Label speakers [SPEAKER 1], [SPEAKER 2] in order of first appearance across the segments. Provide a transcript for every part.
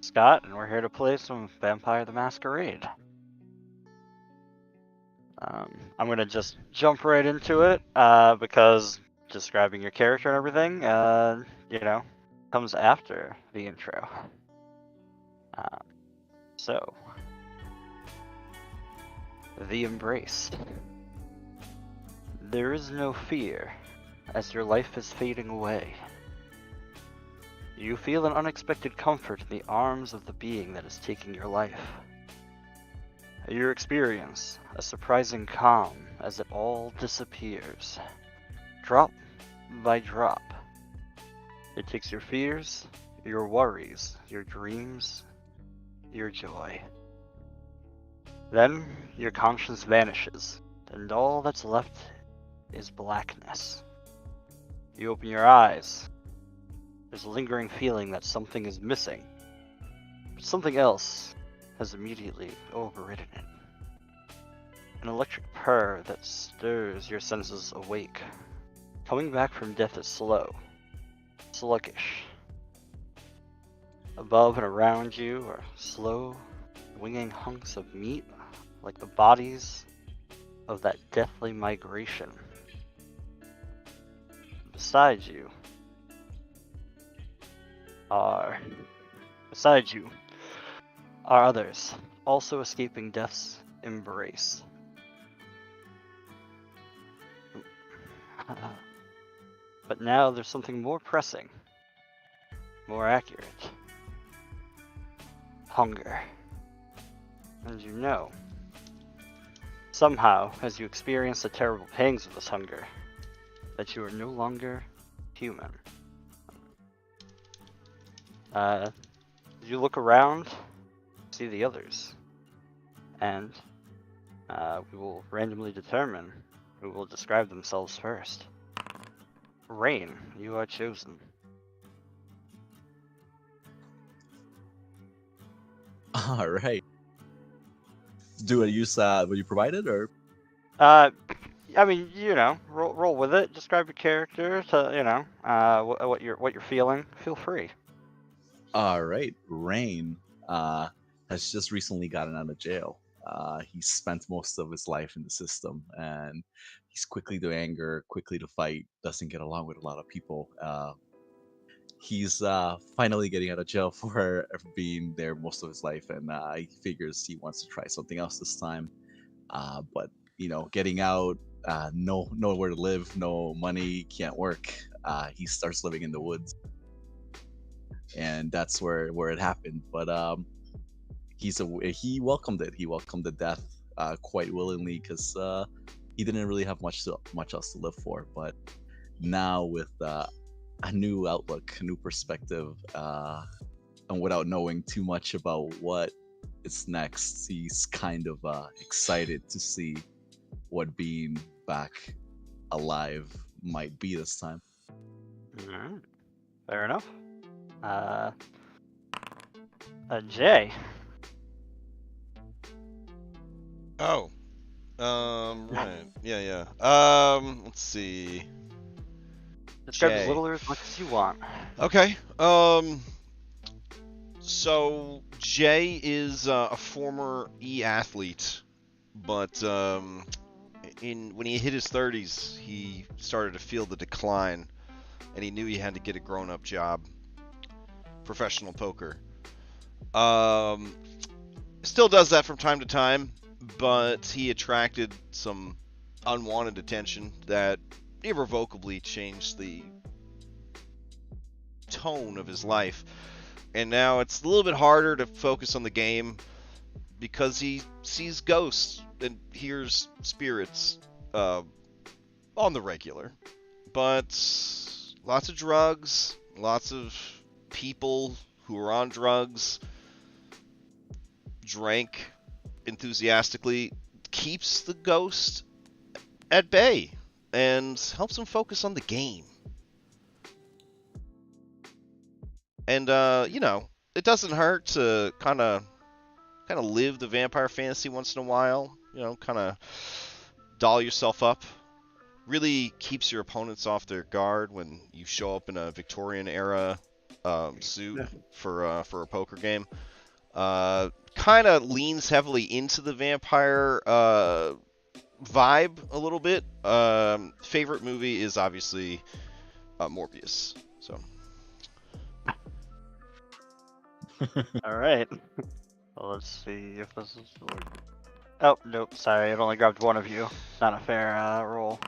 [SPEAKER 1] Scott, and we're here to play some Vampire the Masquerade. I'm gonna just jump right into it because describing your character and everything, comes after the intro. So, the embrace. There is no fear as your life is fading away. You feel an unexpected comfort in the arms of the being that is taking your life. You experience a surprising calm as it all disappears, drop by drop. It takes your fears, your worries, your dreams, your joy. Then your conscience vanishes, and all that's left is blackness. You open your eyes. There's a lingering feeling that something is missing, but something else has immediately overridden it. An electric purr that stirs your senses awake. Coming back from death is slow, sluggish. Above and around you are slow, winging hunks of meat, like the bodies of that deathly migration. Beside you are others, also escaping death's embrace. But now there's something more pressing, more accurate. Hunger. And you know, somehow, as you experience the terrible pangs of this hunger, that you are no longer human. You look around, see the others, and we will randomly determine who will describe themselves first. Rain, you are chosen.
[SPEAKER 2] All right. Do I use what you provided, or?
[SPEAKER 1] I mean, roll with it. Describe your character to, what you're feeling. Feel free.
[SPEAKER 2] All right. Rain has just recently gotten out of jail. He spent most of his life in the system, and he's quickly to anger, quickly to fight. Doesn't get along with a lot of people. He's finally getting out of jail for being there most of his life, and he figures he wants to try something else this time. But getting out, nowhere to live, no money, can't work. He starts living in the woods, and that's where it happened. But he welcomed it. He welcomed the death quite willingly because he didn't really have much else to live for. But now with a new outlook, a new perspective, and without knowing too much about what is next, he's kind of excited to see what being back alive might be this time.
[SPEAKER 1] Alright. Fair enough. Jay.
[SPEAKER 3] Oh. Right. Yeah. Let's see.
[SPEAKER 1] Describe
[SPEAKER 3] Jay.
[SPEAKER 1] as little or as much as you want.
[SPEAKER 3] Okay. So Jay is a former e-athlete, but when he hit his 30s, he started to feel the decline, and he knew he had to get a grown-up job. Professional poker. Still does that from time to time, but he attracted some unwanted attention that irrevocably changed the tone of his life. And now it's a little bit harder to focus on the game because he sees ghosts and hears spirits on the regular. But lots of drugs, lots of people who are on drugs, drank enthusiastically, keeps the ghost at bay and helps him focus on the game. And it doesn't hurt to kind of live the vampire fantasy once in a while. Kind of doll yourself up. Really keeps your opponents off their guard when you show up in a Victorian era suit for a poker game. Kind of leans heavily into the vampire vibe a little bit. Favorite movie is obviously Morbius. So.
[SPEAKER 1] All right. Well, let's see if this is. Oh nope, sorry, it only grabbed one of you. Not a fair roll.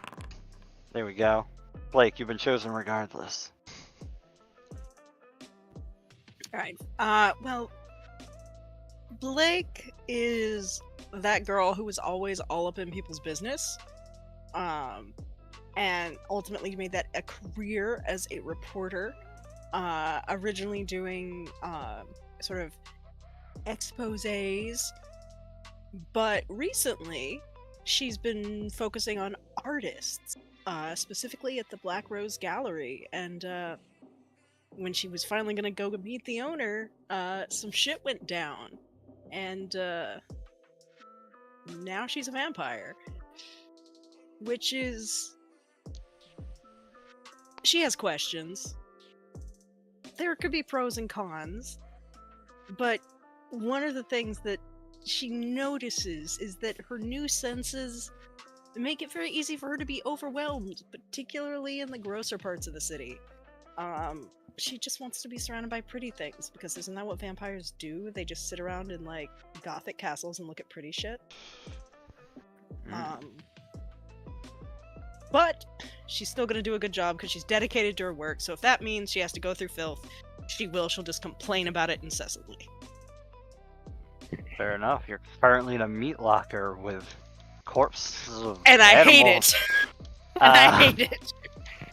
[SPEAKER 1] There we go. Blake, you've been chosen regardless.
[SPEAKER 4] Alright. Well, Blake is that girl who was always all up in people's business. And ultimately made that a career as a reporter. Originally doing sort of exposés, but recently she's been focusing on artists, specifically at the Black Rose Gallery, and when she was finally gonna go meet the owner, some shit went down, and now she's a vampire, which is... She has questions. There could be pros and cons, but one of the things that she notices is that her new senses make it very easy for her to be overwhelmed, particularly in the grosser parts of the city. She just wants to be surrounded by pretty things, because isn't that what vampires do? They just sit around in, like, gothic castles and look at pretty shit. But she's still gonna do a good job because she's dedicated to her work, so if that means she has to go through filth, she will. She'll just complain about it incessantly.
[SPEAKER 1] Fair enough. You're currently in a meat locker with corpses of
[SPEAKER 4] And I hate
[SPEAKER 1] animals.
[SPEAKER 4] it! And I hate it!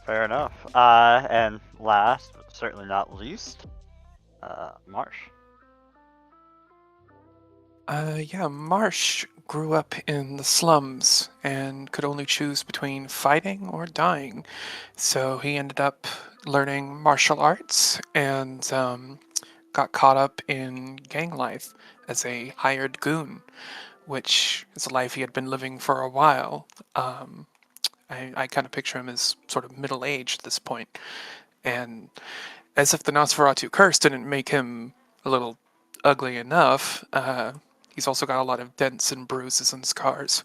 [SPEAKER 1] Fair enough. And last, but certainly not least, Marsh.
[SPEAKER 5] Yeah, Marsh grew up in the slums and could only choose between fighting or dying. So he ended up learning martial arts and got caught up in gang life as a hired goon, which is a life he had been living for a while. I kind of picture him as sort of middle-aged at this point. And as if the Nosferatu curse didn't make him a little ugly enough, he's also got a lot of dents and bruises and scars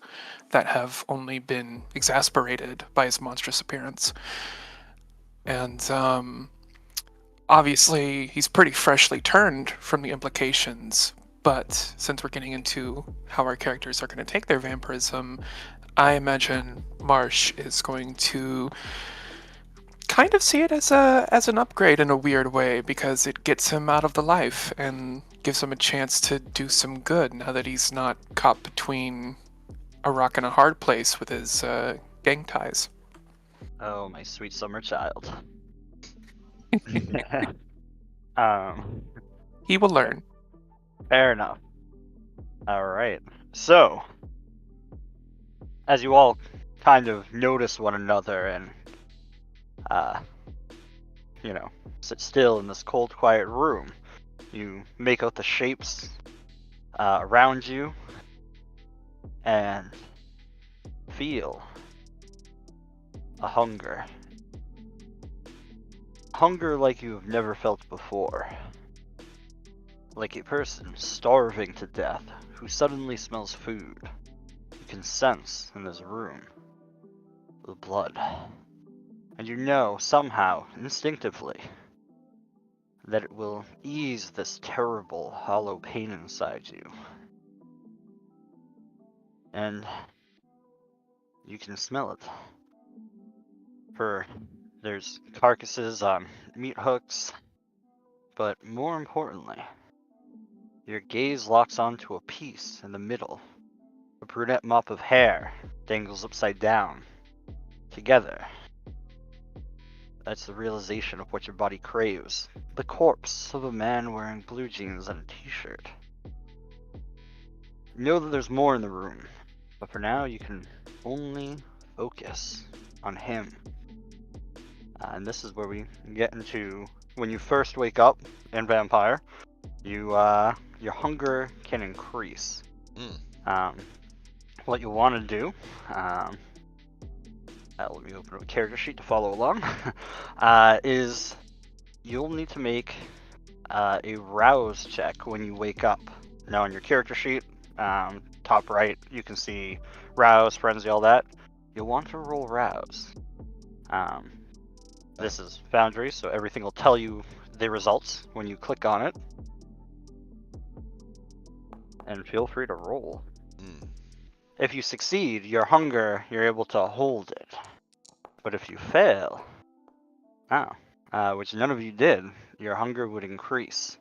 [SPEAKER 5] that have only been exasperated by his monstrous appearance. And obviously, he's pretty freshly turned from the implications, but since we're getting into how our characters are going to take their vampirism, I imagine Marsh is going to kind of see it as an upgrade in a weird way, because it gets him out of the life and gives him a chance to do some good now that he's not caught between a rock and a hard place with his gang ties.
[SPEAKER 1] Oh, my sweet summer child.
[SPEAKER 5] He will learn.
[SPEAKER 1] Fair enough. Alright. So, as you all kind of notice one another and, sit still in this cold, quiet room, you make out the shapes around you and feel a hunger. Hunger like you've never felt before. Like a person starving to death who suddenly smells food. You can sense in this room the blood. And you know, somehow, instinctively, that it will ease this terrible, hollow pain inside you. And you can smell it. For there's carcasses on meat hooks, but more importantly, your gaze locks onto a piece in the middle. A brunette mop of hair dangles upside down. Together. That's the realization of what your body craves. The corpse of a man wearing blue jeans and a t-shirt. You know that there's more in the room, but for now you can only focus on him. And this is where we get into when you first wake up in Vampire. Your hunger can increase. What you want to do, let me open up a character sheet to follow along, is you'll need to make a rouse check when you wake up. Now on your character sheet, top right, you can see rouse, frenzy, all that. You'll want to roll rouse. This is Foundry, so everything will tell you the results when you click on it. And feel free to roll. If you succeed, your hunger, you're able to hold it. But if you fail, which none of you did, your hunger would increase.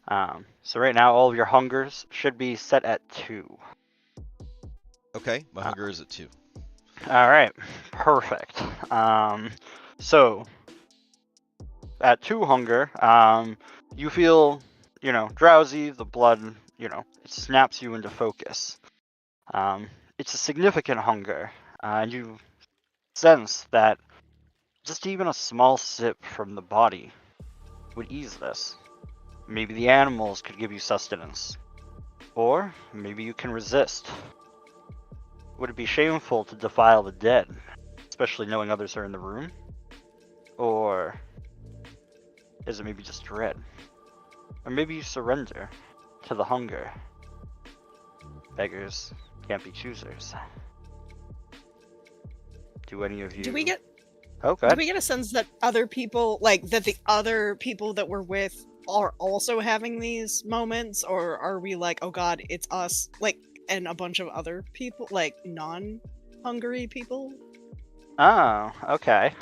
[SPEAKER 1] So right now, all of your hungers should be set at 2.
[SPEAKER 3] Okay, my hunger is at 2.
[SPEAKER 1] All right, perfect. So at 2 hunger, you feel, drowsy. The blood, it snaps you into focus. It's a significant hunger, and you sense that just even a small sip from the body would ease this. Maybe the animals could give you sustenance, or maybe you can resist. Would it be shameful to defile the dead, especially knowing others are in the room? Or is it maybe just dread? Or maybe you surrender to the hunger. Beggars can't be choosers. Do any of you...
[SPEAKER 4] Do we get
[SPEAKER 1] Okay.
[SPEAKER 4] Do we get a sense that other people, that the other people that we're with are also having these moments? Or are we like, oh god, it's us, and a bunch of other people, non-hungry people?
[SPEAKER 1] Oh, okay.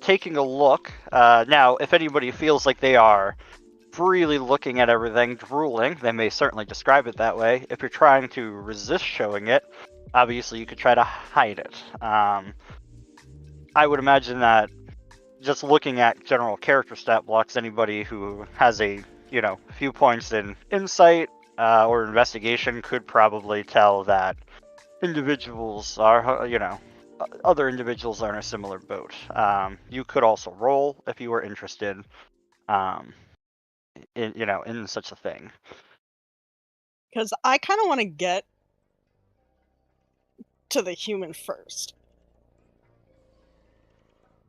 [SPEAKER 1] Taking a look, now, if anybody feels like they are freely looking at everything, drooling, they may certainly describe it that way. If you're trying to resist showing it, obviously you could try to hide it. I would imagine that just looking at general character stat blocks, anybody who has a, few points in insight or investigation could probably tell that individuals are, other individuals are in a similar boat. You could also roll if you were interested in such a thing.
[SPEAKER 4] Because I kind of want to get to the human first.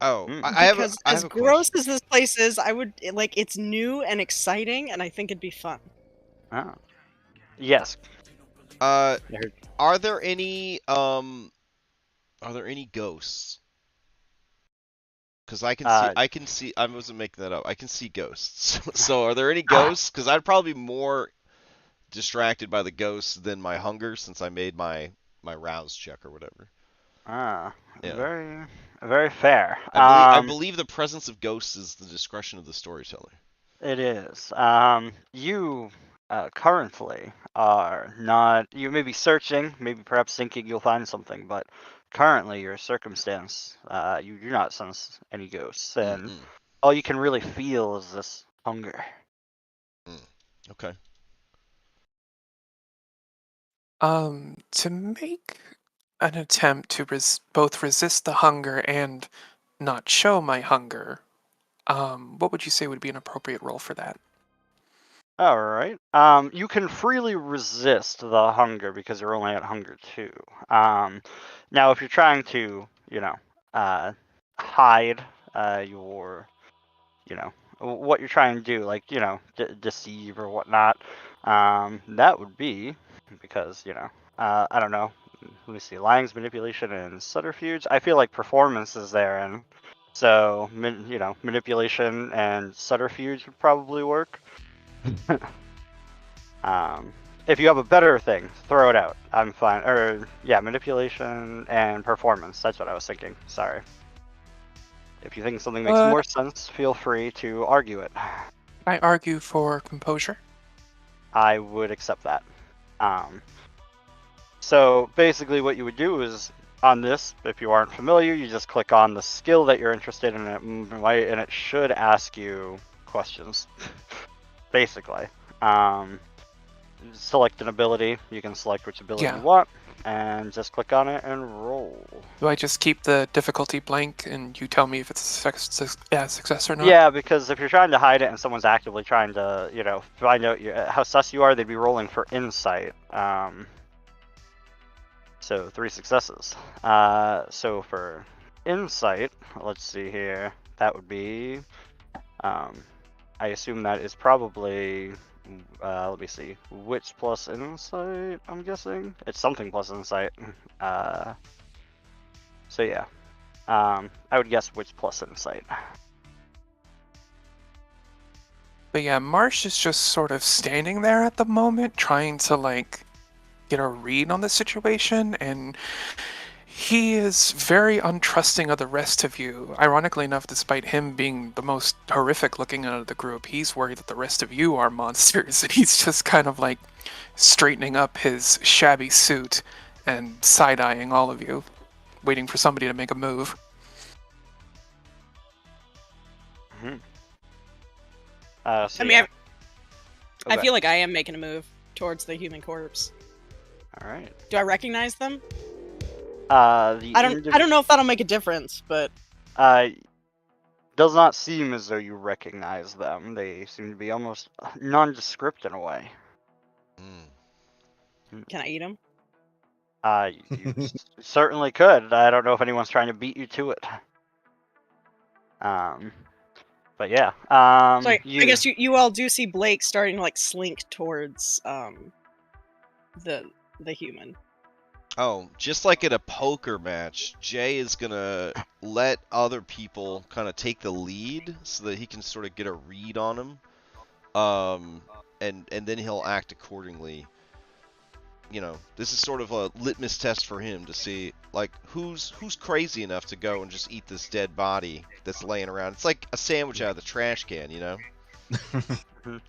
[SPEAKER 3] Oh,
[SPEAKER 1] Mm.
[SPEAKER 3] I have
[SPEAKER 4] Because
[SPEAKER 3] a
[SPEAKER 4] as
[SPEAKER 3] question.
[SPEAKER 4] gross as this place is, I would it's new and exciting, and I think it'd be fun.
[SPEAKER 1] Oh. Yes.
[SPEAKER 3] Are there any ghosts? Because I can see. I wasn't making that up. I can see ghosts. So are there any ghosts? Because I'd probably be more distracted by the ghosts than my hunger, since I made my rouse check or whatever. Yeah.
[SPEAKER 1] Very, very fair.
[SPEAKER 3] I believe the presence of ghosts is the discretion of the storyteller.
[SPEAKER 1] It is. You currently are not. You may be searching, maybe perhaps thinking you'll find something, but currently your circumstance, you do not sense any ghosts, and all you can really feel is this hunger.
[SPEAKER 3] Okay.
[SPEAKER 5] To make an attempt to both resist the hunger and not show my hunger, what would you say would be an appropriate role for that?
[SPEAKER 1] All right. You can freely resist the hunger because you're only at hunger 2. Now, if you're trying to, hide your, what you're trying to do, like, deceive or whatnot, that would be because, I don't know. Let me see. Lying's manipulation and subterfuge. I feel like performance is there, and so manipulation and subterfuge would probably work. If you have a better thing, throw it out. I'm fine. Or yeah, manipulation and performance. That's what I was thinking. Sorry. If you think something makes more sense, feel free to argue it.
[SPEAKER 5] I argue for composure.
[SPEAKER 1] I would accept that. So basically what you would do is, on this, if you aren't familiar, you just click on the skill that you're interested in, and it should ask you questions. Basically. Select an ability. You can select which ability you want, and just click on it and roll.
[SPEAKER 5] Do I just keep the difficulty blank and you tell me if it's a success or not?
[SPEAKER 1] Yeah, because if you're trying to hide it and someone's actively trying to, find out how sus you are, they'd be rolling for insight. So 3 successes. So for insight, let's see here. that would be. I assume that is probably. Let me see. Wits plus insight. I'm guessing it's something plus insight. So yeah. I would guess wits plus insight.
[SPEAKER 5] But yeah, Marsh is just sort of standing there at the moment, trying to like get a read on the situation, and he is very untrusting of the rest of you. Ironically enough, despite him being the most horrific looking out of the group, he's worried that the rest of you are monsters, and he's just kind of like straightening up his shabby suit and side-eyeing all of you, waiting for somebody to make a move.
[SPEAKER 1] Mm-hmm.
[SPEAKER 4] I mean, I feel like I am making a move towards the human corpse.
[SPEAKER 1] All right.
[SPEAKER 4] Do I recognize them?
[SPEAKER 1] I
[SPEAKER 4] I don't know if that'll make a difference, but
[SPEAKER 1] does not seem as though you recognize them. They seem to be almost nondescript in a way.
[SPEAKER 4] Can I eat them?
[SPEAKER 1] You certainly could. I don't know if anyone's trying to beat you to it. But yeah.
[SPEAKER 4] So I guess you all do see Blake starting to like slink towards the human.
[SPEAKER 3] Oh, just like at a poker match, Jay is gonna let other people kind of take the lead so that he can sort of get a read on him, and then he'll act accordingly. You know, this is sort of a litmus test for him to see like who's crazy enough to go and just eat this dead body that's laying around. It's like a sandwich out of the trash can, you know.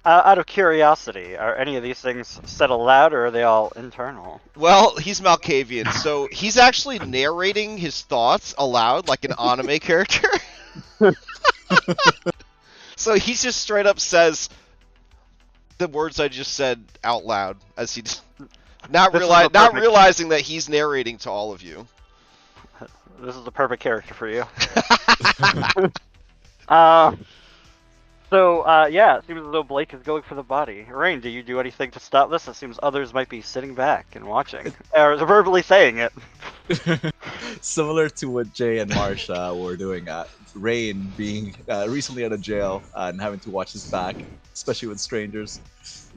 [SPEAKER 1] Out of curiosity, are any of these things said aloud, or are they all internal?
[SPEAKER 3] Well, he's Malkavian, so he's actually narrating his thoughts aloud like an anime character. So he just straight up says the words I just said out loud as he not realizing that he's narrating to all of you.
[SPEAKER 1] This is the perfect character for you. So, yeah, it seems as though Blake is going for the body. Rain, do you do anything to stop this? It seems others might be sitting back and watching, or verbally saying it.
[SPEAKER 2] Similar to what Jay and Marsh were doing. Rain being recently out of jail and having to watch his back, especially with strangers,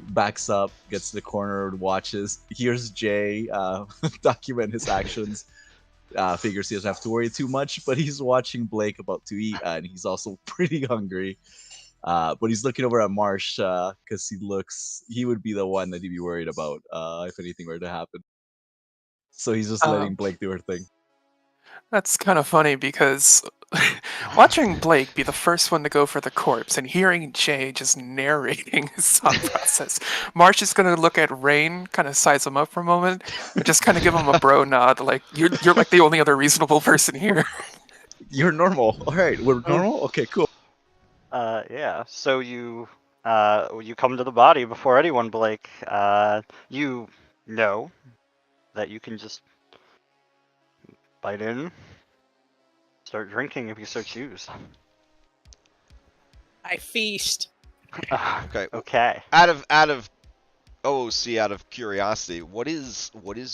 [SPEAKER 2] backs up, gets to the corner, watches, hears Jay document his actions. Figures he doesn't have to worry too much, but he's watching Blake about to eat, and he's also pretty hungry. But he's looking over at Marsh because he would be the one that he'd be worried about if anything were to happen. So he's just letting Blake do her thing.
[SPEAKER 5] That's kind of funny because watching Blake be the first one to go for the corpse and hearing Jay just narrating his thought process, Marsh is going to look at Rain, kind of size him up for a moment, and just kind of give him a bro nod, like, you're like the only other reasonable person here.
[SPEAKER 2] You're normal. All right, we're normal? Okay, cool.
[SPEAKER 1] Yeah, so you come to the body before anyone, Blake. You know that you can just bite in, start drinking if you so choose.
[SPEAKER 4] I feast.
[SPEAKER 3] Okay.
[SPEAKER 1] Okay.
[SPEAKER 3] Out of OOC, out of curiosity, what is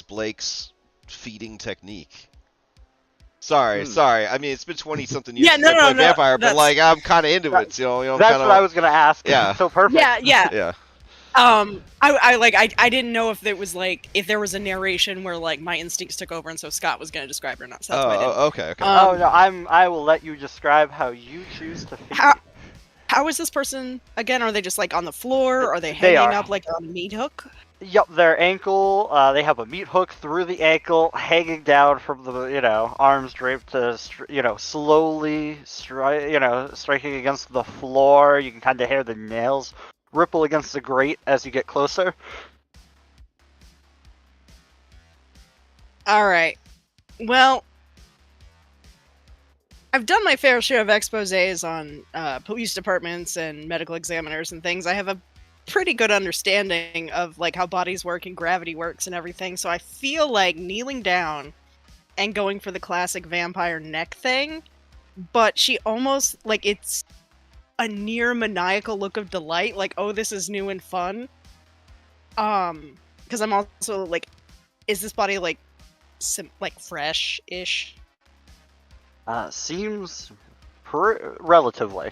[SPEAKER 3] Blake's feeding technique? Sorry. I mean, it's been 20-something years since I played Vampire, but like I'm kind of into it. You know,
[SPEAKER 1] that's what I was gonna ask.
[SPEAKER 3] Yeah.
[SPEAKER 1] So perfect.
[SPEAKER 3] Yeah.
[SPEAKER 4] I didn't know if it was like if there was a narration where like my instincts took over and so Scott was gonna describe it or not. So that's why I didn't.
[SPEAKER 3] Okay.
[SPEAKER 1] Oh no, I will let you describe how you choose to feed.
[SPEAKER 4] How is this person again? Are they just like on the floor? Are they hanging up like on a meat hook?
[SPEAKER 1] Yup, their ankle. They have a meat hook through the ankle, hanging down from the arms draped to slowly striking against the floor. You can kind of hear the nails ripple against the grate as you get closer.
[SPEAKER 4] All right. Well, I've done my fair share of exposés on police departments and medical examiners and things. I have a pretty good understanding of like how bodies work and gravity works and everything. So I feel like kneeling down and going for the classic vampire neck thing, but she almost like it's a near maniacal look of delight, like, oh, this is new and fun. Because I'm also like, is this body like fresh-ish?
[SPEAKER 1] Seems relatively.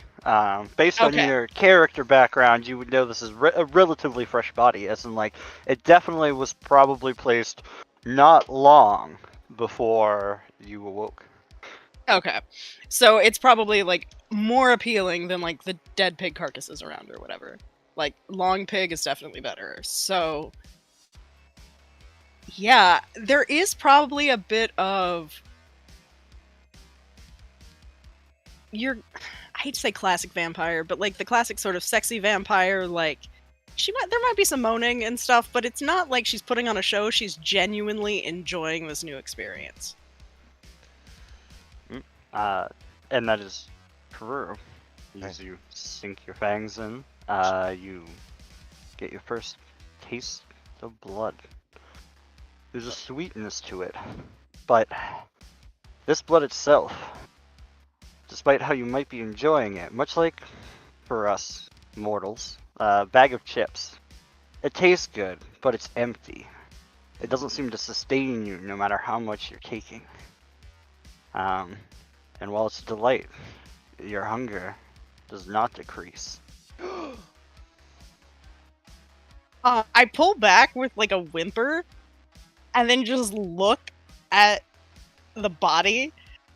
[SPEAKER 1] Based on
[SPEAKER 4] Okay.
[SPEAKER 1] your character background, you would know this is a relatively fresh body, as in, like, it definitely was probably placed not long before you awoke.
[SPEAKER 4] Okay. So it's probably like more appealing than like the dead pig carcasses around or whatever. Like long pig is definitely better. So yeah, there is probably a bit of I hate to say classic vampire, but like the classic sort of sexy vampire, like there might be some moaning and stuff, but it's not like she's putting on a show. She's genuinely enjoying this new experience.
[SPEAKER 1] And that is true. As you sink your fangs in, you get your first taste of blood. There's a sweetness to it, but this blood itself, despite how you might be enjoying it, much like for us mortals, a bag of chips, it tastes good, but it's empty. It doesn't seem to sustain you no matter how much you're taking. And while it's a delight, your hunger does not decrease.
[SPEAKER 4] I pull back with like a whimper, and then just look at the body,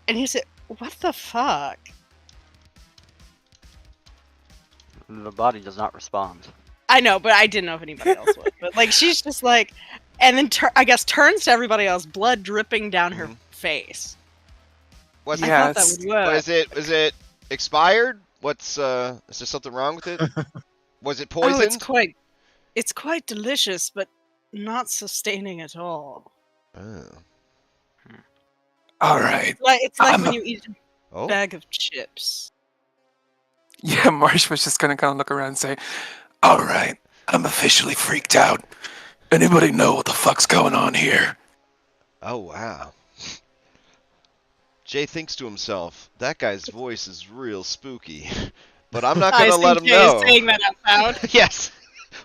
[SPEAKER 4] and he said, "What the fuck?"
[SPEAKER 1] The body does not respond.
[SPEAKER 4] I know, but I didn't know if anybody else would. But like, she's just like, and then I guess turns to everybody else, blood dripping down her face.
[SPEAKER 3] Was
[SPEAKER 4] I thought that would work.
[SPEAKER 3] is it expired? Is there something wrong with it? Was it poisoned?
[SPEAKER 4] Oh, it's quite delicious, but not sustaining at all.
[SPEAKER 3] Oh.
[SPEAKER 5] All right.
[SPEAKER 4] It's like when you eat a
[SPEAKER 3] Oh.
[SPEAKER 4] bag of chips.
[SPEAKER 5] Yeah, Marsh was just gonna kind of look around and say, "All right, I'm officially freaked out. Anybody know what the fuck's going on here?"
[SPEAKER 3] Oh, wow. Jay thinks to himself, that guy's voice is real spooky. But I'm not going to let him
[SPEAKER 4] Jay
[SPEAKER 3] know.
[SPEAKER 4] is saying that out loud.
[SPEAKER 3] Yes.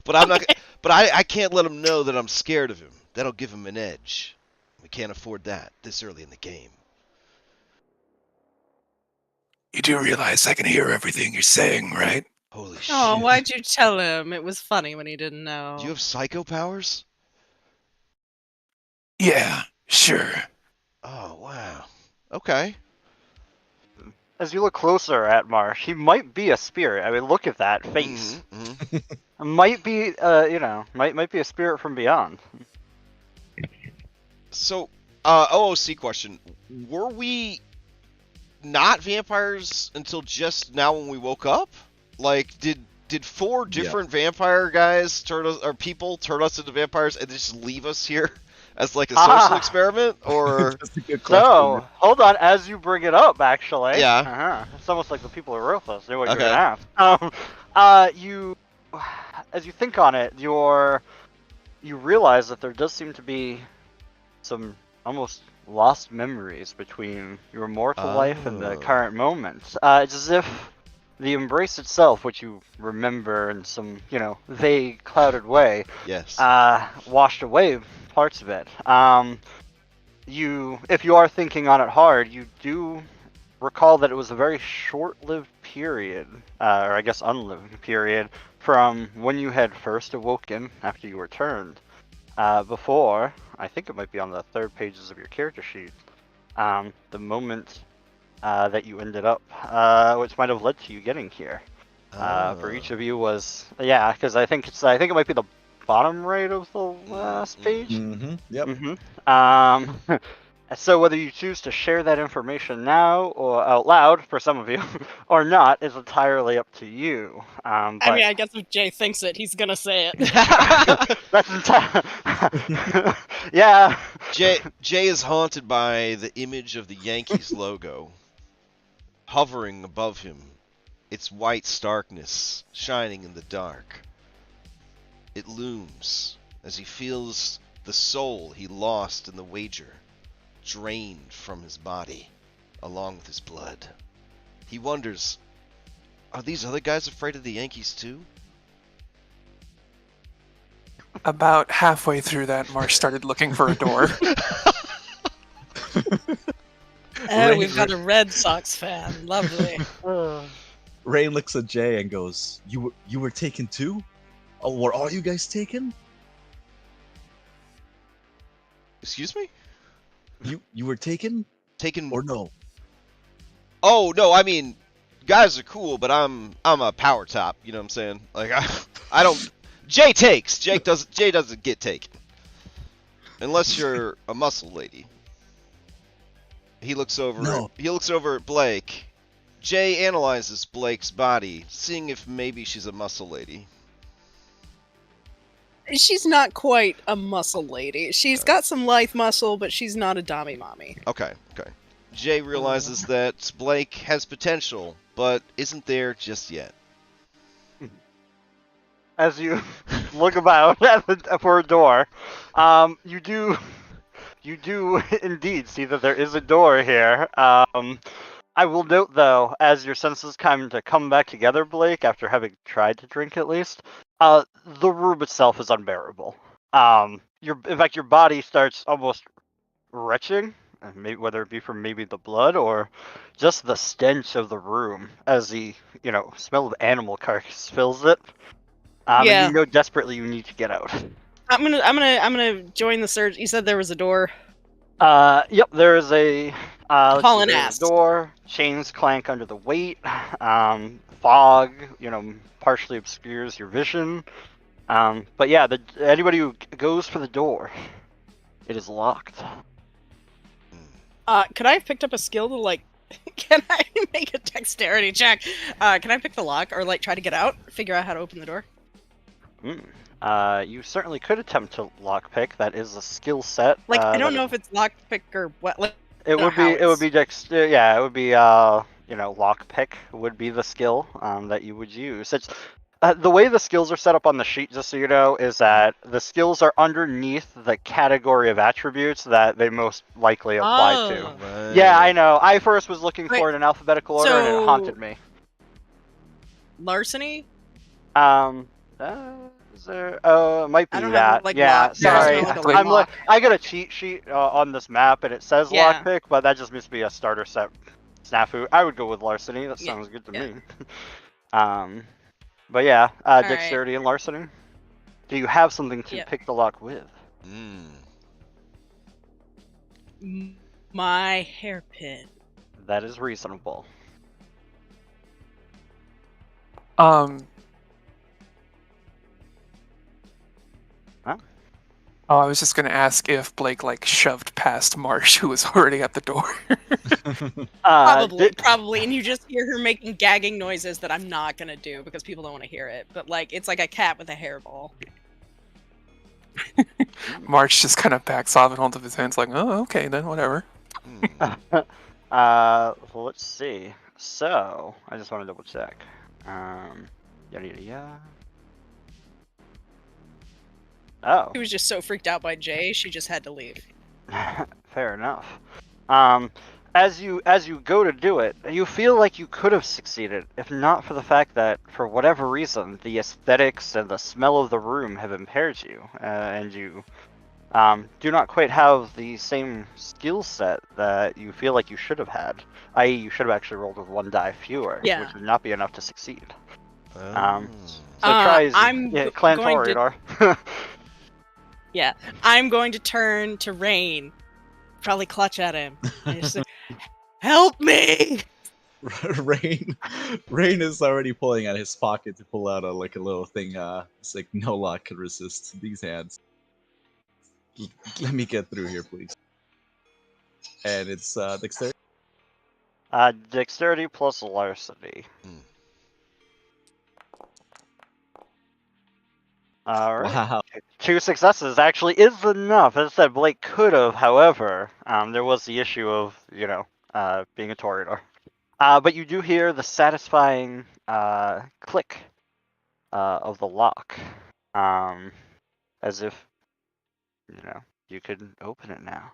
[SPEAKER 3] But I'm not but I can't let him know that I'm scared of him. That'll give him an edge. We can't afford that this early in the game.
[SPEAKER 5] You do realize I can hear everything you're saying, right?
[SPEAKER 3] Holy shit.
[SPEAKER 4] Oh, why'd you tell him? It was funny when he didn't know.
[SPEAKER 3] Do you have psycho powers?
[SPEAKER 5] Yeah, sure.
[SPEAKER 3] Oh, wow. Okay.
[SPEAKER 1] As you look closer at Marsh, he might be a spirit. I mean, look at that face.
[SPEAKER 3] Mm-hmm.
[SPEAKER 1] Might be, might be a spirit from beyond.
[SPEAKER 3] So, OOC question. Were we not vampires until just now when we woke up? Like, did 4 different vampire guys turn us into vampires and just leave us here as like a social experiment? Or
[SPEAKER 2] That's a good question.
[SPEAKER 1] So, hold on, as you bring it up, actually.
[SPEAKER 3] Yeah.
[SPEAKER 1] It's almost like the people who wrote this knew what
[SPEAKER 3] Okay.
[SPEAKER 1] you were gonna ask. As you think on it, you realize that there does seem to be some almost lost memories between your mortal life and the current moment. It's as if the embrace itself, which you remember in some, vague, clouded way,
[SPEAKER 3] yes.
[SPEAKER 1] washed away parts of it. If you are thinking on it hard, you do recall that it was a very short-lived period, or I guess unlived period, from when you had first awoken after you returned, before, I think it might be on the 3rd pages of your character sheet, the moment that you ended up, which might have led to you getting here. For each of you was, because I think it might be the bottom right of the last page.
[SPEAKER 2] Mm-hmm. Yep.
[SPEAKER 1] Mm-hmm. So whether you choose to share that information now or out loud, for some of you, or not, is entirely up to you.
[SPEAKER 4] I mean, I guess if Jay thinks it, he's gonna say it.
[SPEAKER 1] That's yeah.
[SPEAKER 3] Jay is haunted by the image of the Yankees logo hovering above him, its white starkness shining in the dark. It looms as he feels the soul he lost in the wager drained from his body along with his blood. He wonders, are these other guys afraid of the Yankees too?
[SPEAKER 5] About halfway through that, Marsh started looking for a door.
[SPEAKER 4] Oh, we've got a Red Sox fan. Lovely.
[SPEAKER 2] Rain looks at Jay and goes, "You were taken too? Oh, were all you guys taken?
[SPEAKER 3] Excuse me?
[SPEAKER 2] You were taken
[SPEAKER 3] Taken?
[SPEAKER 2] or no?"
[SPEAKER 3] Oh no, I mean, guys are cool, but I'm a power top. You know what I'm saying? Like I don't. Jay takes. Jay doesn't get taken. Unless you're a muscle lady. He looks over.
[SPEAKER 2] No.
[SPEAKER 3] He looks over at Blake. Jay analyzes Blake's body, seeing if maybe she's a muscle lady.
[SPEAKER 4] She's not quite a muscle lady. She's got some lithe muscle, but she's not a dommy mommy.
[SPEAKER 3] Okay. Jay realizes that Blake has potential, but isn't there just yet.
[SPEAKER 1] As you look about for a door, you do indeed see that there is a door here. I will note, though, as your senses come back together, Blake, after having tried to drink at least, the room itself is unbearable. In fact, your body starts almost retching, maybe whether it be from maybe the blood or just the stench of the room as the smell of animal carcass fills it. And you know desperately you need to get out.
[SPEAKER 4] I'm gonna join the search. You said there was a door.
[SPEAKER 1] Yep, there is a
[SPEAKER 4] Colin asked.
[SPEAKER 1] door. Chains clank under the weight. Fog, partially obscures your vision. But yeah, anybody who goes for the door, it is locked.
[SPEAKER 4] Could I have picked up a skill to can I make a dexterity check? Can I pick the lock or try to get out? Figure out how to open the door?
[SPEAKER 1] You certainly could attempt to lockpick. That is a skill set.
[SPEAKER 4] I don't know if it's lockpick or what.
[SPEAKER 1] It would be lockpick would be the skill that you would use. It's the way the skills are set up on the sheet, just so you know, is that the skills are underneath the category of attributes that they most likely apply to.
[SPEAKER 3] Right.
[SPEAKER 1] Yeah, I know. I first was looking for it in alphabetical order, and it haunted me.
[SPEAKER 4] Larceny?
[SPEAKER 1] Is there? It might be
[SPEAKER 4] I don't
[SPEAKER 1] that.
[SPEAKER 4] have,
[SPEAKER 1] Yeah,
[SPEAKER 4] lock.
[SPEAKER 1] sorry.
[SPEAKER 4] There's
[SPEAKER 1] I'm
[SPEAKER 4] lock.
[SPEAKER 1] I got a cheat sheet on this map, and it says
[SPEAKER 4] Yeah.
[SPEAKER 1] lockpick, but that just must be a starter set snafu. I would go with larceny. That sounds good to me. But yeah, dexterity and larceny. Do you have something to pick the lock with?
[SPEAKER 4] My hairpin.
[SPEAKER 1] That is reasonable.
[SPEAKER 5] Oh, I was just gonna ask if Blake shoved past Marsh, who was already at the door.
[SPEAKER 4] Probably, and you just hear her making gagging noises that I'm not gonna do because people don't want to hear it. But it's like a cat with a hairball.
[SPEAKER 5] Marsh just kind of backs off and holds up his hands oh, okay, then whatever.
[SPEAKER 1] Let's see. So, I just want to double check. Yada. Oh.
[SPEAKER 4] She was just so freaked out by Jay, she just had to leave.
[SPEAKER 1] Fair enough. As you go to do it, you feel like you could have succeeded, if not for the fact that, for whatever reason, the aesthetics and the smell of the room have impaired you, and you do not quite have the same skill set that you feel like you should have had. I.e., you should have actually rolled with one die fewer, which would not be enough to succeed. So try Clan Toreador.
[SPEAKER 4] Yeah, I'm going to turn to Rain, probably clutch at him, and just say, "Help me!"
[SPEAKER 2] Rain is already pulling out his pocket to pull out a little thing. It's no lock could resist these hands. Let me get through here, please. And it's dexterity.
[SPEAKER 1] Dexterity plus larceny. Alright. Wow. 2 successes actually is enough. As I said, Blake could have, however, there was the issue of, being a Toreador. But you do hear the satisfying click of the lock. As if, you could open it now.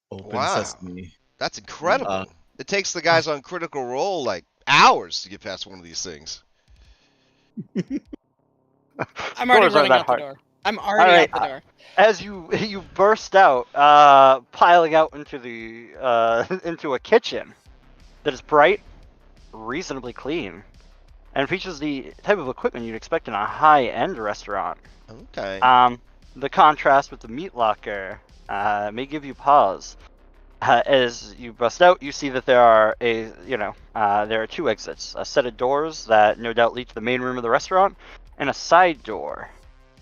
[SPEAKER 2] Open sesame.
[SPEAKER 3] That's incredible. It takes the guys on Critical Role hours to get past one of these things.
[SPEAKER 4] I'm already running out the door. I'm already
[SPEAKER 1] right,
[SPEAKER 4] out the door.
[SPEAKER 1] As you burst out, piling out into the into a kitchen that is bright, reasonably clean, and features the type of equipment you'd expect in a high-end restaurant.
[SPEAKER 3] Okay.
[SPEAKER 1] The contrast with the meat locker may give you pause. As you bust out, you see that there are there are two exits: a set of doors that no doubt lead to the main room of the restaurant, and a side door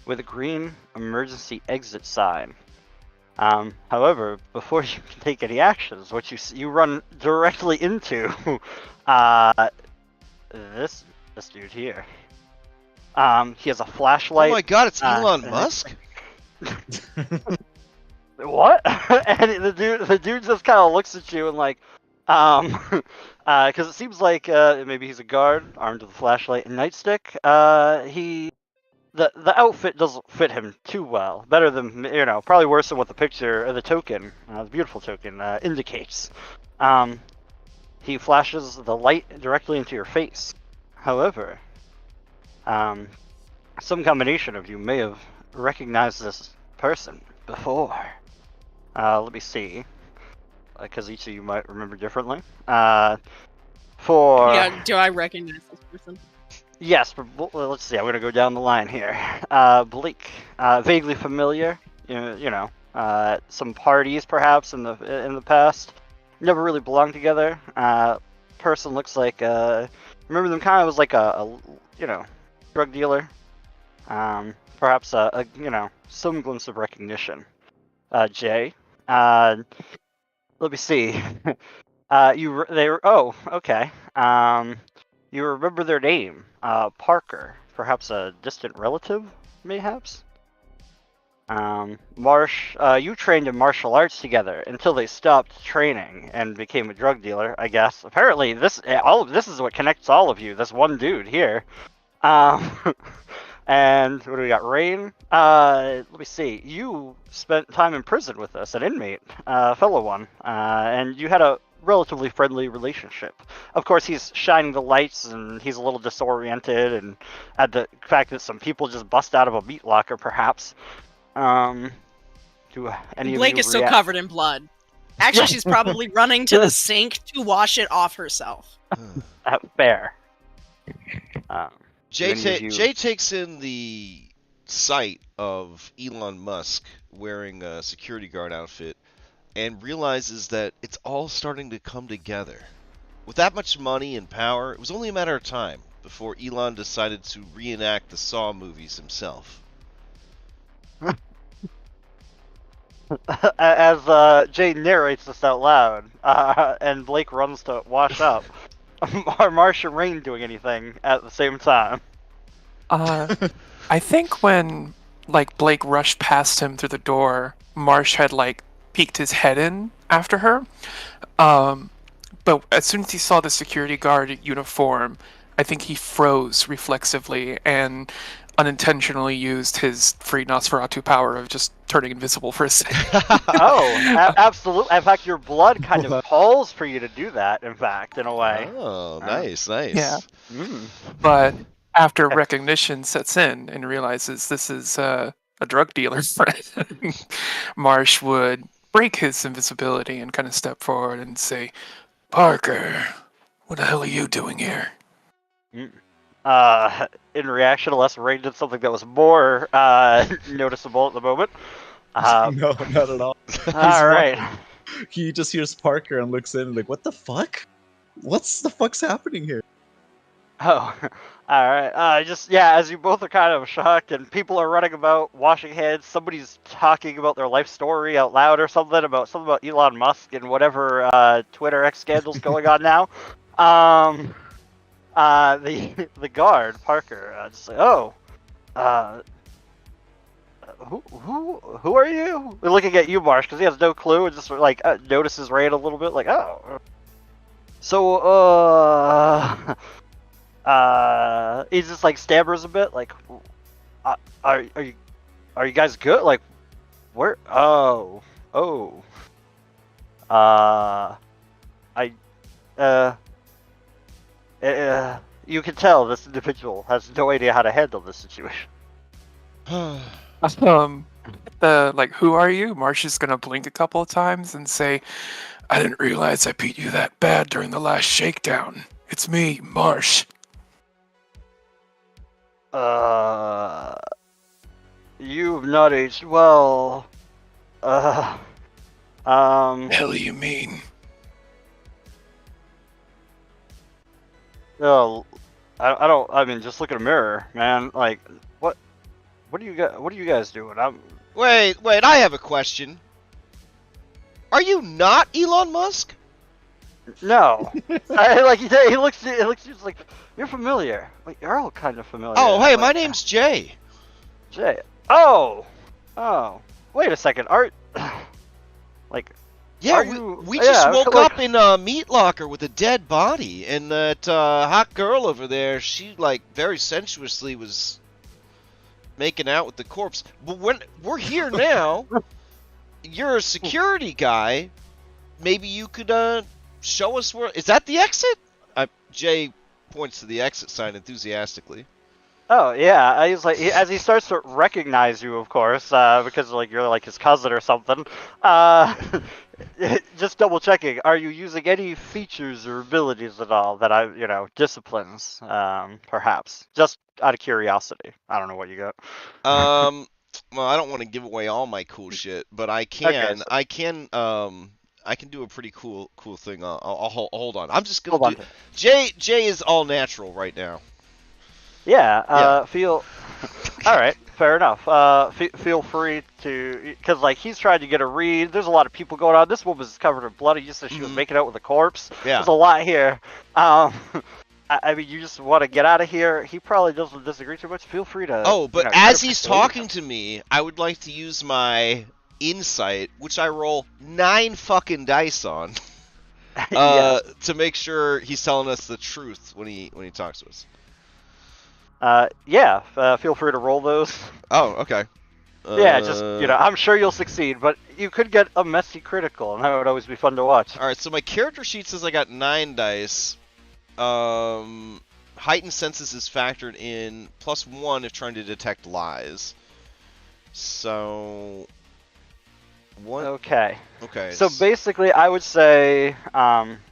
[SPEAKER 1] with a green emergency exit sign. However, before you can take any actions, what you run directly into this dude here. He has a flashlight.
[SPEAKER 3] Oh my God! It's Elon Musk.
[SPEAKER 1] What? And the dude just kind of looks at you and like, because it seems like maybe he's a guard armed with a flashlight and nightstick. The outfit doesn't fit him too well. Better than probably worse than what the picture or the token, the beautiful token, indicates. He flashes the light directly into your face. However, some combination of you may have recognized this person before. Let me see, because each of you might remember differently.
[SPEAKER 4] Yeah, do I recognize this person?
[SPEAKER 1] Yes, but let's see. I'm gonna go down the line here. Blake, vaguely familiar. Some parties perhaps in the past. Never really belonged together. Person looks like remember them kind of was like a drug dealer. Perhaps some glimpse of recognition. Jay. Let me see. Okay. You remember their name, Parker. Perhaps a distant relative, mayhaps. Marsh. You trained in martial arts together until they stopped training and became a drug dealer, I guess. Apparently, this is what connects all of you. This one dude here. And what do we got? Rain. Let me see. You spent time in prison with us, an inmate, fellow one, and you had a relatively friendly relationship. Of course, he's shining the lights, and he's a little disoriented, and at the fact that some people just bust out of a meat locker, perhaps. Do any
[SPEAKER 4] Blake
[SPEAKER 1] of you
[SPEAKER 4] is still
[SPEAKER 1] react?
[SPEAKER 4] covered in blood. Actually, she's probably running to the sink to wash it off herself.
[SPEAKER 1] Fair.
[SPEAKER 3] Jay,
[SPEAKER 1] Do any of you-
[SPEAKER 3] Jay takes in the sight of Elon Musk wearing a security guard outfit and realizes that it's all starting to come together. With that much money and power, it was only a matter of time before Elon decided to reenact the Saw movies himself.
[SPEAKER 1] As Jay narrates this out loud, and Blake runs to wash up, are Marsh and Rain doing anything at the same time?
[SPEAKER 5] I think when Blake rushed past him through the door, Marsh had peeked his head in after her. But as soon as he saw the security guard uniform, I think he froze reflexively and unintentionally used his free Nosferatu power of just turning invisible for a second.
[SPEAKER 1] Absolutely. In fact, your blood kind of calls for you to do that, in fact, in a way.
[SPEAKER 3] Oh, nice.
[SPEAKER 5] Yeah.
[SPEAKER 1] Mm.
[SPEAKER 5] But after recognition sets in and realizes this is a drug dealer friend, Marsh would break his invisibility and kind of step forward and say, "Parker, what the hell are you doing here?"
[SPEAKER 1] In reaction, unless Rain did something that was more noticeable at the moment.
[SPEAKER 2] No, not at all.
[SPEAKER 1] All right.
[SPEAKER 2] He just hears Parker and looks in and like, what the fuck? What's the fuck's happening here?
[SPEAKER 1] Oh, all right. As you both are kind of shocked and people are running about, washing hands, somebody's talking about their life story out loud or something about Elon Musk and whatever Twitter X scandal's going on now. The guard Parker just like, who are you? We're looking at you, Marsh, because he has no clue and just notices Rain a little bit, like, oh. So he just stammers a bit, like, are you guys good? Like, where? You can tell this individual has no idea how to handle this situation.
[SPEAKER 5] Who are you? Marsh is gonna blink a couple of times and say, I didn't realize I beat you that bad during the last shakedown. It's me, Marsh.
[SPEAKER 1] You've not aged well.
[SPEAKER 5] The hell you mean?
[SPEAKER 1] No, I don't. I mean, just look at a mirror, man. Like, what do you guys doing?
[SPEAKER 3] Wait, I have a question. Are you not Elon Musk?
[SPEAKER 1] No. He looks just like, you're familiar. Like, you're all kind of familiar.
[SPEAKER 3] Oh, hey,
[SPEAKER 1] Like,
[SPEAKER 3] my name's Jay.
[SPEAKER 1] Jay. Oh. Wait a second. Like,
[SPEAKER 3] Yeah,
[SPEAKER 1] are
[SPEAKER 3] we
[SPEAKER 1] you,
[SPEAKER 3] just
[SPEAKER 1] yeah,
[SPEAKER 3] woke
[SPEAKER 1] like-
[SPEAKER 3] up in a meat locker with a dead body, and that hot girl over there, she like very sensuously was making out with the corpse. But when we're here now, you're a security guy. Maybe you could show us where. Is that the exit? Jay points to the exit sign enthusiastically.
[SPEAKER 1] Oh yeah, he's like, as he starts to recognize you, of course, because like you're like his cousin or something. Just double checking. Are you using any features or abilities at all that disciplines, perhaps? Just out of curiosity. I don't know what you got.
[SPEAKER 3] Well, I don't want to give away all my cool shit, but I can.
[SPEAKER 1] Okay,
[SPEAKER 3] I can do a pretty cool thing. I'll hold on. I'm just
[SPEAKER 1] Hold
[SPEAKER 3] gonna
[SPEAKER 1] on.
[SPEAKER 3] Jay is all natural right now.
[SPEAKER 1] Yeah. Feel. All right. Fair enough. Feel free to, because like he's trying to get a read. There's a lot of people going on. This woman's covered in blood. You said she was making out with a corpse.
[SPEAKER 3] Yeah.
[SPEAKER 1] There's a lot here. I mean, you just want to get out of here. He probably doesn't disagree too much. Feel free to.
[SPEAKER 3] Oh, but
[SPEAKER 1] try
[SPEAKER 3] as
[SPEAKER 1] to
[SPEAKER 3] he's
[SPEAKER 1] persuade him.
[SPEAKER 3] talking to me, I would like to use my insight, which I roll 9 fucking dice on,
[SPEAKER 1] Yeah.
[SPEAKER 3] to make sure he's telling us the truth when he talks to us.
[SPEAKER 1] Feel free to roll those.
[SPEAKER 3] Oh, okay.
[SPEAKER 1] Yeah, just I'm sure you'll succeed, but you could get a messy critical, and that would always be fun to watch.
[SPEAKER 3] All right, so my character sheet says I got 9 dice. Heightened senses is factored in, +1 if trying to detect lies. So what?
[SPEAKER 1] Okay.
[SPEAKER 3] Okay.
[SPEAKER 1] So basically, I would say,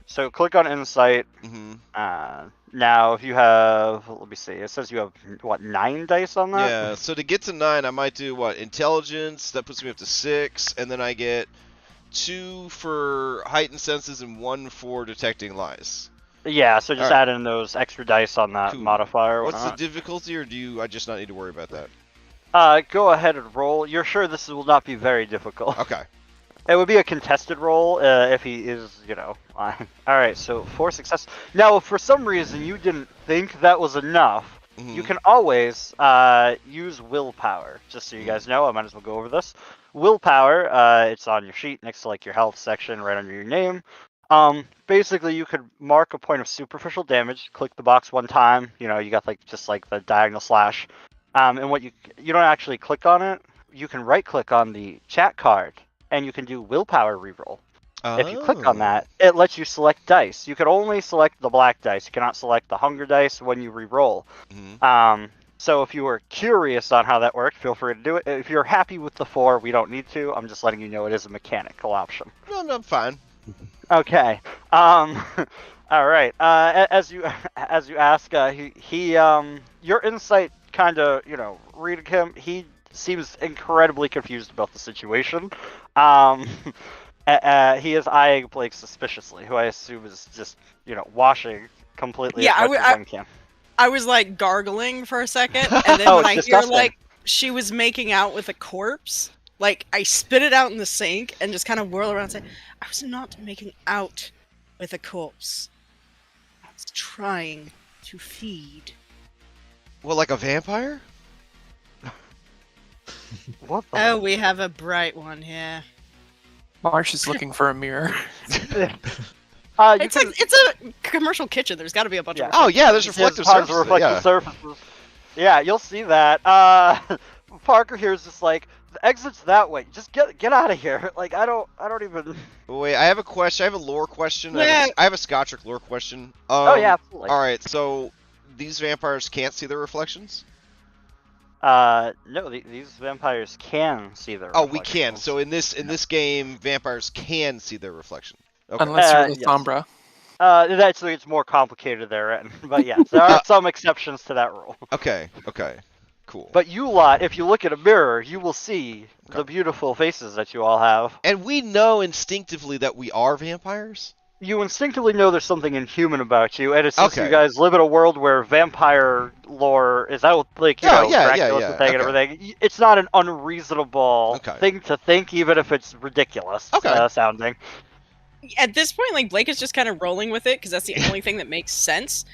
[SPEAKER 1] so click on Insight.
[SPEAKER 3] Mm-hmm.
[SPEAKER 1] Now, if you have, let me see, it says you have, what, 9 dice on that?
[SPEAKER 3] Yeah, so to get to 9, I might do, what, Intelligence, that puts me up to 6, and then I get 2 for heightened senses and 1 for detecting lies.
[SPEAKER 1] Yeah, so just
[SPEAKER 3] All right.
[SPEAKER 1] add in those extra dice on that
[SPEAKER 3] Cool.
[SPEAKER 1] modifier.
[SPEAKER 3] What's the
[SPEAKER 1] whatnot.
[SPEAKER 3] difficulty, or do I just not need to worry about that?
[SPEAKER 1] Go ahead and roll. You're sure this will not be very difficult.
[SPEAKER 3] Okay.
[SPEAKER 1] It would be a contested roll if he is, Alright, so 4 success. Now, if for some reason you didn't think that was enough,
[SPEAKER 3] Mm-hmm.
[SPEAKER 1] you can always use willpower. Just so you guys know, I might as well go over this. Willpower, it's on your sheet next to like your health section right under your name. Basically, you could mark a point of superficial damage, click the box 1 time, you got just the diagonal slash. And what you don't actually click on it, you can right click on the chat card. And you can do willpower reroll. If you click on that, it lets you select dice. You can only select the black dice. You cannot select the hunger dice when you reroll.
[SPEAKER 3] Mm-hmm.
[SPEAKER 1] So if you were curious on how that worked, feel free to do it. If you're happy with the 4, we don't need to. I'm just letting you know it is a mechanical option.
[SPEAKER 3] No, I'm fine.
[SPEAKER 1] Okay. All right. As you ask, your insight kind of reading him. He seems incredibly confused about the situation. He is eyeing Blake suspiciously, who I assume is just, washing completely.
[SPEAKER 4] Yeah,
[SPEAKER 1] as much as one can.
[SPEAKER 4] I was like gargling for a second, and then
[SPEAKER 1] Oh,
[SPEAKER 4] when I
[SPEAKER 1] it's
[SPEAKER 4] hear
[SPEAKER 1] disgusting.
[SPEAKER 4] like she was making out with a corpse, like I spit it out in the sink and just kind of whirl around and say, I was not making out with a corpse. I was trying to feed.
[SPEAKER 3] What, like a vampire?
[SPEAKER 1] What the?
[SPEAKER 4] Oh, we have a bright one here.
[SPEAKER 5] Marsh is looking for a mirror.
[SPEAKER 4] It's a commercial kitchen. There's got to be a bunch of.
[SPEAKER 3] Oh yeah, there's
[SPEAKER 1] Yes,
[SPEAKER 3] reflective
[SPEAKER 1] tons of
[SPEAKER 3] surfaces.
[SPEAKER 1] reflective
[SPEAKER 3] Yeah.
[SPEAKER 1] surfaces. Yeah, you'll see that. Parker here is just like, the exit's that way. Just get out of here. Like I don't even.
[SPEAKER 3] Wait, I have a question. I have a lore question.
[SPEAKER 4] Yeah.
[SPEAKER 3] I have a Scottrick lore question.
[SPEAKER 1] Oh yeah, absolutely.
[SPEAKER 3] All right, so these vampires can't see their reflections.
[SPEAKER 1] No, these vampires can see their
[SPEAKER 3] Oh, we can.
[SPEAKER 1] reflections.
[SPEAKER 3] So in this game, vampires can see their reflection. Okay.
[SPEAKER 5] Unless you're
[SPEAKER 1] Yes.
[SPEAKER 5] Lasombra.
[SPEAKER 1] Actually, it's more complicated therein. But yes, there are some exceptions to that rule.
[SPEAKER 3] Okay. Cool.
[SPEAKER 1] But you lot, if you look at a mirror, you will see
[SPEAKER 3] Okay.
[SPEAKER 1] the beautiful faces that you all have.
[SPEAKER 3] And we know instinctively that we are vampires?
[SPEAKER 1] You instinctively know there's something inhuman about you, and it's just
[SPEAKER 3] Okay.
[SPEAKER 1] you guys live in a world where vampire lore is out, like, you
[SPEAKER 3] Oh,
[SPEAKER 1] know,
[SPEAKER 3] yeah,
[SPEAKER 1] Dracula's
[SPEAKER 3] yeah,
[SPEAKER 1] the thing and
[SPEAKER 3] okay.
[SPEAKER 1] everything. It's not an unreasonable
[SPEAKER 3] Okay.
[SPEAKER 1] thing to think, even if it's ridiculous sounding.
[SPEAKER 4] At this point, like, Blake is just kind of rolling with it because that's the only thing that makes sense.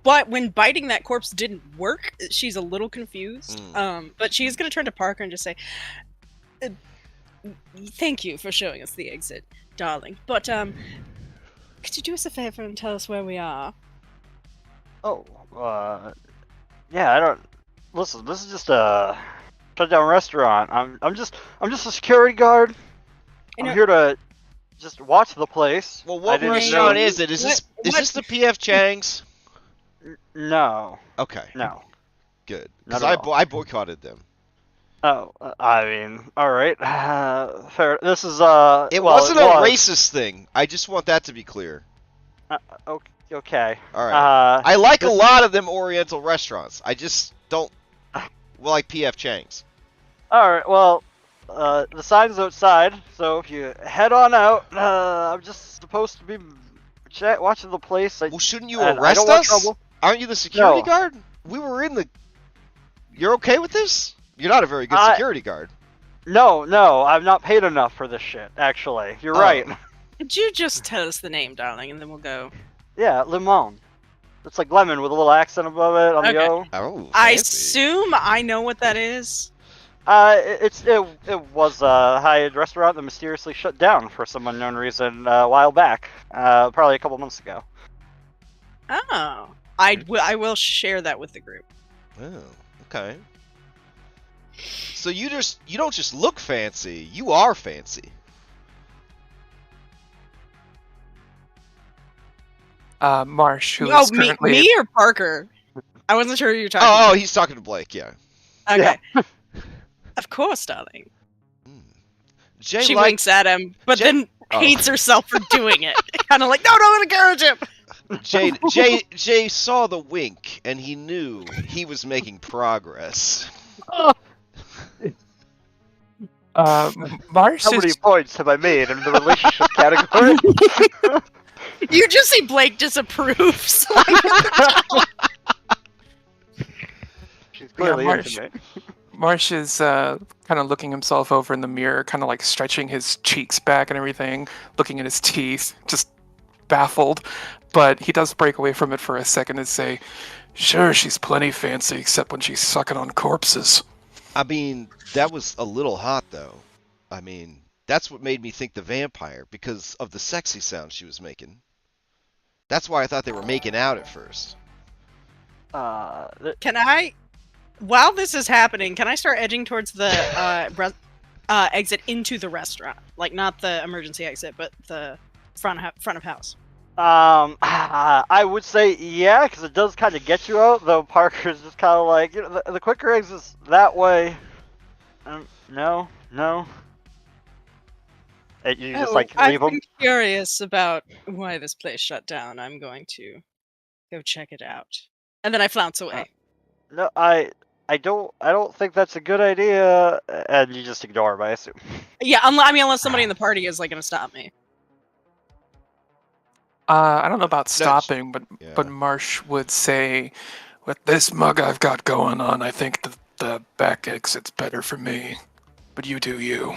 [SPEAKER 4] But when biting that corpse didn't work, she's a little confused. But she's gonna turn to Parker and just say, "Thank you for showing us the exit, darling. But could you do us a favor and tell us where we are?"
[SPEAKER 1] Oh, yeah, I don't. Listen, this is just a shut-down restaurant. I'm just a security guard. I'm here to just watch the place.
[SPEAKER 3] Well, what restaurant is it? Is this the PF Chang's?
[SPEAKER 1] No.
[SPEAKER 3] Okay.
[SPEAKER 1] No.
[SPEAKER 3] Good.
[SPEAKER 1] Not
[SPEAKER 3] Because
[SPEAKER 1] at all.
[SPEAKER 3] I boycotted them.
[SPEAKER 1] Oh, I mean, all right. Fair. This is
[SPEAKER 3] It
[SPEAKER 1] well,
[SPEAKER 3] wasn't
[SPEAKER 1] it
[SPEAKER 3] a
[SPEAKER 1] was.
[SPEAKER 3] Racist thing. I just want that to be clear.
[SPEAKER 1] Okay.
[SPEAKER 3] All right. I like a
[SPEAKER 1] this-
[SPEAKER 3] lot of them Oriental restaurants. I just don't like PF Chang's.
[SPEAKER 1] All right. Well, the sign's outside, so if you head on out, I'm just supposed to be watching the place.
[SPEAKER 3] Well, shouldn't you
[SPEAKER 1] I
[SPEAKER 3] arrest
[SPEAKER 1] don't want
[SPEAKER 3] us?
[SPEAKER 1] trouble.
[SPEAKER 3] Aren't you the security
[SPEAKER 1] No.
[SPEAKER 3] guard? We were in the. You're okay with this? You're not a very good security guard.
[SPEAKER 1] No, I'm not paid enough for this shit. Actually, you're right.
[SPEAKER 4] Could you just tell us the name, darling, and then we'll go.
[SPEAKER 1] Yeah, limon. It's like lemon with a little accent above it on the O.
[SPEAKER 3] Oh,
[SPEAKER 4] I
[SPEAKER 3] fancy.
[SPEAKER 4] assume I know what that is.
[SPEAKER 1] It was a high-end restaurant that mysteriously shut down for some unknown reason a while back, probably a couple months ago.
[SPEAKER 4] Oh, I will share that with the group.
[SPEAKER 3] Oh, okay. So you don't just look fancy, you are fancy.
[SPEAKER 5] Marsh, who
[SPEAKER 4] Oh,
[SPEAKER 5] is currently
[SPEAKER 4] me or Parker? I wasn't sure who you were talking
[SPEAKER 3] Oh, he's talking to Blake, yeah.
[SPEAKER 4] about. Okay. Of course, darling.
[SPEAKER 3] Jay
[SPEAKER 4] She
[SPEAKER 3] liked-
[SPEAKER 4] winks at him, but
[SPEAKER 3] Jay-
[SPEAKER 4] then
[SPEAKER 3] Oh.
[SPEAKER 4] hates herself for doing it. Kind of like, no, don't encourage him.
[SPEAKER 3] Jay saw the wink and he knew he was making progress.
[SPEAKER 5] Marsh
[SPEAKER 1] How many
[SPEAKER 5] is
[SPEAKER 1] points have I made in the relationship category?
[SPEAKER 4] You just see Blake disapproves.
[SPEAKER 1] She's clearly
[SPEAKER 5] Marsh.
[SPEAKER 1] into me.
[SPEAKER 5] Marsh is kind of looking himself over in the mirror, kind of like stretching his cheeks back and everything, looking at his teeth, just baffled. But he does break away from it for a second and say, "Sure, she's plenty fancy, except when she's sucking on corpses."
[SPEAKER 3] I mean, that was a little hot though. I mean, that's what made me think the vampire, because of the sexy sound she was making. That's why I thought they were making out at first.
[SPEAKER 4] Can I, while this is happening, can I start edging towards the exit into the restaurant? Like, not the emergency exit, but the front of house.
[SPEAKER 1] I would say yeah, because it does kind of get you out. Though Parker's just kind of like, you know, the quicker exit's that way. No. You just like leave
[SPEAKER 4] I'm
[SPEAKER 1] them.
[SPEAKER 4] curious about why this place shut down. I'm going to go check it out, and then I flounce away.
[SPEAKER 1] No, I don't think that's a good idea. And you just ignore him, I assume.
[SPEAKER 4] Yeah, unless somebody in the party is like going to stop me.
[SPEAKER 5] I don't know about
[SPEAKER 3] No,
[SPEAKER 5] stopping, but
[SPEAKER 3] yeah.
[SPEAKER 5] Marsh would say, "With this mug I've got going on, I think the back exit's better for me. But you do you."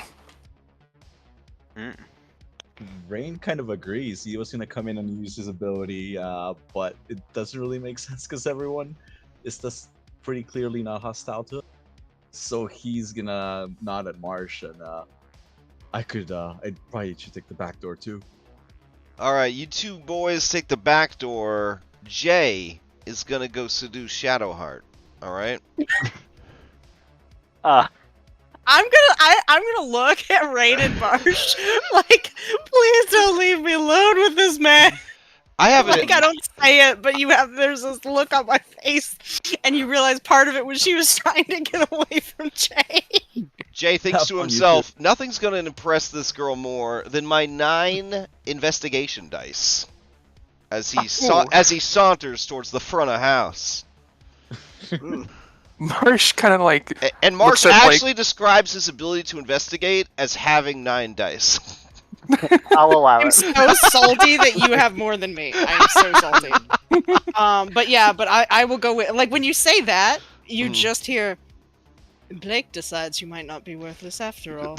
[SPEAKER 2] Rain kind of agrees. He was gonna come in and use his ability, but it doesn't really make sense because everyone is just pretty clearly not hostile to him. So he's gonna nod at Marsh and I probably should take the back door too.
[SPEAKER 3] Alright, you two boys take the back door. Jay is gonna go seduce Shadowheart. Alright?
[SPEAKER 4] I'm gonna look at Rain and Marsh like, please don't leave me alone with this man.
[SPEAKER 3] I haven't.
[SPEAKER 4] Like, I don't say it, but there's this look on my face, and you realize part of it was she was trying to get away from Jay.
[SPEAKER 3] Jay thinks
[SPEAKER 2] Have
[SPEAKER 3] to
[SPEAKER 2] fun, you
[SPEAKER 3] himself, nothing's going to impress this girl more than my 9 investigation dice. As he saunters towards the front of house.
[SPEAKER 5] Marsh kind of like.
[SPEAKER 3] And Marsh
[SPEAKER 5] looks at,
[SPEAKER 3] actually describes his ability to investigate as having 9 dice.
[SPEAKER 1] I'll allow
[SPEAKER 4] I'm
[SPEAKER 1] it.
[SPEAKER 4] so salty that you have more than me. I'm so salty. But I will go with, like, when you say that, you just hear, Blake decides you might not be worthless after all.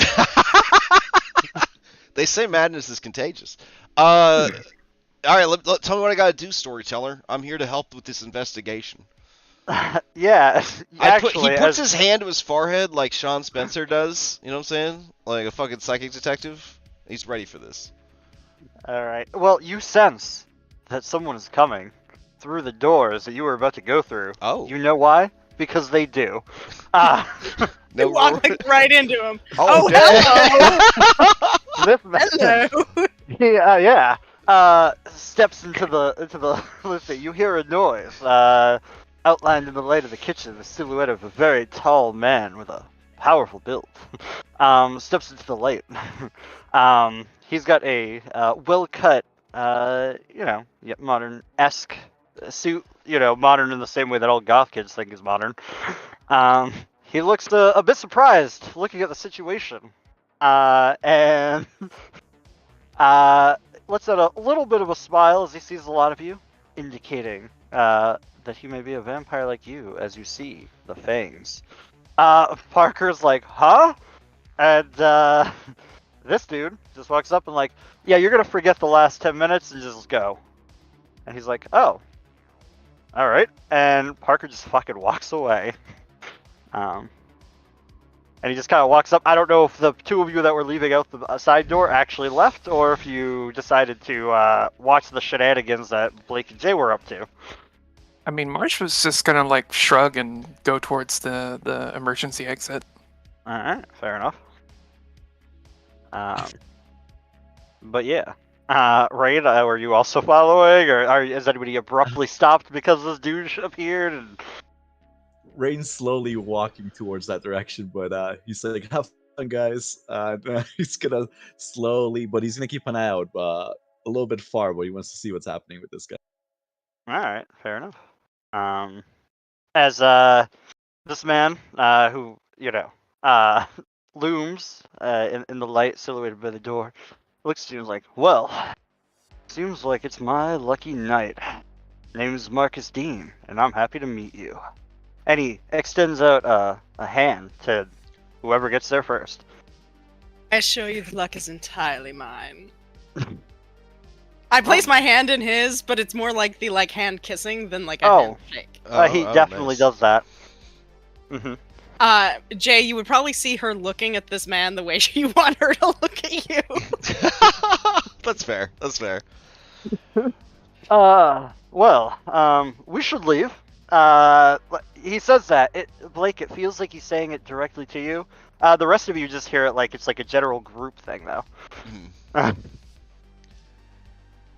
[SPEAKER 3] They say madness is contagious. All right, tell me what I gotta do, storyteller. I'm here to help with this investigation.
[SPEAKER 1] Yeah, actually,
[SPEAKER 3] he puts his hand to his forehead like Sean Spencer does. You know what I'm saying? Like a fucking psychic detective. He's ready for this.
[SPEAKER 1] All right. Well, you sense that someone is coming through the doors that you were about to go through.
[SPEAKER 3] Oh.
[SPEAKER 1] You know why? Because they do.
[SPEAKER 4] They walk like right into him.
[SPEAKER 3] Oh,
[SPEAKER 4] hello.
[SPEAKER 1] This man,
[SPEAKER 4] Hello.
[SPEAKER 1] steps into the. Let's see. You hear a noise. Outlined in the light of the kitchen, the silhouette of a very tall man with a powerful build. Steps into the light. He's got a well-cut, modern-esque suit. Modern in the same way that all goth kids think is modern. He looks a bit surprised looking at the situation, and lets out a little bit of a smile as he sees a lot of you, indicating that he may be a vampire like you, as you see the fangs. Parker's like, huh? And this dude just walks up and like, yeah, you're gonna forget the last 10 minutes and just go. And he's like, oh, all right. And Parker just fucking walks away. And he just kind of walks up. I don't know if the two of you that were leaving out the side door actually left, or if you decided to watch the shenanigans that Blake and Jay were up to.
[SPEAKER 5] I mean, Marsh was just gonna like shrug and go towards the emergency exit.
[SPEAKER 1] All right, fair enough. But yeah, Rain, were you also following, or is anybody abruptly stopped because this dude appeared? And...
[SPEAKER 2] Rain's slowly walking towards that direction, but he's like, "Have fun, guys." He's gonna slowly, but he's gonna keep an eye out, a little bit far, but he wants to see what's happening with this guy.
[SPEAKER 1] All right, fair enough. As this man, who looms in the light silhouetted by the door, looks to you and is like, well, seems like it's my lucky night. Name's Marcus Dean, and I'm happy to meet you. And he extends out a hand to whoever gets there first.
[SPEAKER 4] I assure you the luck is entirely mine. I place my hand in his, but it's more like the hand kissing than like a handshake.
[SPEAKER 1] He definitely does that. Mm-hmm.
[SPEAKER 4] Jay, you would probably see her looking at this man the way you want her to look at you.
[SPEAKER 3] That's fair. That's fair.
[SPEAKER 1] We should leave. He says that. Blake, it feels like he's saying it directly to you. The rest of you just hear it like it's like a general group thing, though.
[SPEAKER 3] Mm.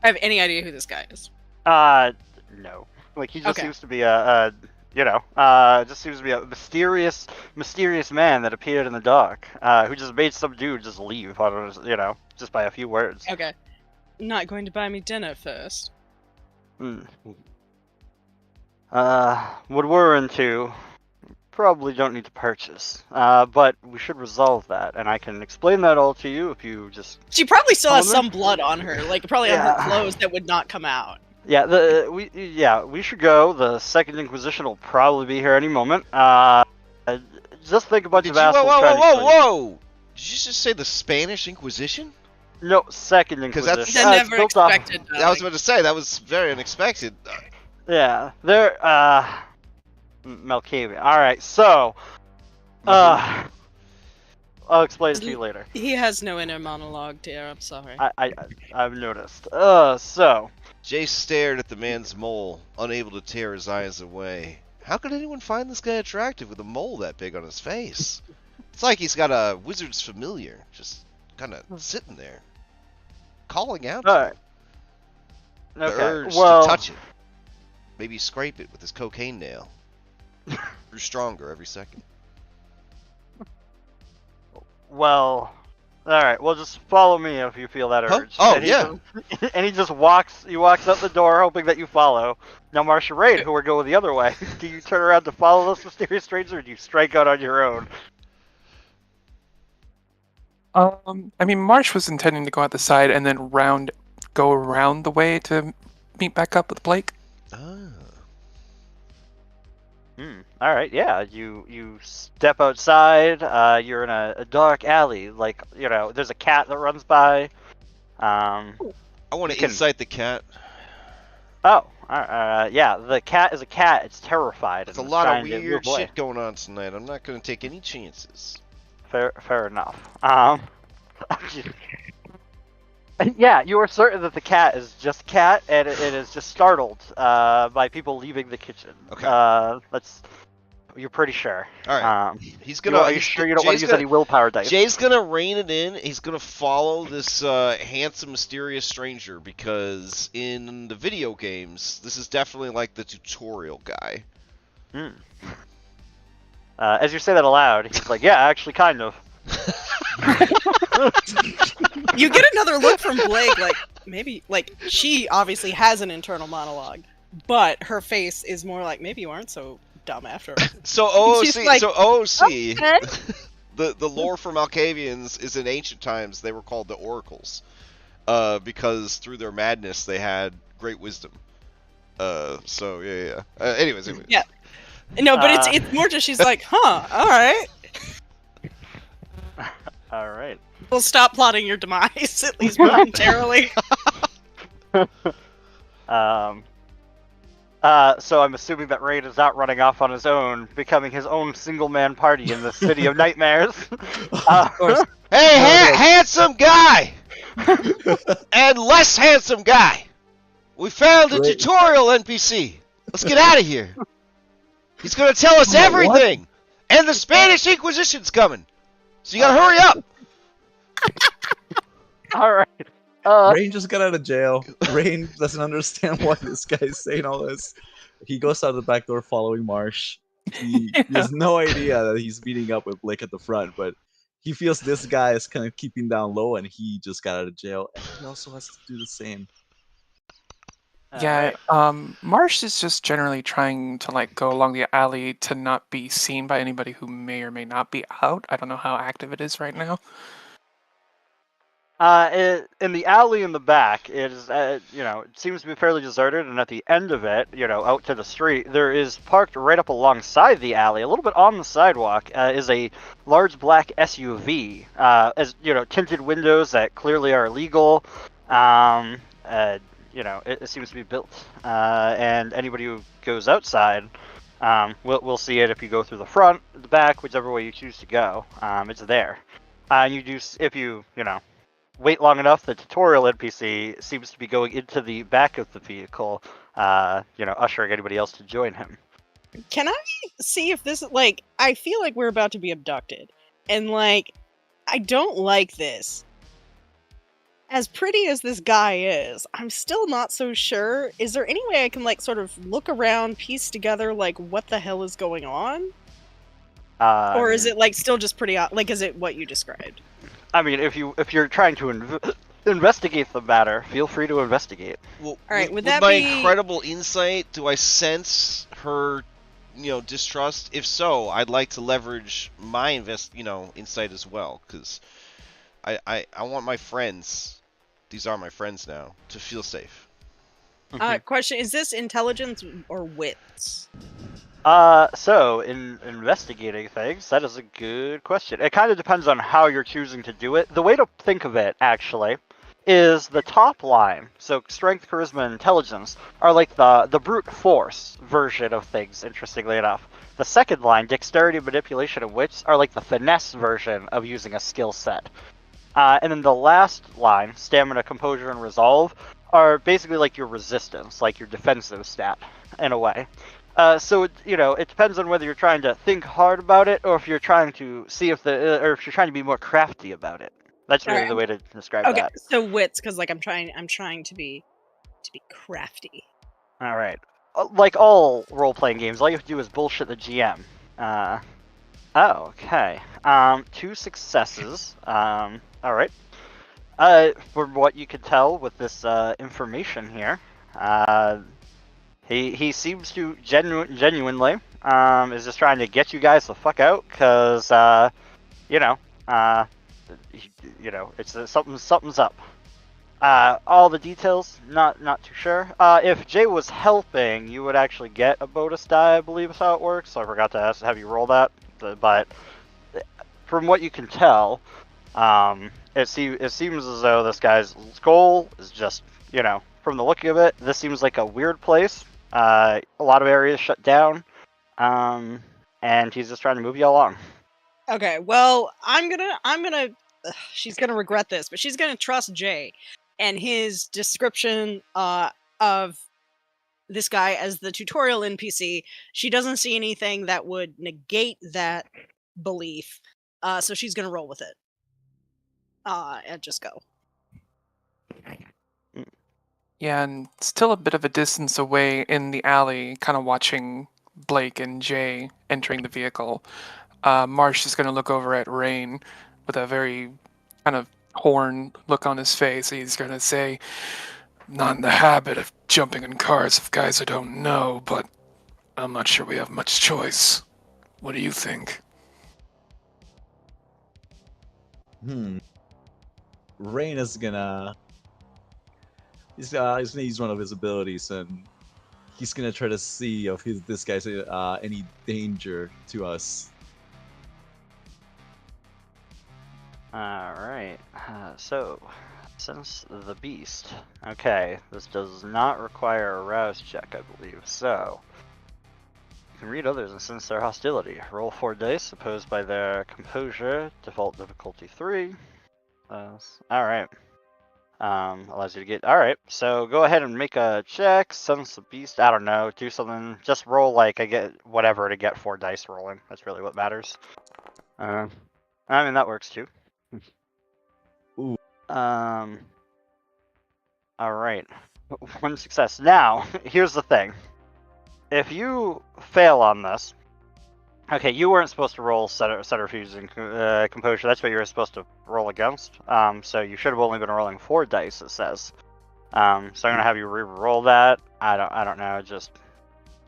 [SPEAKER 4] I have any idea who this guy is.
[SPEAKER 1] No. Like, he just seems to be just seems to be a mysterious man that appeared in the dark, who just made some dude just leave, just by a few words.
[SPEAKER 4] Okay. Not going to buy me dinner first.
[SPEAKER 1] What we're into, probably don't need to purchase, but we should resolve that, and I can explain that all to you if you just...
[SPEAKER 4] She probably still has some blood on her, like probably on her clothes that would not come out.
[SPEAKER 1] Yeah, we should go. The Second Inquisition will probably be here any moment. Just think a bunch of assholes trying to kill you.
[SPEAKER 3] Whoa! Did you just say the Spanish Inquisition?
[SPEAKER 1] No, Second Inquisition.
[SPEAKER 3] Because
[SPEAKER 4] that's never expected.
[SPEAKER 3] I was about to say, that was very unexpected.
[SPEAKER 1] Yeah, they're, Malkavian. Alright, so, I'll explain it to you later.
[SPEAKER 4] He has no inner monologue, dear, I'm sorry.
[SPEAKER 1] I've noticed. So...
[SPEAKER 3] Jay stared at the man's mole, unable to tear his eyes away. How could anyone find this guy attractive with a mole that big on his face? It's like he's got a wizard's familiar, just kind of sitting there, calling out to him. The
[SPEAKER 1] Okay.
[SPEAKER 3] urge
[SPEAKER 1] Well,
[SPEAKER 3] to touch it. Maybe scrape it with his cocaine nail. Grew stronger every second.
[SPEAKER 1] well. All right. Well, just follow me if you feel that
[SPEAKER 3] Huh?
[SPEAKER 1] urge.
[SPEAKER 3] Oh,
[SPEAKER 1] And he
[SPEAKER 3] yeah.
[SPEAKER 1] just, and he just walks. He walks out the door, hoping that you follow. Now, Masquerade, who are going the other way. Do you turn around to follow this mysterious stranger, or do you strike out on your own?
[SPEAKER 5] I mean, Marsh was intending to go out the side and then go around the way to meet back up with Blake.
[SPEAKER 3] Ah.
[SPEAKER 1] All right. Yeah. You step outside. You're in a dark alley. Like, there's a cat that runs by.
[SPEAKER 3] I want to
[SPEAKER 1] You can-
[SPEAKER 3] incite the cat.
[SPEAKER 1] Oh. Yeah. The cat is a cat. It's terrified.
[SPEAKER 3] There's a
[SPEAKER 1] and
[SPEAKER 3] lot of
[SPEAKER 1] trying to
[SPEAKER 3] weird
[SPEAKER 1] move away.
[SPEAKER 3] shit going on tonight. I'm not going to take any chances.
[SPEAKER 1] Fair enough. Yeah, you are certain that the cat is just cat, and it is just startled by people leaving the kitchen.
[SPEAKER 3] Okay.
[SPEAKER 1] You're pretty sure.
[SPEAKER 3] All right. He's gonna.
[SPEAKER 1] Are you sure you don't want to use any willpower dice?
[SPEAKER 3] Jay's gonna rein it in. He's gonna follow this handsome, mysterious stranger because in the video games, this is definitely like the tutorial guy.
[SPEAKER 1] As you say that aloud, he's like, "Yeah, actually, kind of."
[SPEAKER 4] You get another look from Blake, like maybe, like she obviously has an internal monologue, but her face is more like maybe you aren't so dumb after all.
[SPEAKER 3] So OOC,
[SPEAKER 4] She's like,
[SPEAKER 3] OOC,
[SPEAKER 4] okay.
[SPEAKER 3] the lore for Malkavians is in ancient times they were called the oracles, because through their madness they had great wisdom. So yeah. Anyways.
[SPEAKER 4] Yeah. No, but it's more just she's like, huh, all right.
[SPEAKER 1] All right.
[SPEAKER 4] We'll stop plotting your demise at least momentarily.
[SPEAKER 1] So I'm assuming that Raid is not running off on his own, becoming his own single-man party in the city of nightmares.
[SPEAKER 3] Hey, handsome guy, and less handsome guy. We found a tutorial NPC. Let's get out of here. He's gonna tell us everything, and the Spanish Inquisition's coming. So you gotta hurry up.
[SPEAKER 1] All right.
[SPEAKER 2] Rain just got out of jail. Rain doesn't understand why this guy is saying all this. He goes out the back door following Marsh. He has no idea that he's meeting up with Blake at the front, but he feels this guy is kind of keeping down low, and he just got out of jail. And he also has to do the same.
[SPEAKER 5] Yeah, Marsh is just generally trying to like go along the alley to not be seen by anybody who may or may not be out. I don't know how active it is right now.
[SPEAKER 1] In the alley in the back, it is, it seems to be fairly deserted, and at the end of it, out to the street, there is parked right up alongside the alley, a little bit on the sidewalk, is a large black SUV, tinted windows that clearly are legal. It seems to be built, and anybody who goes outside will see it if you go through the front, the back, whichever way you choose to go. It's there. You do, if you wait long enough, the tutorial NPC seems to be going into the back of the vehicle, ushering anybody else to join him.
[SPEAKER 4] Can I see if this, like, I feel like we're about to be abducted, and like, I don't like this. As pretty as this guy is, I'm still not so sure. Is there any way I can like sort of look around, piece together like what the hell is going on? Or is it like still just pretty like is it what you described?
[SPEAKER 1] I mean, if you're trying to investigate the matter, feel free to investigate.
[SPEAKER 3] Well,
[SPEAKER 4] all right,
[SPEAKER 3] with my incredible insight, do I sense her, distrust? If so, I'd like to leverage my insight as well, because I want my friends, these are my friends now, to feel safe.
[SPEAKER 4] Question, is this intelligence or wits?
[SPEAKER 1] So in investigating things, that is a good question. It kind of depends on how you're choosing to do it. The way to think of it, actually, is the top line. So strength, charisma, and intelligence are like the brute force version of things, interestingly enough. The second line, dexterity, manipulation, and wits, are like the finesse version of using a skill set. And then the last line, stamina, composure, and resolve, are basically like your resistance, like your defensive stat, in a way. So it depends on whether you're trying to think hard about it, or if you're trying to see or if you're trying to be more crafty about it. That's really the way to describe that.
[SPEAKER 4] So wits, because like I'm trying to be to be crafty.
[SPEAKER 1] All right. Like all role-playing games, all you have to do is bullshit the GM. Oh, okay. 2 successes. All right. From what you can tell with this information here, he seems to genuinely is just trying to get you guys the fuck out, cause you know, it's something's up. All the details, not too sure. If Jay was helping, you would actually get a bonus die, I believe is how it works. So I forgot to have you roll that, but from what you can tell, it seems as though this guy's goal is just, from the look of it, this seems like a weird place. A lot of areas shut down, and he's just trying to move you along.
[SPEAKER 4] Okay, well, I'm gonna. She's gonna regret this, but she's gonna trust Jay and his description of this guy as the tutorial NPC. She doesn't see anything that would negate that belief, so she's gonna roll with it. And just go.
[SPEAKER 5] Yeah, and still a bit of a distance away in the alley, kind of watching Blake and Jay entering the vehicle. Marsh is going to look over at Rain with a very kind of horn look on his face. He's going to say, "Not in the habit of jumping in cars of guys I don't know, but I'm not sure we have much choice. What do you think?"
[SPEAKER 2] Rain is gonna... He's gonna use one of his abilities, and he's gonna try to see if this guy's any danger to us.
[SPEAKER 1] Alright, so, sense the beast. Okay, this does not require a rouse check, I believe, so... You can read others and sense their hostility. Roll 4 dice, opposed by their composure, default difficulty 3. Alright. Allows you to get... Alright, so go ahead and make a check, sense the beast, I don't know, do something, just roll like I get whatever to get 4 dice rolling. That's really what matters. I mean, that works too.
[SPEAKER 2] Ooh.
[SPEAKER 1] Alright. 1 success. Now, here's the thing. If you fail on this... Okay, you weren't supposed to roll Subterfuge and Composure. That's what you were supposed to roll against. So you should have only been rolling 4 dice, it says. So I'm going to have you re-roll that. I don't know, just...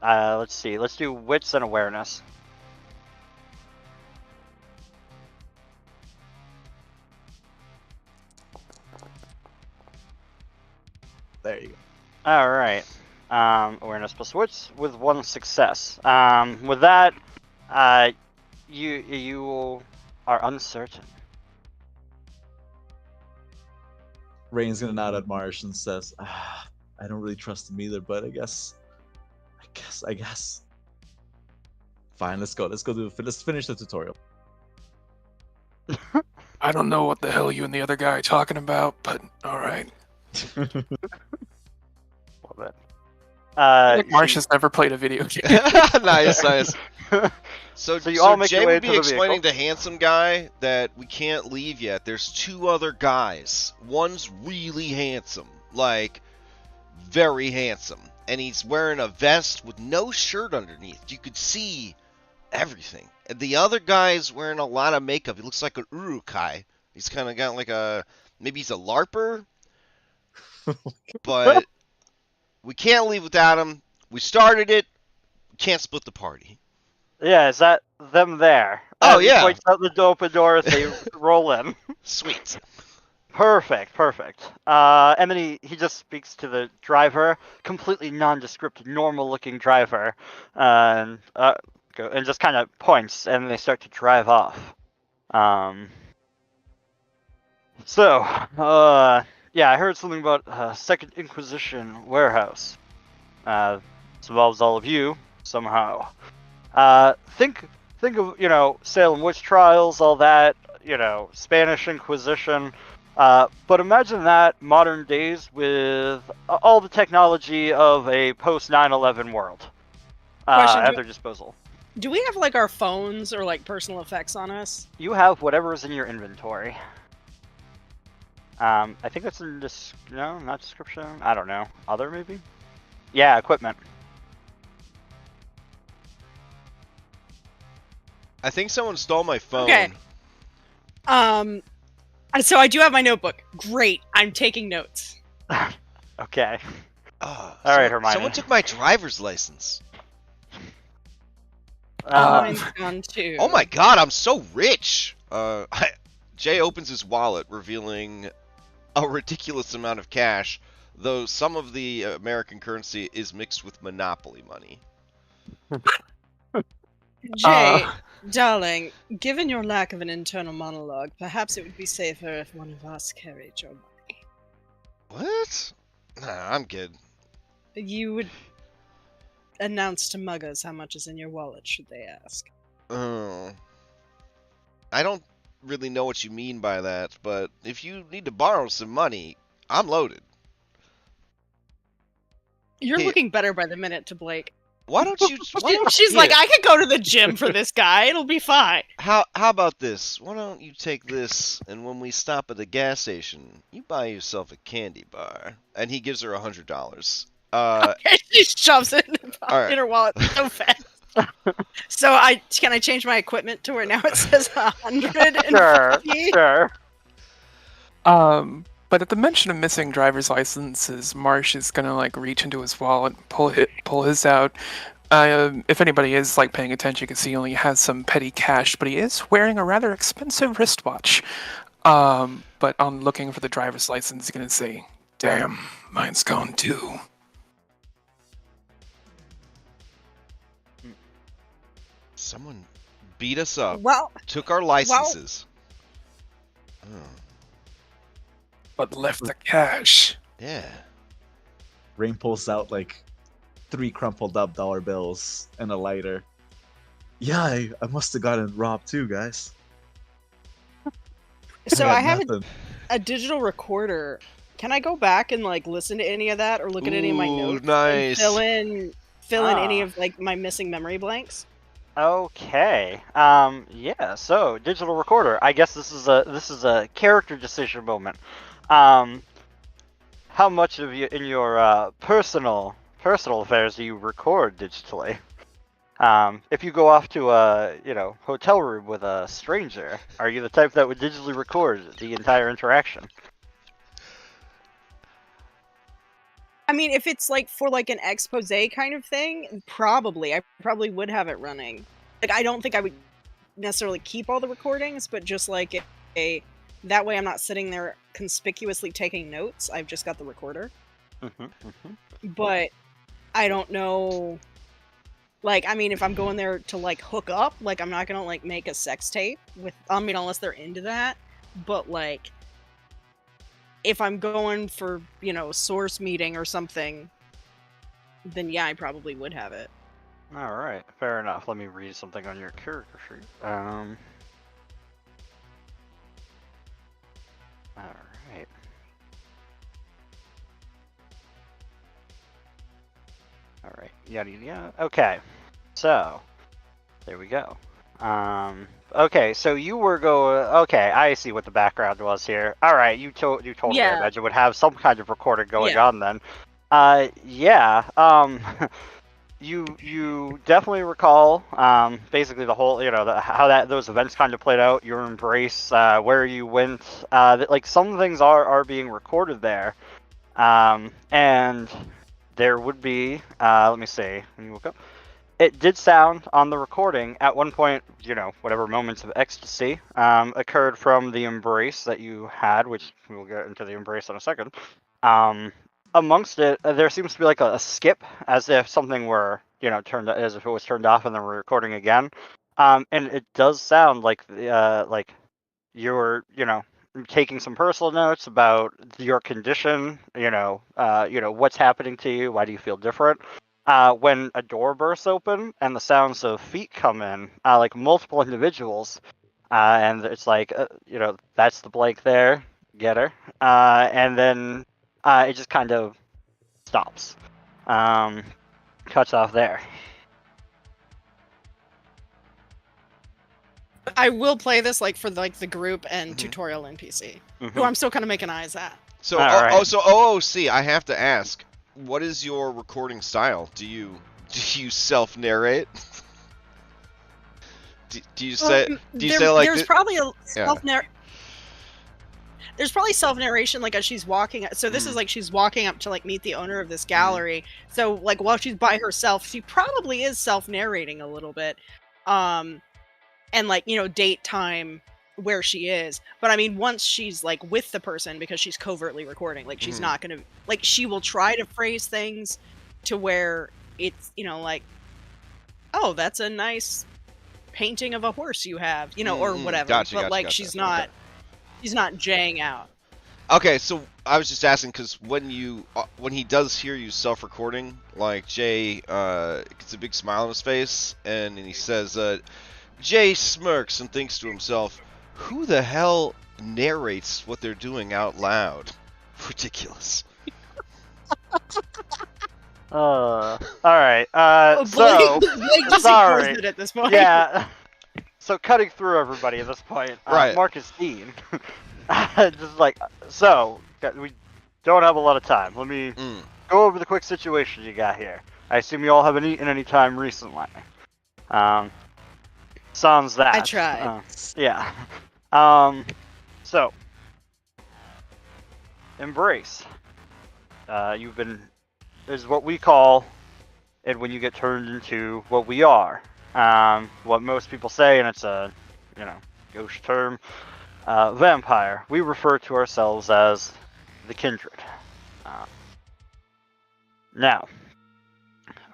[SPEAKER 1] let's see. Let's do Wits and Awareness.
[SPEAKER 2] There you go.
[SPEAKER 1] Alright. Awareness plus Wits with 1 success. With that, you are uncertain.
[SPEAKER 2] Rain's gonna nod at Marsh and says, I don't really trust him either, but I guess. Fine, let's go. Let's finish the tutorial.
[SPEAKER 5] I don't know what the hell you and the other guy are talking about, but alright.
[SPEAKER 1] Love it.
[SPEAKER 5] Like Marsh has never played a video game.
[SPEAKER 3] Nice. So
[SPEAKER 1] you all make
[SPEAKER 3] Jay
[SPEAKER 1] your way
[SPEAKER 3] would
[SPEAKER 1] to
[SPEAKER 3] be
[SPEAKER 1] the
[SPEAKER 3] explaining
[SPEAKER 1] vehicle.
[SPEAKER 3] to handsome guy that we can't leave yet. There's 2 other guys. One's really handsome, like very handsome, and he's wearing a vest with no shirt underneath. You could see everything. And the other guy's wearing a lot of makeup. He looks like an urukai. He's kind of got like maybe he's a LARPer, but we can't leave without him. We started it. We can't split the party.
[SPEAKER 1] Yeah, is that them there?
[SPEAKER 3] Oh,
[SPEAKER 1] He
[SPEAKER 3] yeah.
[SPEAKER 1] points out the open door as they roll in.
[SPEAKER 3] Sweet.
[SPEAKER 1] Perfect. And then he just speaks to the driver, completely nondescript, normal-looking driver, and just kind of points, and they start to drive off. Yeah, I heard something about Second Inquisition warehouse. This involves all of you somehow. Think of, Salem witch trials, all that, Spanish Inquisition. But imagine that modern days with all the technology of a post 9/11 world at their disposal.
[SPEAKER 4] Do we have like our phones or like personal effects on us?
[SPEAKER 1] You have whatever is in your inventory. I think that's in no, not description. I don't know. Other maybe? Yeah, equipment.
[SPEAKER 3] I think someone stole my phone.
[SPEAKER 4] Okay. So I do have my notebook. Great. I'm taking notes.
[SPEAKER 1] Okay.
[SPEAKER 3] All
[SPEAKER 1] right, Hermione.
[SPEAKER 3] Someone took my driver's license.
[SPEAKER 4] Mine's gone too.
[SPEAKER 3] Oh my god, I'm so rich! Jay opens his wallet, revealing a ridiculous amount of cash, though some of the American currency is mixed with Monopoly money.
[SPEAKER 4] Jay, darling, given your lack of an internal monologue, perhaps it would be safer if one of us carried your money.
[SPEAKER 3] What? Nah, I'm good.
[SPEAKER 4] You would announce to muggers how much is in your wallet, should they ask.
[SPEAKER 3] Oh. I don't really know what you mean by that, but if you need to borrow some money, I'm loaded.
[SPEAKER 4] You're
[SPEAKER 3] Hey.
[SPEAKER 4] looking better by the minute to Blake.
[SPEAKER 3] Why don't you...
[SPEAKER 4] She's like, I could go to the gym for this guy. It'll be fine.
[SPEAKER 3] How about this? Why don't you take this, and when we stop at the gas station, you buy yourself a candy bar. And he gives her $100.
[SPEAKER 4] She shoves it
[SPEAKER 3] All right.
[SPEAKER 4] in her wallet so fast. So can I change my equipment to where now it says 150?
[SPEAKER 1] Sure.
[SPEAKER 5] But at the mention of missing driver's licenses, Marsh is gonna like reach into his wallet, pull his out. If anybody is like paying attention, you can see he only has some petty cash, but he is wearing a rather expensive wristwatch. But on looking for the driver's license, he's gonna say, "Damn, mine's gone too."
[SPEAKER 3] Someone beat us up,
[SPEAKER 4] Well,
[SPEAKER 3] took our licenses.
[SPEAKER 5] But left the cash.
[SPEAKER 3] Yeah.
[SPEAKER 2] Rain pulls out like 3 crumpled up dollar bills and a lighter. Yeah, I must have gotten robbed too, guys.
[SPEAKER 4] so I have
[SPEAKER 2] nothing.
[SPEAKER 4] a digital recorder. Can I go back and like listen to any of that or look at any of my
[SPEAKER 3] Ooh,
[SPEAKER 4] notes?
[SPEAKER 3] nice.
[SPEAKER 4] And fill in any of like my missing memory blanks?
[SPEAKER 1] Okay. Yeah. So digital recorder. I guess this is a character decision moment. How much of you in your personal affairs do you record digitally? If you go off to a hotel room with a stranger, are you the type that would digitally record the entire interaction?
[SPEAKER 4] I mean, if it's like for like an expose kind of thing, probably. I probably would have it running. Like, I don't think I would necessarily keep all the recordings, but just like that way I'm not sitting there conspicuously taking notes. I've just got the recorder. But I don't know. Like, I mean, if I'm going there to like hook up, like I'm not gonna like make a sex tape with. I mean, unless they're into that. But like, if I'm going for source meeting or something, then yeah, I probably would have it.
[SPEAKER 1] All right, fair enough. Let me read something on your character sheet. All right. All right. Yada yada. Okay. So, there we go. Okay, so you were okay, I see what the background was here. All right, you totally
[SPEAKER 4] Yeah.
[SPEAKER 1] imagine would have some kind of recording going
[SPEAKER 4] Yeah.
[SPEAKER 1] on then. Yeah. You definitely recall basically the whole how those events kind of played out, your embrace, where you went, that like some things are being recorded there. And there would be let me see, let me look up. It did sound on the recording at one point, whatever moments of ecstasy occurred from the embrace that you had, which we'll get into the embrace in a second. Amongst it, there seems to be like a skip, as if something were, turned, as if it was turned off and then we're recording again. And it does sound like you're, taking some personal notes about your condition, what's happening to you, why do you feel different. When a door bursts open and the sounds of feet come in, like multiple individuals, and it's like, that's the Blake there, get her, and then it just kind of stops, cuts off there.
[SPEAKER 4] I will play this like for like the group and
[SPEAKER 3] Mhm.
[SPEAKER 4] tutorial NPC,
[SPEAKER 1] Mhm.
[SPEAKER 4] who I'm still kind of making eyes at.
[SPEAKER 3] So,
[SPEAKER 1] All right.
[SPEAKER 3] so OOC, I have to ask, what is your recording style? Do you self-narrate? Do you say like
[SPEAKER 4] There's
[SPEAKER 3] thi-
[SPEAKER 4] probably a
[SPEAKER 3] Yeah.
[SPEAKER 4] there's probably self-narration like as she's walking. So this is like she's walking up to like meet the owner of this gallery. So like while she's by herself, she probably is self-narrating a little bit. And like, you know, date, time, where she is. But I mean, once she's like with the person, because she's covertly recording, like she's not gonna, like, she will try to phrase things to where it's, you know, like, oh, that's a nice painting of a horse you have, you know, or whatever.
[SPEAKER 3] Gotcha,
[SPEAKER 4] But
[SPEAKER 3] gotcha.
[SPEAKER 4] she's not jaying out.
[SPEAKER 3] Okay, so I was just asking because when he does hear you self-recording, like Jay gets a big smile on his face, and he says, Jay smirks and thinks to himself, "Who the hell narrates what they're doing out loud? Ridiculous."
[SPEAKER 1] All right. So
[SPEAKER 4] Blake just
[SPEAKER 1] sorry.
[SPEAKER 4] ignores it at this point.
[SPEAKER 1] Yeah. So cutting through everybody at this point,
[SPEAKER 3] Right.
[SPEAKER 1] Marcus Dean, just like, so we don't have a lot of time. Let me go over the quick situation you got here. I assume you all haven't eaten any time recently. Sans that.
[SPEAKER 4] I tried.
[SPEAKER 1] Yeah. So, embrace. Is what we call it when you get turned into what we are. What most people say, and it's a, gauche term, vampire. We refer to ourselves as the Kindred. Now,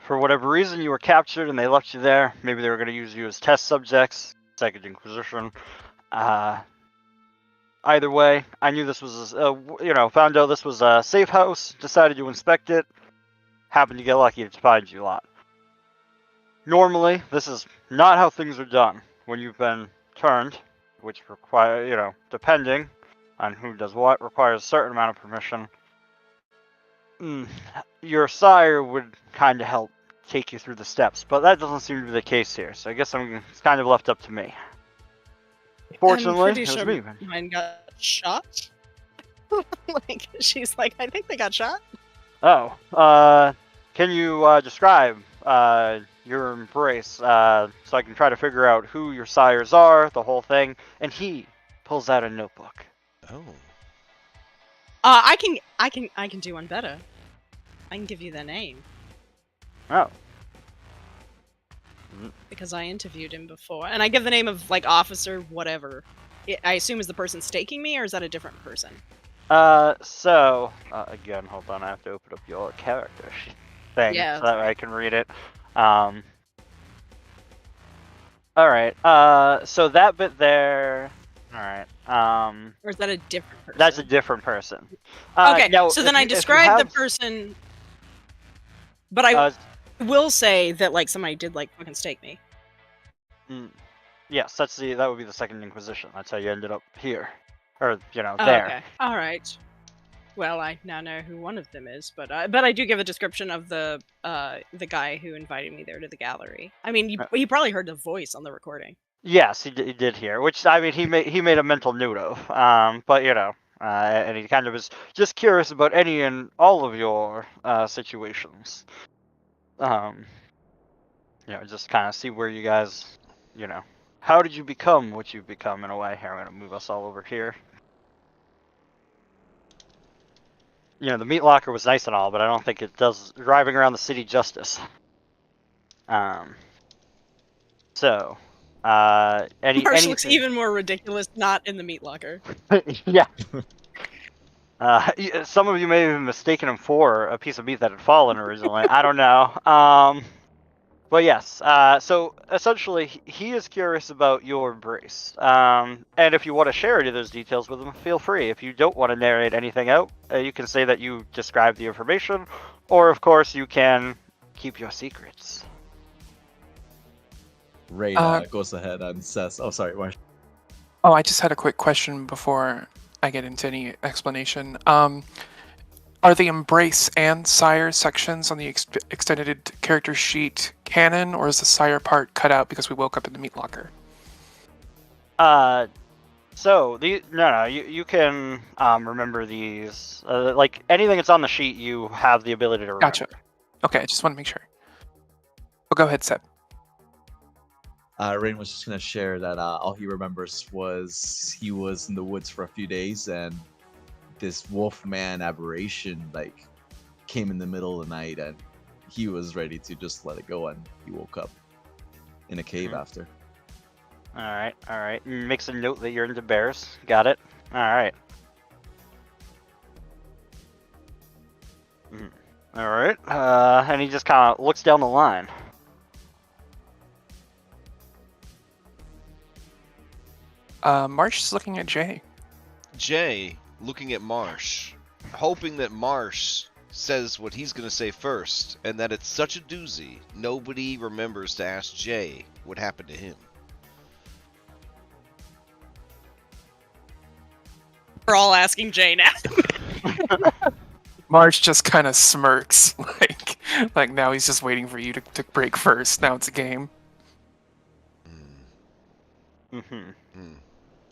[SPEAKER 1] for whatever reason, you were captured and they left you there. Maybe they were going to use you as test subjects, Second Inquisition. Either way, I knew this was, found out this was a safe house, decided to inspect it, happened to get lucky to find you lot. Normally, this is not how things are done when you've been turned, which require, depending on who does what, requires a certain amount of permission. Your sire would kind of help take you through the steps, but that doesn't seem to be the case here, so I guess it's kind of left up to me. Fortunately,
[SPEAKER 4] I'm pretty
[SPEAKER 1] it was
[SPEAKER 4] sure
[SPEAKER 1] me.
[SPEAKER 4] mine got shot. Like, she's like, I think they got shot.
[SPEAKER 1] Oh, can you describe your embrace so I can try to figure out who your sires are, the whole thing? And he pulls out a notebook.
[SPEAKER 3] Oh.
[SPEAKER 4] I can do one better. I can give you their name.
[SPEAKER 1] Oh.
[SPEAKER 4] Because I interviewed him before, and I give the name of like officer whatever. I assume is the person staking me, or is that a different person?
[SPEAKER 1] Again, hold on, I have to open up your character thing
[SPEAKER 4] Yeah.
[SPEAKER 1] so that way I can read it. Alright, so that bit there, alright,
[SPEAKER 4] Or is that a different person?
[SPEAKER 1] that's a different person.
[SPEAKER 4] Okay,
[SPEAKER 1] now,
[SPEAKER 4] so then I
[SPEAKER 1] if you
[SPEAKER 4] describe the
[SPEAKER 1] have-
[SPEAKER 4] person, but I will say that like somebody did like fucking stake me.
[SPEAKER 1] Yes, that would be the Second Inquisition. That's how you ended up here, or
[SPEAKER 4] Oh,
[SPEAKER 1] there.
[SPEAKER 4] okay, all right. Well, I now know who one of them is, but I do give a description of the guy who invited me there to the gallery. I mean, you probably heard the voice on the recording.
[SPEAKER 1] Yes, he did hear, which I mean he made a mental note of. But and he kind of was just curious about any and all of your situations. Just kind of see where you guys, how did you become what you've become in a way. Here, I'm gonna move us all over here. The meat locker was nice and all, but I don't think it does driving around the city justice. So,
[SPEAKER 4] Marsh looks even more ridiculous not in the meat locker.
[SPEAKER 1] Yeah. Some of you may have mistaken him for a piece of meat that had fallen originally. I don't know. But yes, so essentially, he is curious about your embrace. And if you want to share any of those details with him, feel free. If you don't want to narrate anything out, you can say that you described the information, or of course, you can keep your secrets.
[SPEAKER 2] Ray goes ahead and says, "Oh, sorry, Marsh."
[SPEAKER 5] Oh, I just had a quick question before I get into any explanation. Are the Embrace and Sire sections on the extended character sheet canon, or is the Sire part cut out because we woke up in the meat locker?
[SPEAKER 1] So no, you can remember these. Like anything that's on the sheet, you have the ability to remember.
[SPEAKER 5] Gotcha. Okay, I just want to make sure. Well, go ahead, Seb.
[SPEAKER 2] Rain was just gonna share that all he remembers was he was in the woods for a few days and this wolfman aberration like came in the middle of the night and he was ready to just let it go and he woke up in a cave after.
[SPEAKER 1] All right. Makes a note that you're into bears. Got it. All right. All right. And he just kind of looks down the line.
[SPEAKER 5] Marsh is looking at Jay.
[SPEAKER 3] Jay looking at Marsh, hoping that Marsh says what he's going to say first, and that it's such a doozy, nobody remembers to ask Jay what happened to him.
[SPEAKER 4] We're all asking Jay now.
[SPEAKER 5] Marsh just kind of smirks, like now he's just waiting for you to break first. Now it's a game.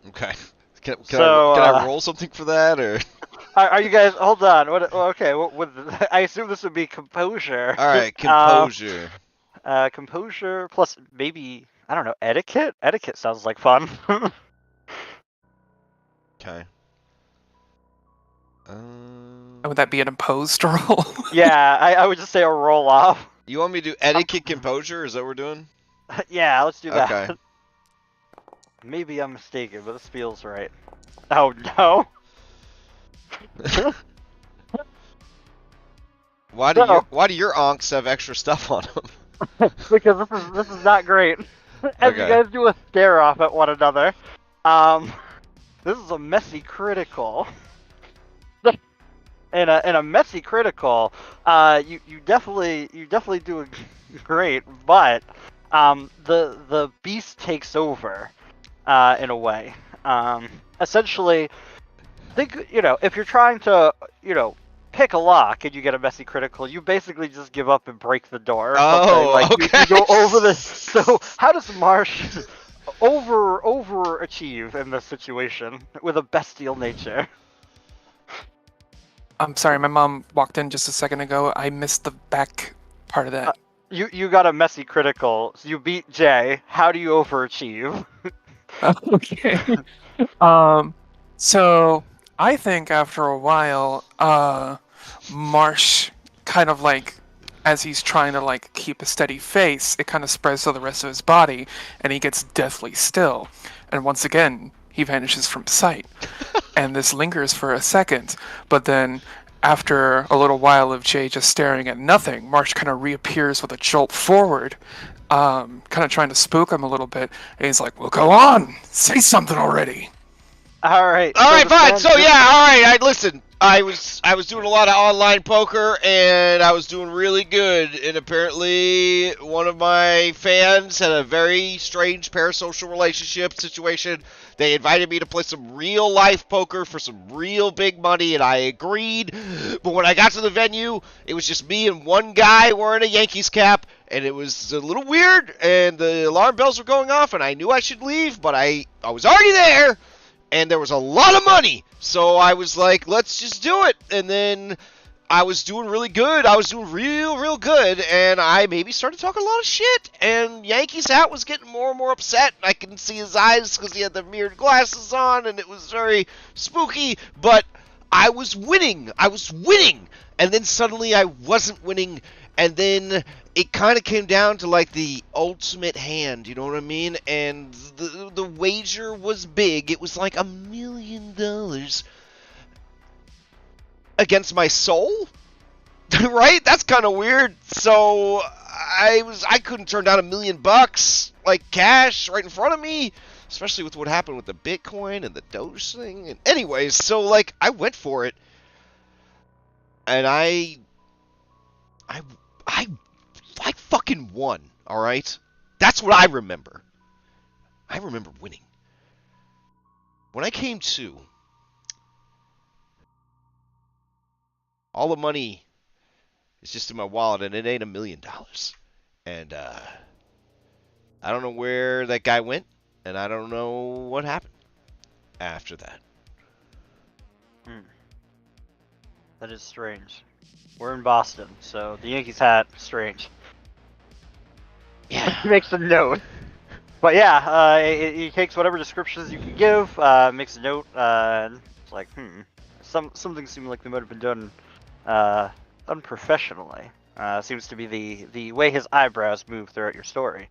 [SPEAKER 3] Okay. Can
[SPEAKER 1] So,
[SPEAKER 3] I roll something for that, or?
[SPEAKER 1] Are you guys? Hold on. Okay. I assume this would be composure.
[SPEAKER 3] All right, composure.
[SPEAKER 1] Composure plus maybe I don't know etiquette. Etiquette sounds like fun.
[SPEAKER 3] Okay.
[SPEAKER 5] Would that be an opposed roll?
[SPEAKER 1] Yeah, I would just say a roll off.
[SPEAKER 3] You want me to do etiquette, composure? Is that what we're doing?
[SPEAKER 1] Yeah, let's do that.
[SPEAKER 3] Okay.
[SPEAKER 1] Maybe I'm mistaken, but this feels right. Oh no.
[SPEAKER 3] Why do your onks have extra stuff on them?
[SPEAKER 1] Because this is not great. As you guys do a stare off at one another. This is a messy critical. In a messy critical, you definitely do great, but the beast takes over in a way. Essentially, think if you're trying to pick a lock and you get a messy critical, you basically just give up and break the door. Or
[SPEAKER 3] Oh,
[SPEAKER 1] like
[SPEAKER 3] okay.
[SPEAKER 1] you go over this. So how does Marsh overachieve in this situation with a bestial nature?
[SPEAKER 5] I'm sorry, my mom walked in just a second ago. I missed the back part of that.
[SPEAKER 1] You got a messy critical. So you beat Jay. How do you overachieve?
[SPEAKER 5] Okay. So I think after a while, Marsh kind of like, as he's trying to like keep a steady face, it kind of spreads to the rest of his body, and he gets deathly still. And once again, he vanishes from sight. And this lingers for a second, but then after a little while of Jay just staring at nothing, Marsh kind of reappears with a jolt forward, kind of trying to spook him a little bit, and he's like, well, go on, say something already.
[SPEAKER 1] All right,
[SPEAKER 3] fine. So yeah, all right. Listen, I was doing a lot of online poker, and I was doing really good. And apparently, one of my fans had a very strange parasocial relationship situation. They invited me to play some real life poker for some real big money, and I agreed. But when I got to the venue, it was just me and one guy wearing a Yankees cap, and it was a little weird. And the alarm bells were going off, and I knew I should leave, but I was already there. And there was a lot of money, so I was like, let's just do it. And then I was doing really good. I was doing real good, and I maybe started talking a lot of shit. And Yankees hat was getting more and more upset. I couldn't see his eyes because he had the mirrored glasses on, and it was very spooky. But I was winning. And then suddenly I wasn't winning. And then it kind of came down to like the ultimate hand, you know what I mean? And the wager was big. It was like $1 million against my soul, right? That's kind of weird. So I couldn't turn down $1 million like cash right in front of me, especially with what happened with the Bitcoin and the Doge thing. And anyways, so like I went for it, and I fucking won, alright? That's what I remember. I remember winning. When I came to, all the money is just in my wallet, and it ain't $1 million. And, I don't know where that guy went. and I don't know what happened after that.
[SPEAKER 1] That is strange. We're in Boston, so the Yankees hat, strange.
[SPEAKER 3] Yeah.
[SPEAKER 1] He makes a note. But yeah, he takes whatever descriptions you can give, makes a note, and it's like, something seemed like they might have been done unprofessionally. Seems to be the way his eyebrows move throughout your story.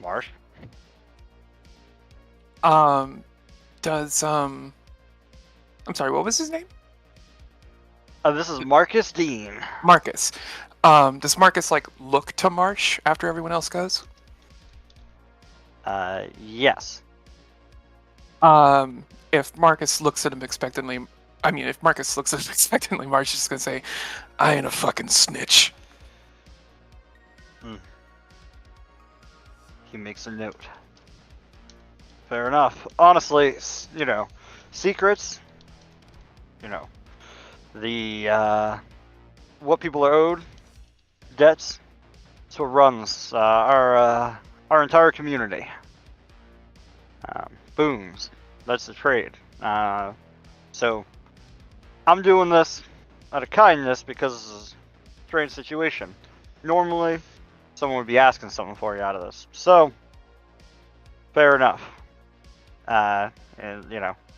[SPEAKER 1] Marsh?
[SPEAKER 5] Does I'm sorry, what was his name?
[SPEAKER 1] This is Marcus Dean.
[SPEAKER 5] Marcus. Does Marcus like look to Marsh after everyone else goes?
[SPEAKER 1] Yes.
[SPEAKER 5] If Marcus looks at him expectantly, if Marcus looks at him expectantly, Marsh is just gonna say, "I ain't a fucking snitch."
[SPEAKER 1] He makes a note. Fair enough. Honestly, secrets, the, what people are owed, debts, it's what runs our entire community. Booms, that's the trade. So, I'm doing this out of kindness because it's a strange situation. Normally, someone would be asking something for you out of this. So, fair enough. And,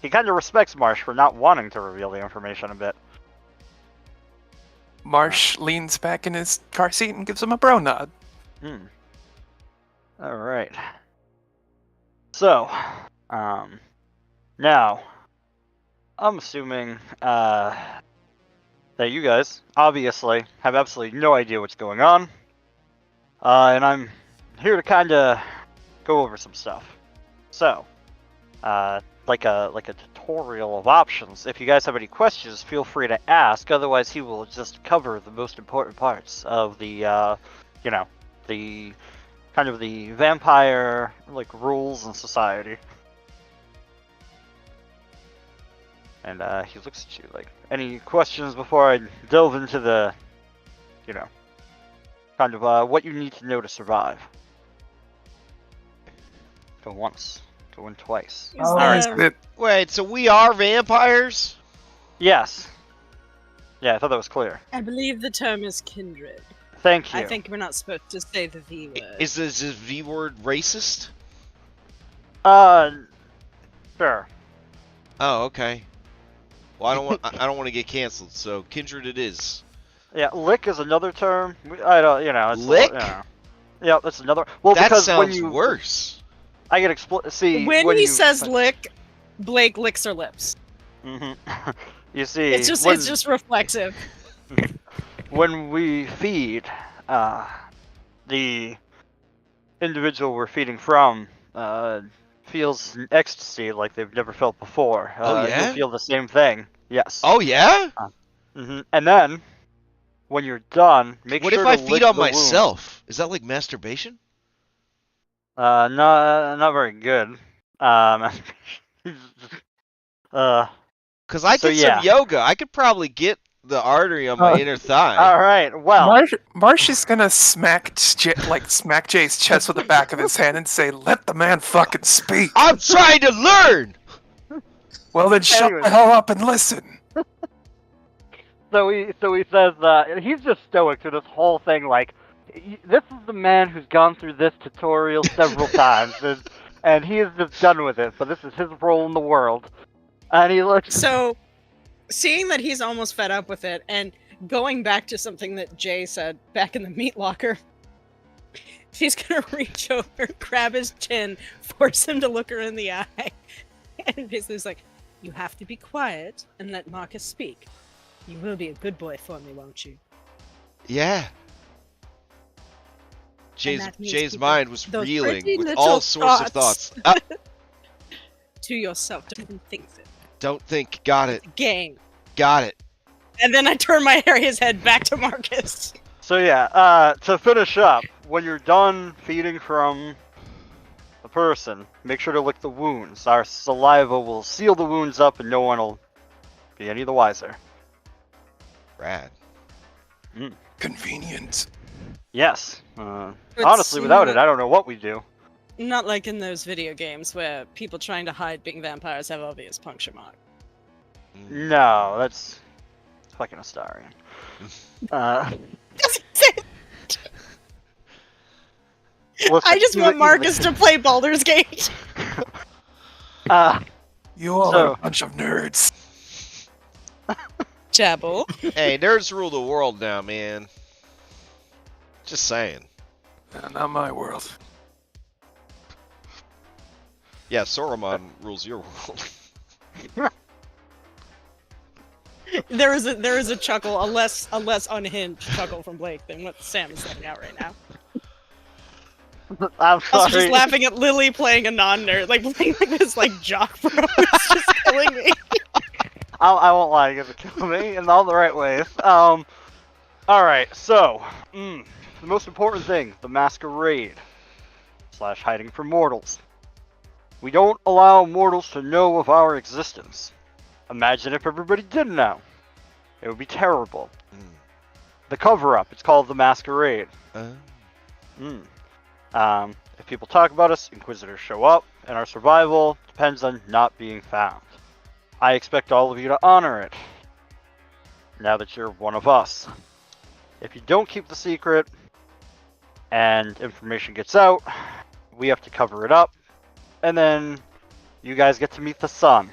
[SPEAKER 1] he kind of respects Marsh for not wanting to reveal the information a bit.
[SPEAKER 5] Marsh leans back in his car seat and gives him a bro nod.
[SPEAKER 1] Alright. So, now, I'm assuming, that you guys, obviously, have absolutely no idea what's going on. And I'm here to kind of go over some stuff. So, like a tutorial of options. If you guys have any questions, feel free to ask. Otherwise, he will just cover the most important parts of the, the kind of the vampire rules and society. And he looks at you like, any questions before I delve into the, kind of what you need to know to survive? Go once. Going twice.
[SPEAKER 3] Wait, so we are vampires?
[SPEAKER 1] Yes. Yeah, I thought that was clear.
[SPEAKER 4] I believe the term is kindred.
[SPEAKER 1] Thank you.
[SPEAKER 4] I think we're not supposed to say the V word.
[SPEAKER 3] Is this V word racist?
[SPEAKER 1] Sure.
[SPEAKER 3] Oh, okay. Well, I don't want to get canceled, so kindred it is.
[SPEAKER 1] Yeah, lick is another term. I don't, it's
[SPEAKER 3] lick?
[SPEAKER 1] Yeah, that's another. Well,
[SPEAKER 3] that
[SPEAKER 1] because
[SPEAKER 3] sounds
[SPEAKER 1] when
[SPEAKER 3] worse.
[SPEAKER 1] I get see
[SPEAKER 4] when he says lick, Blake licks her lips.
[SPEAKER 1] You see,
[SPEAKER 4] it's just reflexive.
[SPEAKER 1] When we feed, the individual we're feeding from feels an ecstasy like they've never felt before.
[SPEAKER 3] Oh yeah.
[SPEAKER 1] You'll feel the same thing. Yes.
[SPEAKER 3] Oh yeah.
[SPEAKER 1] And then, when you're done, make
[SPEAKER 3] what
[SPEAKER 1] sure to
[SPEAKER 3] if I feed on
[SPEAKER 1] the
[SPEAKER 3] myself? Is that like masturbation?
[SPEAKER 1] Not very good.
[SPEAKER 3] Because I did some yoga. I could probably get the artery on my inner thigh.
[SPEAKER 1] All right. Well,
[SPEAKER 5] Marsh is gonna smack Jay's chest with the back of his hand and say, "Let the man fucking speak."
[SPEAKER 3] I'm trying to learn.
[SPEAKER 5] Well, then shut the hell up and listen.
[SPEAKER 1] So he says he's just stoic through this whole thing. Like, this is the man who's gone through this tutorial several times, and he is just done with it. So this is his role in the world. And he looks.
[SPEAKER 4] So, seeing that he's almost fed up with it, and going back to something that Jay said back in the meat locker, she's gonna reach over, grab his chin, force him to look her in the eye, and basically is like, "You have to be quiet and let Marcus speak. You will be a good boy for me, won't you?"
[SPEAKER 3] Yeah. Jay's mind was reeling with all sorts of thoughts.
[SPEAKER 4] To yourself, don't think it.
[SPEAKER 3] Don't think. Got it.
[SPEAKER 4] Game.
[SPEAKER 3] Got it.
[SPEAKER 4] And then I turn his head back to Marcus.
[SPEAKER 1] So yeah, to finish up, when you're done feeding from the person, make sure to lick the wounds. Our saliva will seal the wounds up and no one will be any the wiser.
[SPEAKER 3] Rad.
[SPEAKER 5] Convenient.
[SPEAKER 1] Yes. Honestly, without it, I don't know what we do.
[SPEAKER 4] Not like in those video games where people trying to hide being vampires have obvious puncture marks.
[SPEAKER 1] No, that's fucking Astarion.
[SPEAKER 4] I just want Marcus to play Baldur's Gate.
[SPEAKER 5] You all are a bunch of nerds.
[SPEAKER 4] Jabble.
[SPEAKER 3] Hey, nerds rule the world now, man. Just saying.
[SPEAKER 5] Not my world.
[SPEAKER 3] Yeah, Saruman rules your world.
[SPEAKER 4] There is a chuckle, a less unhinged chuckle from Blake than what Sam is letting out right now.
[SPEAKER 1] I'm sorry.
[SPEAKER 4] Also just laughing at Lily playing a non-nerd, like playing like this like jock bro. It's just killing me.
[SPEAKER 1] I won't lie, you guys are killing me in all the right ways. Alright, so, the most important thing, the Masquerade / hiding from mortals. We don't allow mortals to know of our existence. Imagine if everybody did know. It would be terrible. The cover-up, it's called the Masquerade. If people talk about us, Inquisitors show up, and our survival depends on not being found. I expect all of you to honor it, now that you're one of us. If you don't keep the secret, and information gets out, we have to cover it up, and then you guys get to meet the sun.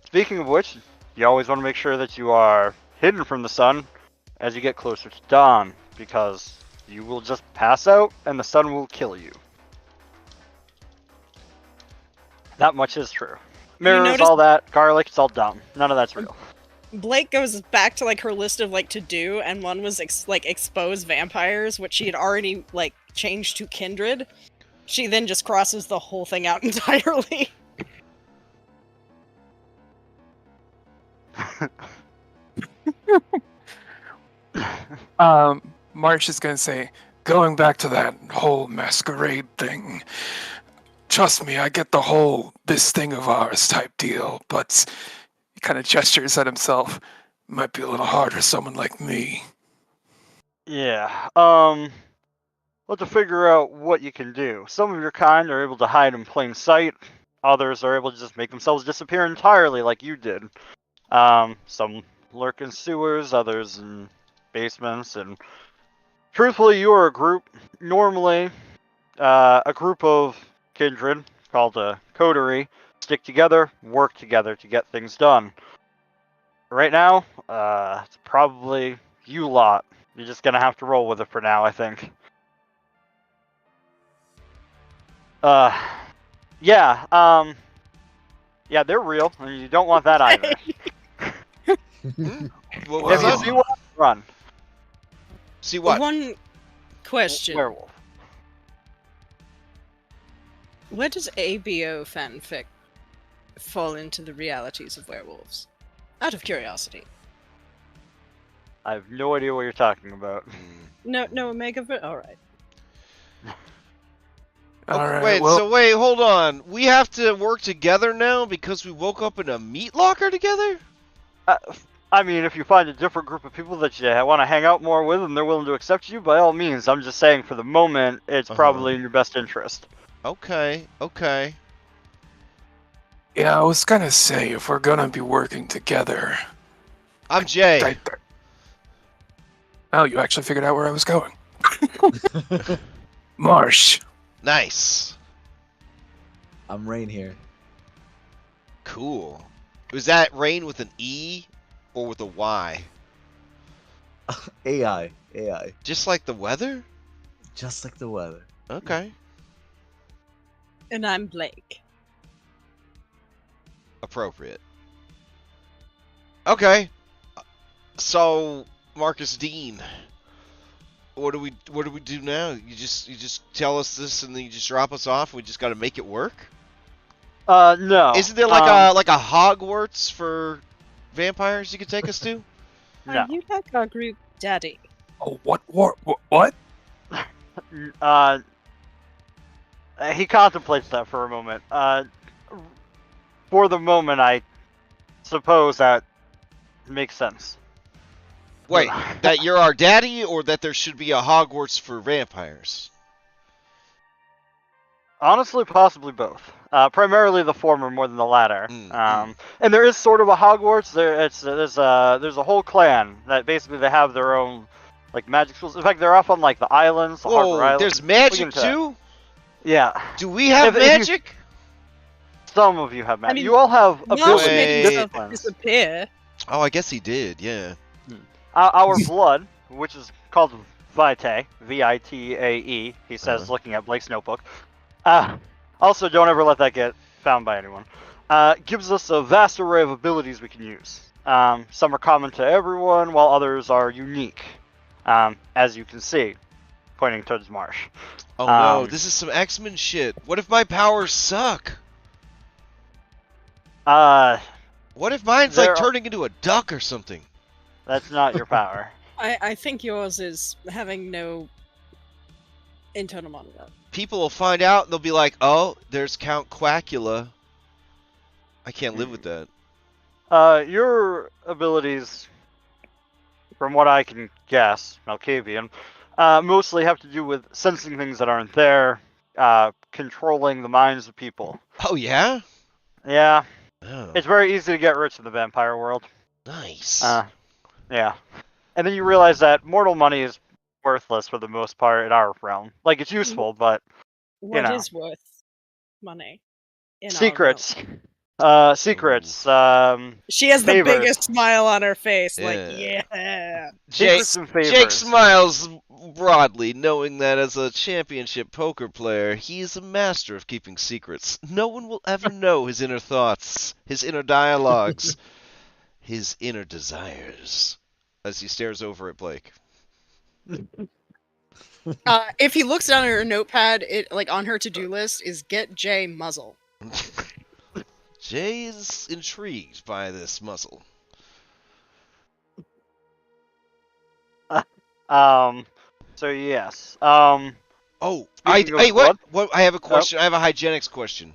[SPEAKER 1] Speaking of which, you always want to make sure that you are hidden from the sun as you get closer to dawn, because you will just pass out and the sun will kill you. That much is true. Mirrors, all that, garlic, it's all dumb. None of that's real.
[SPEAKER 4] Blake goes back to like her list of like to do, and one was expose vampires, which she had already like changed to Kindred. She then just crosses the whole thing out entirely.
[SPEAKER 5] Marsh is gonna say, going back to that whole masquerade thing. Trust me, I get the whole this thing of ours type deal, but he kind of gestures at himself. Might be a little hard for someone like me.
[SPEAKER 1] Yeah, we'll have to figure out what you can do. Some of your kind are able to hide in plain sight. Others are able to just make themselves disappear entirely like you did. Some lurk in sewers, others in basements, and truthfully, you are a group, normally, a group of Kindred, called a coterie, stick together, work together to get things done. Right now, it's probably you lot. You're just gonna have to roll with it for now, I think. Yeah, they're real, and you don't want that either.
[SPEAKER 3] What
[SPEAKER 1] If
[SPEAKER 3] was
[SPEAKER 1] you
[SPEAKER 3] that?
[SPEAKER 1] see one, run.
[SPEAKER 3] See what?
[SPEAKER 4] One question.
[SPEAKER 1] Werewolf.
[SPEAKER 4] Where does ABO fanfic fall into the realities of werewolves? Out of curiosity.
[SPEAKER 1] I have no idea what you're talking about.
[SPEAKER 4] No Omega. Alright.
[SPEAKER 3] Wait, hold on. We have to work together now because we woke up in a meat locker together?
[SPEAKER 1] I mean, if you find a different group of people that you want to hang out more with and they're willing to accept you, by all means. I'm just saying for the moment, it's probably in your best interest.
[SPEAKER 3] Okay.
[SPEAKER 5] Yeah, I was gonna say, if we're gonna be working together...
[SPEAKER 3] I'm Jay.
[SPEAKER 5] Oh, you actually figured out where I was going. Marsh.
[SPEAKER 3] Nice.
[SPEAKER 2] I'm Rain here.
[SPEAKER 3] Cool. Was that Rain with an E or with a Y?
[SPEAKER 2] AI.
[SPEAKER 3] Just like the weather?
[SPEAKER 2] Just like the weather.
[SPEAKER 3] Okay.
[SPEAKER 4] And I'm Blake.
[SPEAKER 3] Appropriate. Okay. So, Marcus Dean, what do we do now? You just tell us this and then you just drop us off? We just got to make it work?
[SPEAKER 1] No.
[SPEAKER 3] Isn't there like a Hogwarts for vampires you could take us to?
[SPEAKER 1] No.
[SPEAKER 4] Are you like our group daddy?
[SPEAKER 5] Oh, what?
[SPEAKER 1] He contemplates that for a moment. For the moment, I suppose that makes sense.
[SPEAKER 3] Wait, that you're our daddy, or that there should be a Hogwarts for vampires?
[SPEAKER 1] Honestly, possibly both. Primarily the former more than the latter.
[SPEAKER 3] Mm.
[SPEAKER 1] And there is sort of a Hogwarts. There's a whole clan that basically they have their own like magic schools. In fact, they're off on like the islands, the Harbor
[SPEAKER 3] Whoa,
[SPEAKER 1] Islands.
[SPEAKER 3] there's
[SPEAKER 1] We'll get
[SPEAKER 3] magic
[SPEAKER 1] into that.
[SPEAKER 3] too?
[SPEAKER 1] Yeah,
[SPEAKER 3] Do we have
[SPEAKER 1] If you-
[SPEAKER 3] magic?
[SPEAKER 1] some of you have magic.
[SPEAKER 4] mean,
[SPEAKER 1] you all have
[SPEAKER 4] Miles
[SPEAKER 1] abilities.
[SPEAKER 4] making
[SPEAKER 3] Wait.
[SPEAKER 4] stuff
[SPEAKER 1] disciplines.
[SPEAKER 4] disappear.
[SPEAKER 3] Oh, I guess he did, yeah.
[SPEAKER 1] Our blood, which is called Vitae, Vitae, he says, looking at Blake's notebook. Also, don't ever let that get found by anyone. Gives us a vast array of abilities we can use. Some are common to everyone, while others are unique, as you can see, pointing towards Marsh.
[SPEAKER 3] Oh no, this is some X-Men shit. What if my powers suck? What if mine's like
[SPEAKER 1] There-
[SPEAKER 3] turning into a duck or something?
[SPEAKER 1] That's not your power.
[SPEAKER 4] I think yours is having no internal monitor.
[SPEAKER 3] People will find out and they'll be like, oh, there's Count Quackula. I can't live with that.
[SPEAKER 1] Your abilities, from what I can guess, Malkavian, mostly have to do with sensing things that aren't there, controlling the minds of people.
[SPEAKER 3] Oh, yeah?
[SPEAKER 1] Yeah,
[SPEAKER 3] Oh,
[SPEAKER 1] it's very easy to get rich in the vampire world.
[SPEAKER 3] nice.
[SPEAKER 1] Yeah. And then you realize that mortal money is worthless for the most part in our realm. Like, it's useful, but
[SPEAKER 4] What is
[SPEAKER 1] know.
[SPEAKER 4] worth money? In our
[SPEAKER 1] secrets. Secrets.
[SPEAKER 4] realm? She has the
[SPEAKER 1] favors.
[SPEAKER 4] biggest smile on her face.
[SPEAKER 3] Yeah.
[SPEAKER 4] Like, yeah.
[SPEAKER 3] Jake,
[SPEAKER 1] Secrets and favors.
[SPEAKER 3] Jake smiles broadly, knowing that as a championship poker player, he is a master of keeping secrets. No one will ever know his inner thoughts, his inner dialogues, his inner desires. As he stares over at Blake.
[SPEAKER 4] If he looks down at her notepad, it like on her to-do list is get Jay muzzle.
[SPEAKER 3] Jay is intrigued by this muzzle.
[SPEAKER 1] So yes.
[SPEAKER 3] Oh,
[SPEAKER 1] Speaking of
[SPEAKER 3] hey,
[SPEAKER 1] blood-
[SPEAKER 3] what? I have a question. I have a hygienics question.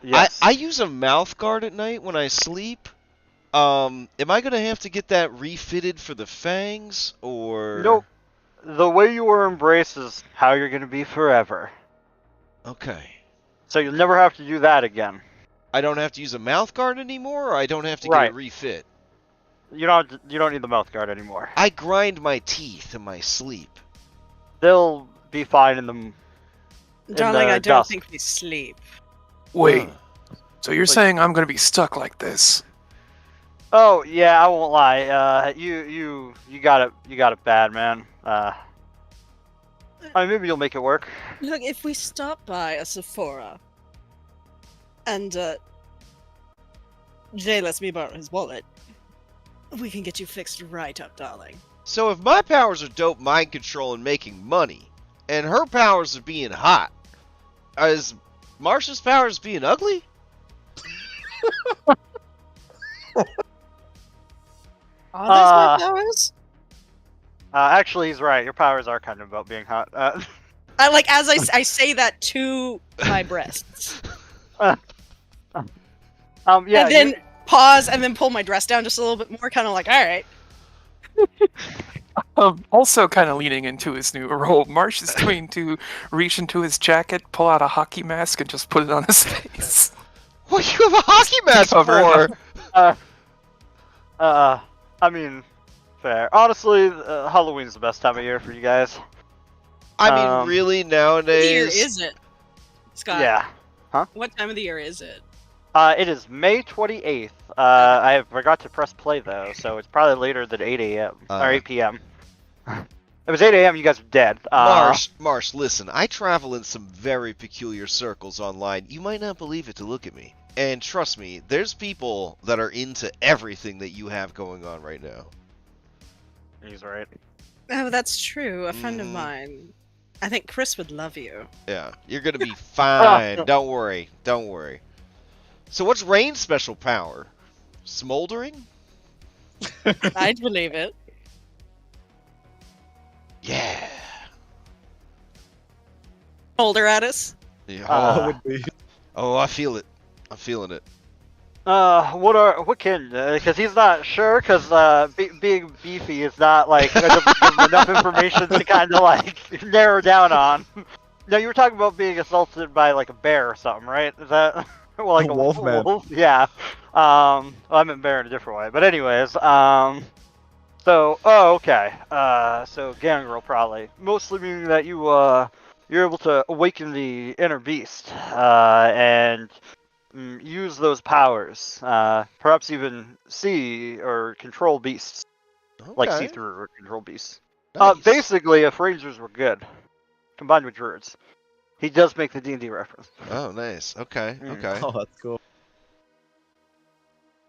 [SPEAKER 1] Yes.
[SPEAKER 3] I use a mouth guard at night when I sleep. Am I gonna have to get that refitted for the fangs, or?
[SPEAKER 1] Nope. The way you were embraced is how you're gonna be forever.
[SPEAKER 3] Okay.
[SPEAKER 1] So you'll never have to do that again.
[SPEAKER 3] I don't have to use a mouth guard anymore, or I don't have to
[SPEAKER 1] Right.
[SPEAKER 3] get it refit.
[SPEAKER 1] You don't need the mouth guard anymore.
[SPEAKER 3] I grind my teeth in my sleep.
[SPEAKER 1] They'll be fine in the
[SPEAKER 4] Darling,
[SPEAKER 1] the
[SPEAKER 4] I don't
[SPEAKER 1] dusk.
[SPEAKER 4] think we sleep.
[SPEAKER 5] Wait,
[SPEAKER 3] Huh.
[SPEAKER 5] so you're saying I'm gonna be stuck like this?
[SPEAKER 1] Oh yeah, I won't lie. You got it bad, man. I mean, maybe you'll make it work.
[SPEAKER 4] Look, if we stop by a Sephora and Jay lets me borrow his wallet, we can get you fixed right up, darling.
[SPEAKER 3] So if my powers are dope mind control and making money, and her powers are being hot, is Marsha's powers being ugly?
[SPEAKER 4] Are those my powers?
[SPEAKER 1] Actually, he's right. Your powers are kind of about being hot.
[SPEAKER 4] I like as I say that to my breasts,
[SPEAKER 1] Yeah.
[SPEAKER 4] and then
[SPEAKER 1] you-
[SPEAKER 4] pause and then pull my dress down just a little bit more, kind of like, all right.
[SPEAKER 5] Also, kind of leaning into his new role, Marsh is going to reach into his jacket, pull out a hockey mask, and just put it on his face.
[SPEAKER 3] What you have a hockey mask
[SPEAKER 5] Cover it
[SPEAKER 3] for?
[SPEAKER 5] up.
[SPEAKER 1] I mean, fair. Honestly, Halloween's the best time of year for you guys.
[SPEAKER 3] I mean, really,
[SPEAKER 4] What year
[SPEAKER 3] nowadays?
[SPEAKER 4] is it, Scott?
[SPEAKER 1] Yeah.
[SPEAKER 4] What time of the year is it?
[SPEAKER 1] It is May 28th. I forgot to press play though, so it's probably later than 8 a.m. or 8 p.m. It was 8 a.m. You guys are dead.
[SPEAKER 3] Marsh, listen, I travel in some very peculiar circles online. You might not believe it to look at me. And trust me, there's people that are into everything that you have going on right now.
[SPEAKER 1] He's right.
[SPEAKER 4] Oh, that's true. A friend of
[SPEAKER 3] Mhm.
[SPEAKER 4] mine. I think Chris would love you.
[SPEAKER 3] Yeah, you're gonna be fine. Don't worry. Don't worry. So what's Rain's special power? Smoldering?
[SPEAKER 4] I'd believe it.
[SPEAKER 3] Yeah.
[SPEAKER 4] Older at us.
[SPEAKER 3] Yeah.
[SPEAKER 1] Uh,
[SPEAKER 3] Oh, I feel it. I'm feeling it.
[SPEAKER 1] What can? Because he's not sure. Because being beefy is not like enough information to kind of like narrow down on. No, you were talking about being assaulted by like a bear or something, right? Is that well, like a
[SPEAKER 2] Wolfman.
[SPEAKER 1] wolf? Yeah. Well, I meant bear in a different way. But anyways, so okay. So gangrel probably mostly meaning that you're able to awaken the inner beast, and use those powers. Perhaps even see or control beasts, like see
[SPEAKER 3] Okay.
[SPEAKER 1] through or control beasts.
[SPEAKER 3] Nice.
[SPEAKER 1] Basically, if rangers were good, combined with druids. He does make the D&D reference.
[SPEAKER 3] Oh, nice. Okay.
[SPEAKER 1] Mm.
[SPEAKER 3] Okay.
[SPEAKER 2] Oh, that's cool.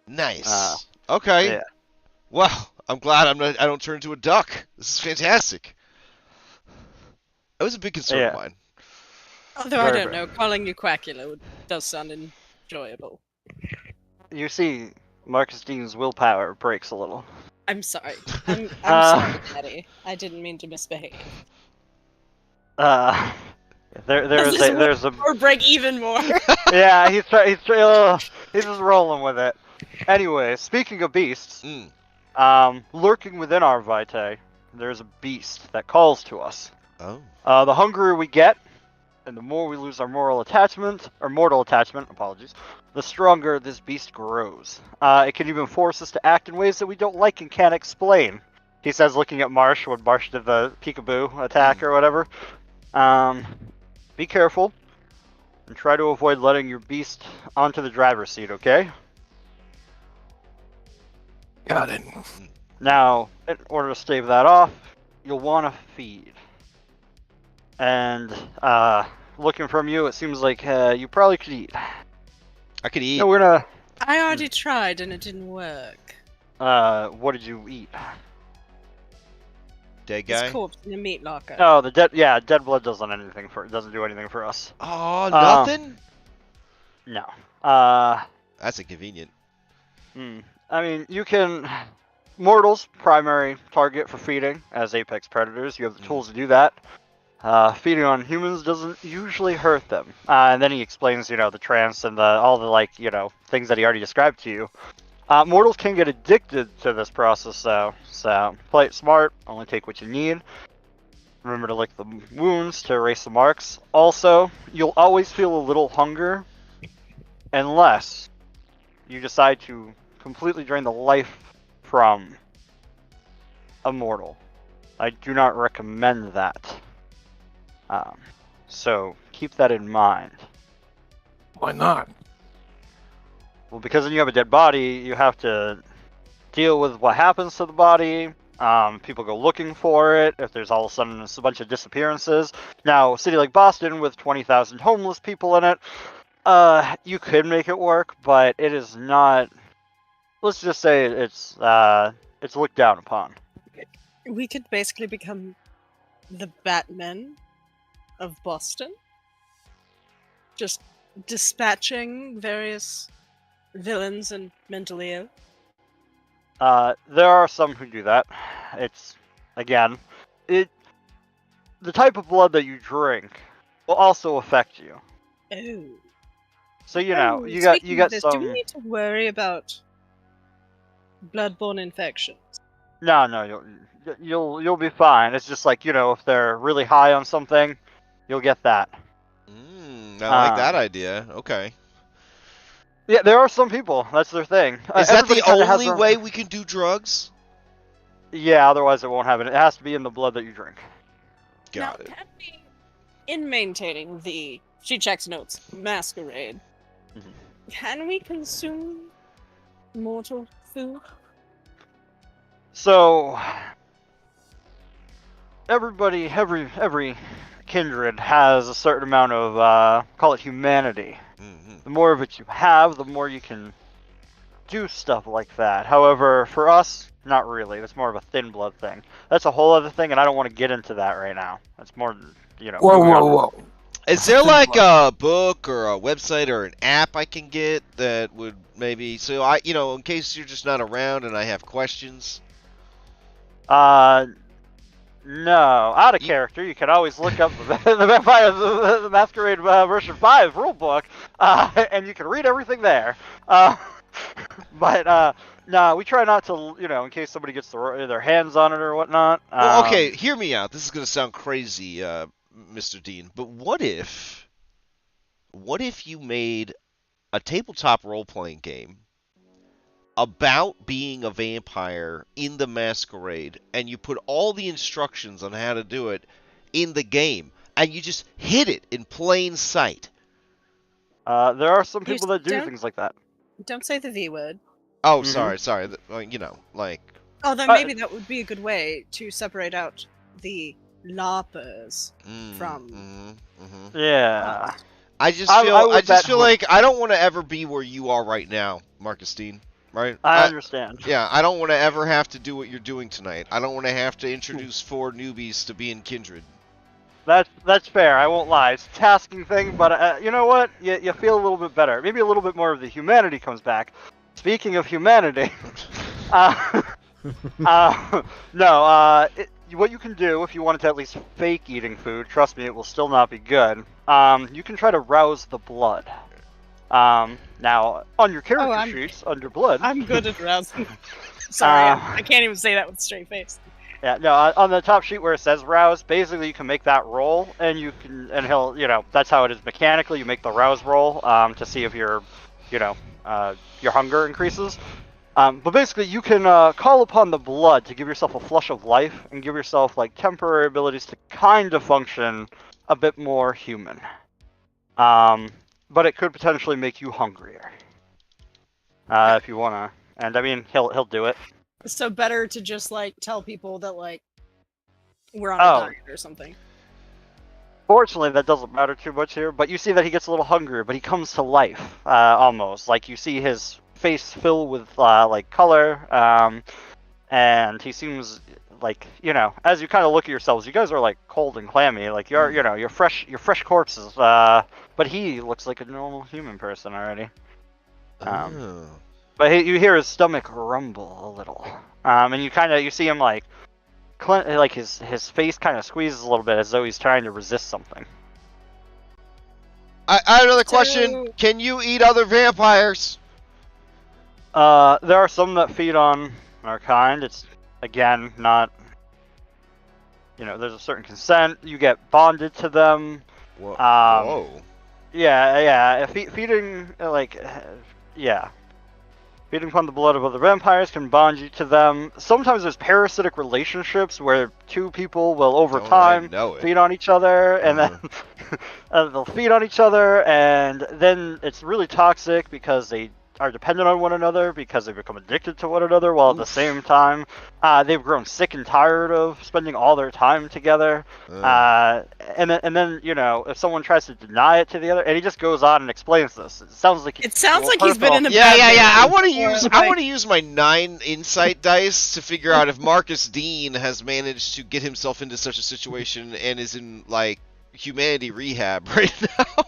[SPEAKER 3] Nice. Okay.
[SPEAKER 1] Yeah.
[SPEAKER 3] Well, I'm glad I don't turn into a duck. This is fantastic. That was a big concern of
[SPEAKER 1] Yeah.
[SPEAKER 3] mine.
[SPEAKER 4] Although I
[SPEAKER 1] Very
[SPEAKER 4] don't
[SPEAKER 1] fair.
[SPEAKER 4] know, calling you Quackula does sound enjoyable.
[SPEAKER 1] You see, Marcus Dean's willpower breaks a little.
[SPEAKER 4] I'm sorry. I'm
[SPEAKER 1] Uh,
[SPEAKER 4] sorry, Daddy. I didn't mean to misbehave.
[SPEAKER 1] There's a
[SPEAKER 4] Or break even more.
[SPEAKER 1] yeah. He's just rolling with it. Anyway, speaking of beasts, lurking within our vitae, there's a beast that calls to us.
[SPEAKER 3] Oh.
[SPEAKER 1] The hungrier we get, and the more we lose our mortal attachment, apologies, the stronger this beast grows. It can even force us to act in ways that we don't like and can't explain. He says, looking at Marsh when Marsh did the peekaboo attack or whatever. Be careful, and try to avoid letting your beast onto the driver's seat, okay?
[SPEAKER 5] Got it.
[SPEAKER 1] Now, in order to stave that off, you'll want to feed. And, looking from you, it seems like you probably could eat.
[SPEAKER 3] I could eat.
[SPEAKER 1] No, we're gonna...
[SPEAKER 4] I already tried and it didn't work.
[SPEAKER 1] What did you eat?
[SPEAKER 3] Dead
[SPEAKER 4] His
[SPEAKER 3] guy.
[SPEAKER 4] corpse in a meat locker.
[SPEAKER 1] Oh, dead blood doesn't do anything for us.
[SPEAKER 3] Oh, nothing.
[SPEAKER 1] No.
[SPEAKER 3] That's inconvenient.
[SPEAKER 1] I mean, you can... Mortals, primary target for feeding as apex predators. You have the tools to do that. Feeding on humans doesn't usually hurt them. And then he explains, the trance and all the, things that he already described to you. Mortals can get addicted to this process, though. So, play it smart. Only take what you need. Remember to lick the wounds to erase the marks. Also, you'll always feel a little hunger unless you decide to completely drain the life from a mortal. I do not recommend that. So keep that in mind.
[SPEAKER 5] Why not?
[SPEAKER 1] Well, because when you have a dead body, you have to deal with what happens to the body. People go looking for it. If there's all of a sudden a bunch of disappearances. Now, a city like Boston with 20,000 homeless people in it, you could make it work, but it is not. Let's just say it's looked down upon.
[SPEAKER 4] We could basically become the Batman of Boston. Just dispatching various villains and mentally ill.
[SPEAKER 1] There are some who do that. It's, again, the type of blood that you drink will also affect you.
[SPEAKER 4] Oh.
[SPEAKER 1] So you
[SPEAKER 4] Speaking
[SPEAKER 1] got
[SPEAKER 4] of this,
[SPEAKER 1] some.
[SPEAKER 4] do we need to worry about bloodborne infections?
[SPEAKER 1] No, you'll be fine. It's just like if they're really high on something, you'll get that.
[SPEAKER 3] I like that idea. Okay.
[SPEAKER 1] Yeah, there are some people. That's their thing.
[SPEAKER 3] Is that the
[SPEAKER 1] Everybody kinda has
[SPEAKER 3] only
[SPEAKER 1] their-
[SPEAKER 3] way we can do drugs?
[SPEAKER 1] Yeah, otherwise it won't happen. It has to be in the blood that you drink.
[SPEAKER 3] Got
[SPEAKER 4] now,
[SPEAKER 3] it.
[SPEAKER 4] Can we, in maintaining the, she checks notes, masquerade, can we consume mortal food?
[SPEAKER 1] So every kindred has a certain amount of call it humanity. The more of it you have, the more you can do stuff like that. However, for us, not really. That's more of a thin blood thing. That's a whole other thing, and I don't want to get into that right now. That's more,
[SPEAKER 5] Whoa.
[SPEAKER 3] Is there like a book or a website or an app I can get that would maybe in case you're just not around and I have questions?
[SPEAKER 1] No, out of character. You can always look up the Masquerade version 5 rulebook, and you can read everything there. But no, we try not to, in case somebody gets their hands on it or whatnot.
[SPEAKER 3] Well, okay, hear me out. This is gonna sound crazy, Mr. Dean, but what if you made a tabletop role-playing game about being a vampire in the Masquerade, and you put all the instructions on how to do it in the game, and you just hid it in plain sight?
[SPEAKER 1] There are some
[SPEAKER 4] You
[SPEAKER 1] people that do
[SPEAKER 4] don't-
[SPEAKER 1] things like that.
[SPEAKER 4] Don't say the V word.
[SPEAKER 3] Oh,
[SPEAKER 1] Mhm.
[SPEAKER 3] sorry. You know, like...
[SPEAKER 4] Oh, then maybe that would be a good way to separate out the LARPers from.
[SPEAKER 1] Yeah.
[SPEAKER 3] I just
[SPEAKER 1] I
[SPEAKER 3] feel
[SPEAKER 1] would bet
[SPEAKER 3] like I don't want to ever be where you are right now, Marcus Dean. Right?
[SPEAKER 1] I understand.
[SPEAKER 3] Yeah, I don't want to ever have to do what you're doing tonight. I don't want to have to introduce 4 newbies to being Kindred.
[SPEAKER 1] That's fair. I won't lie. It's a tasking thing, but you know what? You feel a little bit better. Maybe a little bit more of the humanity comes back. Speaking of humanity, what you can do if you wanted to at least fake eating food, trust me, it will still not be good. You can try to rouse the blood. Now, on your character sheets, under blood...
[SPEAKER 4] I'm good at rousing. Sorry, I can't even say that with a straight face.
[SPEAKER 1] Yeah, no, on the top sheet where it says rouse, basically you can make that roll, and he'll, that's how it is mechanically. You make the rouse roll to see if your hunger increases. But basically you can call upon the blood to give yourself a flush of life and give yourself like temporary abilities to kind of function a bit more human. But it could potentially make you hungrier if you wanna. And I mean, he'll do it.
[SPEAKER 4] So better to just like tell people that like we're on a diet or something.
[SPEAKER 1] Fortunately, that doesn't matter too much here. But you see that he gets a little hungrier, but he comes to life almost. Like you see his face fill with like color, and he seems like as you kind of look at yourselves, you guys are like cold and clammy. Like you're fresh corpses. But he looks like a normal human person already. But you hear his stomach rumble a little, and you see him like his face kind of squeezes a little bit as though he's trying to resist something.
[SPEAKER 3] I have another question. Can you eat other vampires?
[SPEAKER 1] There are some that feed on our kind. It's again not. There's a certain consent. You get bonded to them.
[SPEAKER 3] Whoa.
[SPEAKER 1] Yeah. Feeding Feeding upon the blood of other vampires can bond you to them. Sometimes there's parasitic relationships where 2 people will over time feed on each other, and then they'll feed on each other, and then it's really toxic because they are dependent on one another because they become addicted to one another, while at the same time they've grown sick and tired of spending all their time together. And then if someone tries to deny it to the other, and he just goes on and explains this. It sounds like
[SPEAKER 4] he's been in a
[SPEAKER 3] yeah. I want to use my 9 insight dice to figure out if Marcus Dean has managed to get himself into such a situation and is in like humanity rehab right now.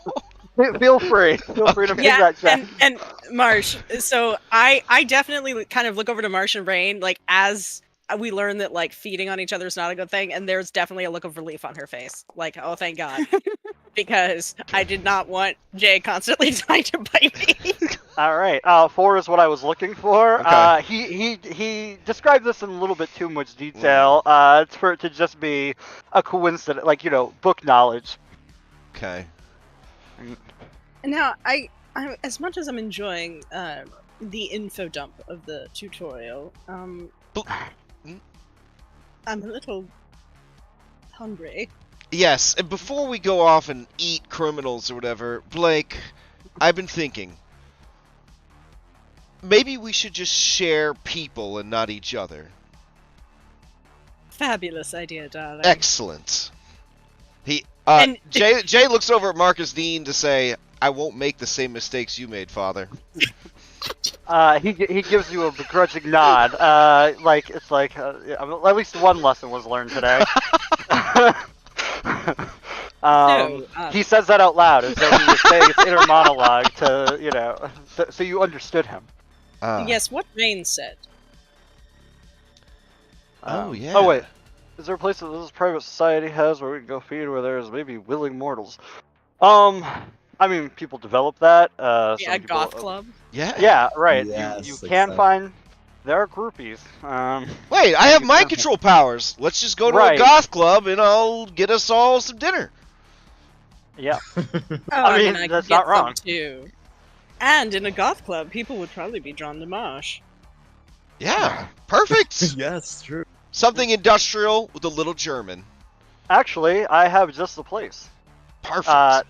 [SPEAKER 1] Feel free to make that check.
[SPEAKER 4] And Marsh, so I definitely kind of look over to Marsh and Rain, like as we learn that like feeding on each other is not a good thing, and there's definitely a look of relief on her face, like, oh thank God, because I did not want Jay constantly trying to bite me.
[SPEAKER 1] All right, 4 is what I was looking for.
[SPEAKER 3] Okay.
[SPEAKER 1] He described this in a little bit too much detail. For it to just be a coincidence, like book knowledge.
[SPEAKER 3] Okay.
[SPEAKER 4] Now, I as much as I'm enjoying the info dump of the tutorial, I'm a little hungry.
[SPEAKER 3] Yes, and before we go off and eat criminals or whatever, Blake, I've been thinking, maybe we should just share people and not each other.
[SPEAKER 4] Fabulous idea, darling.
[SPEAKER 3] Excellent. Jay looks over at Marcus Dean to say, I won't make the same mistakes you made, Father.
[SPEAKER 1] He gives you a begrudging nod. It's like at least one lesson was learned today. He says that out loud as though he was saying his inner monologue to so you understood him.
[SPEAKER 4] Yes, what Rain said.
[SPEAKER 3] Oh yeah.
[SPEAKER 1] Oh wait, is there a place that this private society has where we can go feed where there's maybe willing mortals? I mean, people develop that.
[SPEAKER 4] Yeah, goth club.
[SPEAKER 3] Yeah.
[SPEAKER 1] Yeah, right.
[SPEAKER 2] Yes,
[SPEAKER 1] you can find there are groupies.
[SPEAKER 3] Wait, I have
[SPEAKER 1] You
[SPEAKER 3] mind
[SPEAKER 1] can-
[SPEAKER 3] control powers. Let's just go to a
[SPEAKER 1] Right.
[SPEAKER 3] goth club and I'll get us all some dinner.
[SPEAKER 1] Yeah.
[SPEAKER 4] Oh,
[SPEAKER 1] I mean,
[SPEAKER 4] I
[SPEAKER 1] that's
[SPEAKER 4] could get
[SPEAKER 1] not wrong.
[SPEAKER 4] some too. And in a goth club, people would probably be drawn to Marsh.
[SPEAKER 3] Yeah, perfect.
[SPEAKER 2] Yes, true.
[SPEAKER 3] Something industrial with a little German.
[SPEAKER 1] Actually, I have just the place.
[SPEAKER 3] Perfect.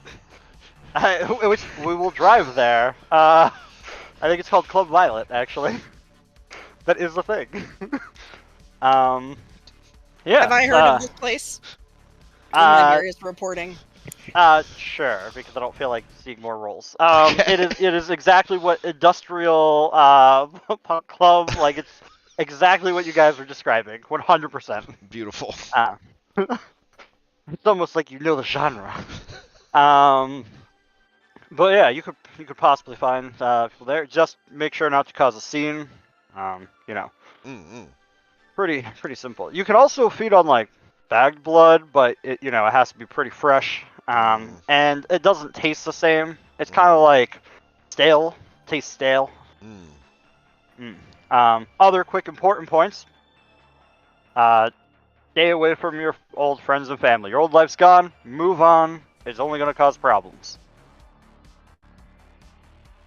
[SPEAKER 1] Which we will drive there. I think it's called Club Violet, actually. That is the thing. Yeah.
[SPEAKER 4] Have I heard of this place? Is reporting.
[SPEAKER 1] Sure, because I don't feel like seeing more rolls. It is exactly what industrial punk club, like it's exactly what you guys were describing, 100%.
[SPEAKER 3] Beautiful.
[SPEAKER 1] It's almost like you know the genre. But yeah, you could possibly find people there. Just make sure not to cause a scene. You know, pretty simple. You can also feed on like bagged blood, but it it has to be pretty fresh. And it doesn't taste the same. It's kind of like stale. Tastes stale. Other quick important points. Stay away from your old friends and family. Your old life's gone. Move on. It's only going to cause problems.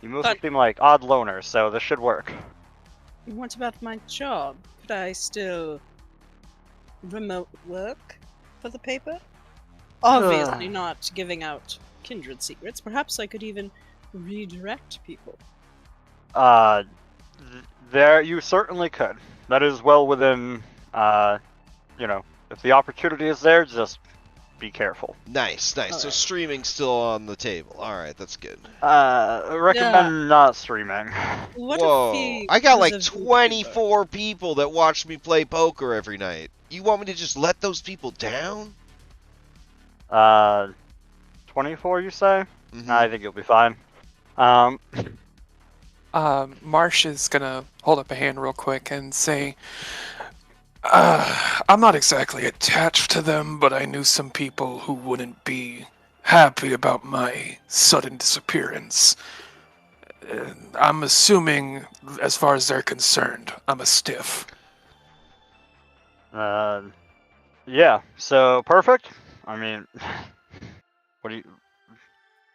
[SPEAKER 1] You mostly seem like odd loners, so this should work.
[SPEAKER 4] What about my job? Could I still remote work for the paper? Obviously not giving out Kindred secrets. Perhaps I could even redirect people.
[SPEAKER 1] There you certainly could. That is well within, if the opportunity is there, just be careful.
[SPEAKER 3] Nice. So streaming's still on the table. All right, that's good.
[SPEAKER 1] Recommend not streaming.
[SPEAKER 4] What
[SPEAKER 3] Whoa,
[SPEAKER 4] if he
[SPEAKER 3] I got
[SPEAKER 4] was
[SPEAKER 3] like
[SPEAKER 4] a
[SPEAKER 3] 24 people that watch me play poker every night. You want me to just let those people down?
[SPEAKER 1] 24, you say?
[SPEAKER 3] Mhm.
[SPEAKER 1] I think you'll be fine.
[SPEAKER 5] Marsh is gonna hold up a hand real quick and say, I'm not exactly attached to them, but I knew some people who wouldn't be happy about my sudden disappearance. I'm assuming, as far as they're concerned, I'm a stiff.
[SPEAKER 1] Yeah, so perfect. I mean, what do you...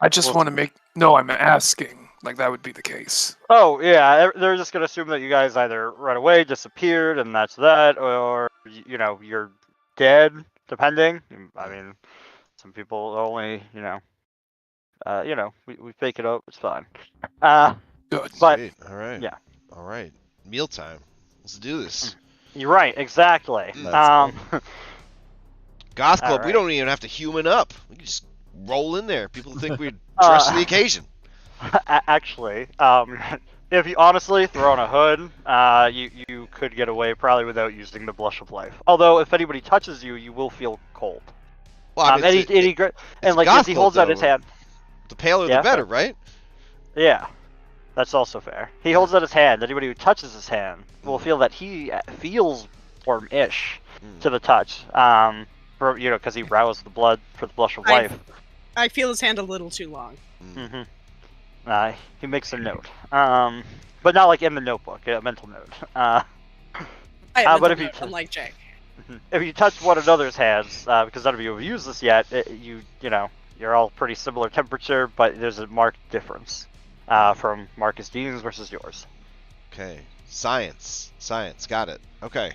[SPEAKER 5] I just
[SPEAKER 1] Well-
[SPEAKER 5] want to make... No, I'm asking. Like, that would be the case.
[SPEAKER 1] Oh, yeah, they're just gonna assume that you guys either run away, disappeared, and that's that, or, you're dead, depending. I mean, some people only, we fake it up, it's fine.
[SPEAKER 5] Good.
[SPEAKER 1] But,
[SPEAKER 3] Sweet. All right.
[SPEAKER 1] yeah.
[SPEAKER 3] All right. Mealtime. Let's do this.
[SPEAKER 1] You're right, exactly.
[SPEAKER 2] That's
[SPEAKER 3] Goth Club, we
[SPEAKER 1] Alright.
[SPEAKER 3] don't even have to human up. We can just roll in there. People think we're dressed for the occasion.
[SPEAKER 1] Actually, if you honestly throw on a hood, you could get away probably without using the Blush of Life. Although, if anybody touches you, you will feel cold.
[SPEAKER 3] Well, I mean,
[SPEAKER 1] And like
[SPEAKER 3] Goth
[SPEAKER 1] if he
[SPEAKER 3] Club,
[SPEAKER 1] holds out his
[SPEAKER 3] though.
[SPEAKER 1] hand,
[SPEAKER 3] the paler
[SPEAKER 1] Yeah,
[SPEAKER 3] the better,
[SPEAKER 1] fair.
[SPEAKER 3] right?
[SPEAKER 1] yeah, that's also fair. He holds out his hand. Anybody who touches his hand will feel that he feels warm-ish to the touch. Because he roused the blood for the Blush of Life.
[SPEAKER 4] I feel his hand a little too long.
[SPEAKER 1] Mm-hmm. He makes a note. But not like in the notebook, a mental note. But if you
[SPEAKER 4] unlike Jake.
[SPEAKER 1] if you touch one another's hands, because none of you have used this yet, you're all pretty similar temperature, but there's a marked difference from Marcus Dean's versus yours.
[SPEAKER 3] Okay. Science. Got it. Okay.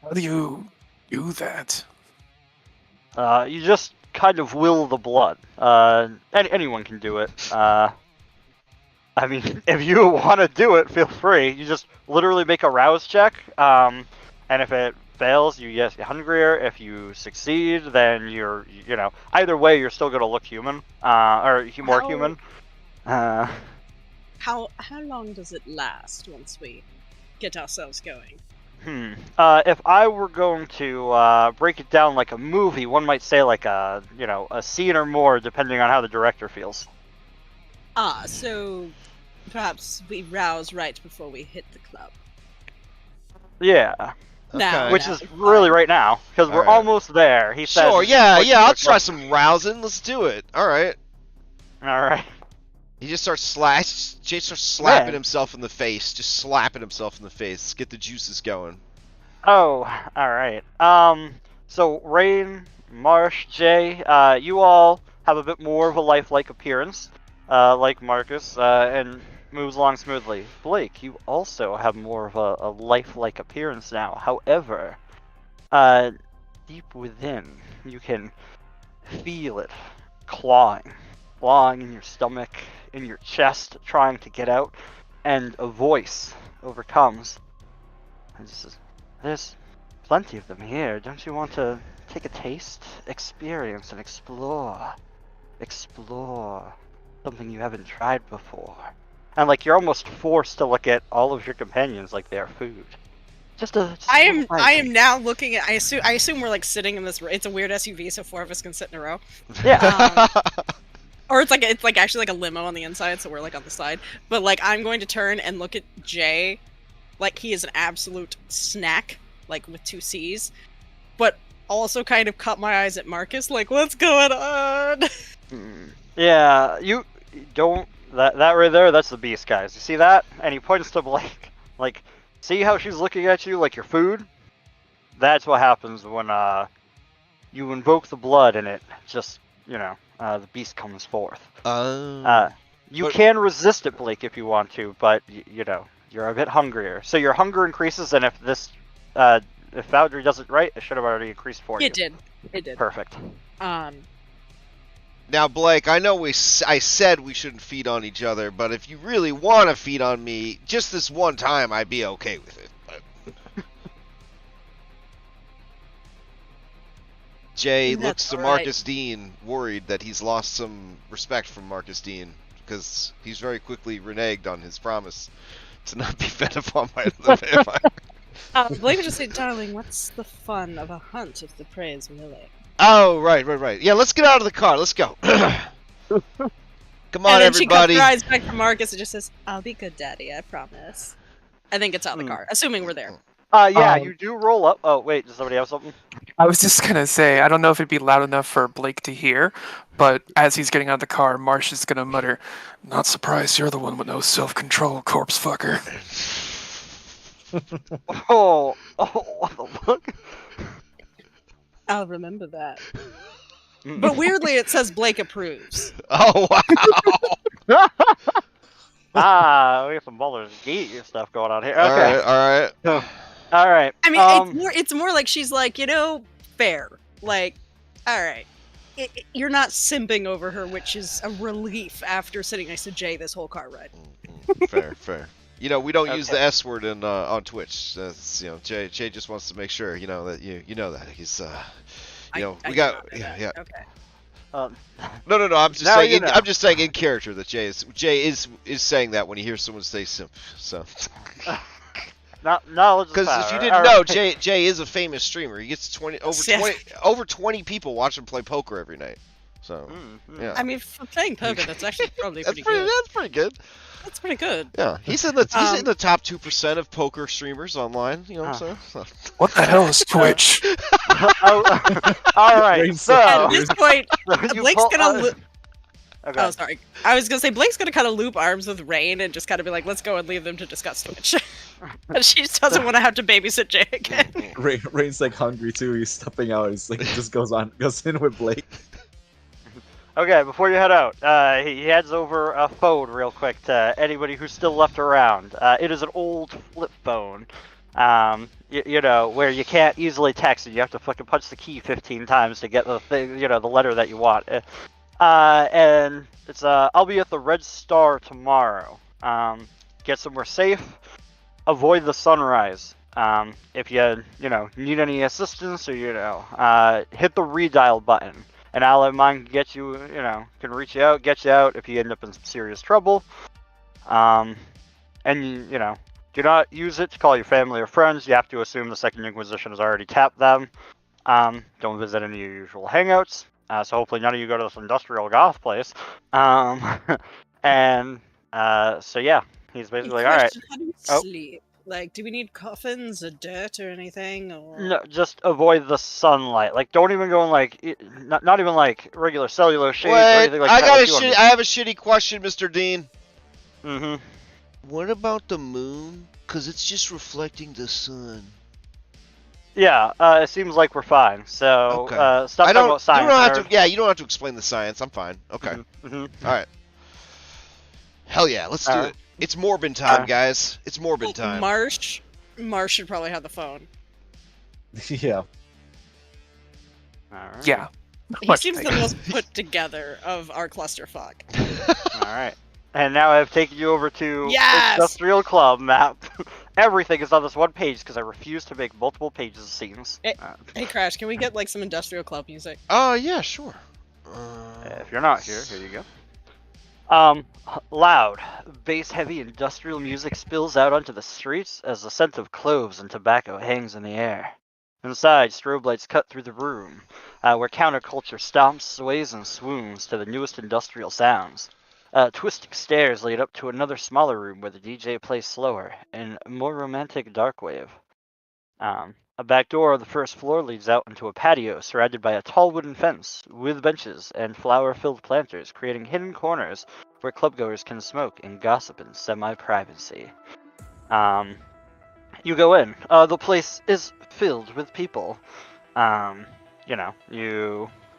[SPEAKER 5] How do you do that?
[SPEAKER 1] You just kind of will the blood. Anyone can do it. I mean, if you want to do it, feel free. You just literally make a rouse check, and if it fails, you get hungrier. If you succeed, then you're, either way, you're still gonna look human, or more
[SPEAKER 4] How-
[SPEAKER 1] human.
[SPEAKER 4] How long does it last once we get ourselves going?
[SPEAKER 1] If I were going to break it down like a movie, one might say like a scene or more, depending on how the director feels.
[SPEAKER 4] So perhaps we rouse right before we hit the club.
[SPEAKER 1] Yeah,
[SPEAKER 4] Now,
[SPEAKER 3] Okay.
[SPEAKER 1] which is really right now, because we're
[SPEAKER 3] Alright.
[SPEAKER 1] almost there. He says.
[SPEAKER 3] Sure, yeah, I'll try some rousing. Let's do it. All right.
[SPEAKER 1] All right.
[SPEAKER 3] He just starts Jay starts slapping himself in the face, just slapping himself in the face. Get the juices going.
[SPEAKER 1] Oh, all right. So Rain, Marsh, Jay, you all have a bit more of a lifelike appearance, like Marcus, and moves along smoothly. Blake, you also have more of a lifelike appearance now. However, deep within, you can feel it clawing in your stomach, in your chest, trying to get out, and a voice overcomes. And says, "There's plenty of them here. Don't you want to take a taste, experience, and explore? Explore something you haven't tried before." And like you're almost forced to look at all of your companions like they're food.
[SPEAKER 4] I am now looking at. I assume we're like sitting in this. It's a weird SUV, so 4 of us can sit in a row.
[SPEAKER 1] Yeah.
[SPEAKER 4] Or it's like actually like a limo on the inside, so we're like on the side. But like I'm going to turn and look at Jay, like he is an absolute snack, like with 2 C's. But also kind of caught my eyes at Marcus, like what's going on?
[SPEAKER 1] Yeah, you don't. That right there, that's the beast, guys. You see that? And he points to Blake. Like, see how she's looking at you like your food? That's what happens when you invoke the blood and it just, the beast comes forth. You can resist it, Blake, if you want to, but you're a bit hungrier. So your hunger increases, and if Foundry does it right, it should have already increased for you.
[SPEAKER 4] It did.
[SPEAKER 1] Perfect.
[SPEAKER 3] Now, Blake, I know I said we shouldn't feed on each other, but if you really want to feed on me, just this one time, I'd be okay with it. But... Jay looks to Marcus Dean, worried that he's lost some respect from Marcus Dean, because he's very quickly reneged on his promise to not be fed upon by the vampire.
[SPEAKER 4] Blake would just say, "Darling, what's the fun of a hunt if the prey is willing?"
[SPEAKER 3] Oh, right. Yeah, let's get out of the car. Let's go. Come on,
[SPEAKER 4] and then
[SPEAKER 3] everybody.
[SPEAKER 4] She cuts her eyes back to Marcus and just says, "I'll be good, Daddy, I promise." And then gets out of the car, assuming we're there.
[SPEAKER 1] Yeah, you do roll up. Oh, wait, does somebody have something?
[SPEAKER 5] I was just gonna say, I don't know if it'd be loud enough for Blake to hear, but as he's getting out of the car, Marsh is gonna mutter, "Not surprised you're the one with no self-control, corpse fucker."
[SPEAKER 1] Oh, what the fuck?
[SPEAKER 4] I'll remember that. But weirdly, it says Blake approves.
[SPEAKER 3] Oh, wow.
[SPEAKER 1] We have some Baldur's Gate stuff going on here. Okay.
[SPEAKER 3] All right.
[SPEAKER 1] I
[SPEAKER 4] mean, it's more like she's like, fair. Like, all right. You're not simping over her, which is a relief after sitting next to Jay this whole car ride.
[SPEAKER 3] Fair. We don't use the S word on Twitch. Jay just wants to make sure that you know that he's we got yeah.
[SPEAKER 4] Okay.
[SPEAKER 3] No. I'm just saying. I'm just saying in character that Jay is saying that when he hears someone say simp. So.
[SPEAKER 1] Knowledge.
[SPEAKER 3] Because if you didn't know, Jay is a famous streamer. He gets over 20 people watch him play poker every night. So yeah.
[SPEAKER 4] I mean, for playing poker, that's actually probably pretty good.
[SPEAKER 3] That's pretty good.
[SPEAKER 4] That's pretty good.
[SPEAKER 3] Yeah, he's in the top 2% of poker streamers online. You know what I'm saying?
[SPEAKER 5] What the hell is Twitch?
[SPEAKER 1] All right. So
[SPEAKER 4] at this point, Blake's gonna.
[SPEAKER 1] Okay.
[SPEAKER 4] Oh, sorry. I was gonna say Blake's gonna kind of loop arms with Rain and just kind of be like, "Let's go and leave them to discuss Twitch." But she just doesn't want to have to babysit Jay again.
[SPEAKER 2] Rain's like hungry too. He's stepping out. He's like just goes in with Blake.
[SPEAKER 1] Okay, before you head out, he heads over a phone real quick to anybody who's still left around. It is an old flip phone, where you can't easily text it. You have to fucking punch the key 15 times to get the thing, the letter that you want. And it's I'll be at the Red Star tomorrow. Get somewhere safe. Avoid the sunrise. If you need any assistance or hit the redial button. An ally of mine can get you, can reach you out, get you out if you end up in some serious trouble. And do not use it to call your family or friends. You have to assume the Second Inquisition has already tapped them. Don't visit any of your usual hangouts. So hopefully none of you go to this industrial goth place. So yeah, he's basically like, all right.
[SPEAKER 4] How do you sleep? Like, do we need coffins or dirt or anything? Or
[SPEAKER 1] No, just avoid the sunlight. Like, don't even go in like, not even like regular cellular shades or
[SPEAKER 3] Wait,
[SPEAKER 1] anything like
[SPEAKER 3] I
[SPEAKER 1] that.
[SPEAKER 3] got
[SPEAKER 1] like
[SPEAKER 3] I have a shitty question, Mr. Dean.
[SPEAKER 1] Mm-hmm.
[SPEAKER 3] What about the moon? Cause it's just reflecting the sun.
[SPEAKER 1] Yeah, it seems like we're fine. So,
[SPEAKER 3] Okay.
[SPEAKER 1] stop talking about science.
[SPEAKER 3] You don't have
[SPEAKER 1] nerd.
[SPEAKER 3] to. Yeah, you don't have to explain the science. I'm fine. Okay.
[SPEAKER 1] Mm-hmm.
[SPEAKER 3] All right. Hell yeah, let's do it. It's Morbin time, guys. It's Morbin time.
[SPEAKER 4] Marsh should probably have the phone.
[SPEAKER 2] Yeah.
[SPEAKER 1] All right.
[SPEAKER 5] Yeah.
[SPEAKER 4] He
[SPEAKER 5] Much
[SPEAKER 4] seems the
[SPEAKER 5] bigger.
[SPEAKER 4] most put together of our clusterfuck.
[SPEAKER 1] All right. And now I've taken you over to
[SPEAKER 4] Yes!
[SPEAKER 1] Industrial Club map. Everything is on this one page because I refuse to make multiple pages of scenes.
[SPEAKER 4] Hey, Crash, can we get like some industrial club music?
[SPEAKER 3] Yeah, sure.
[SPEAKER 1] If you're not here you go. Loud, bass-heavy industrial music spills out onto the streets as the scent of cloves and tobacco hangs in the air. Inside, strobe lights cut through the room, where counterculture stomps, sways, and swoons to the newest industrial sounds. Twisting stairs lead up to another smaller room where the DJ plays slower and more romantic darkwave. A back door on the first floor leads out into a patio surrounded by a tall wooden fence with benches and flower-filled planters, creating hidden corners where clubgoers can smoke and gossip in semi-privacy. You go in. The place is filled with people.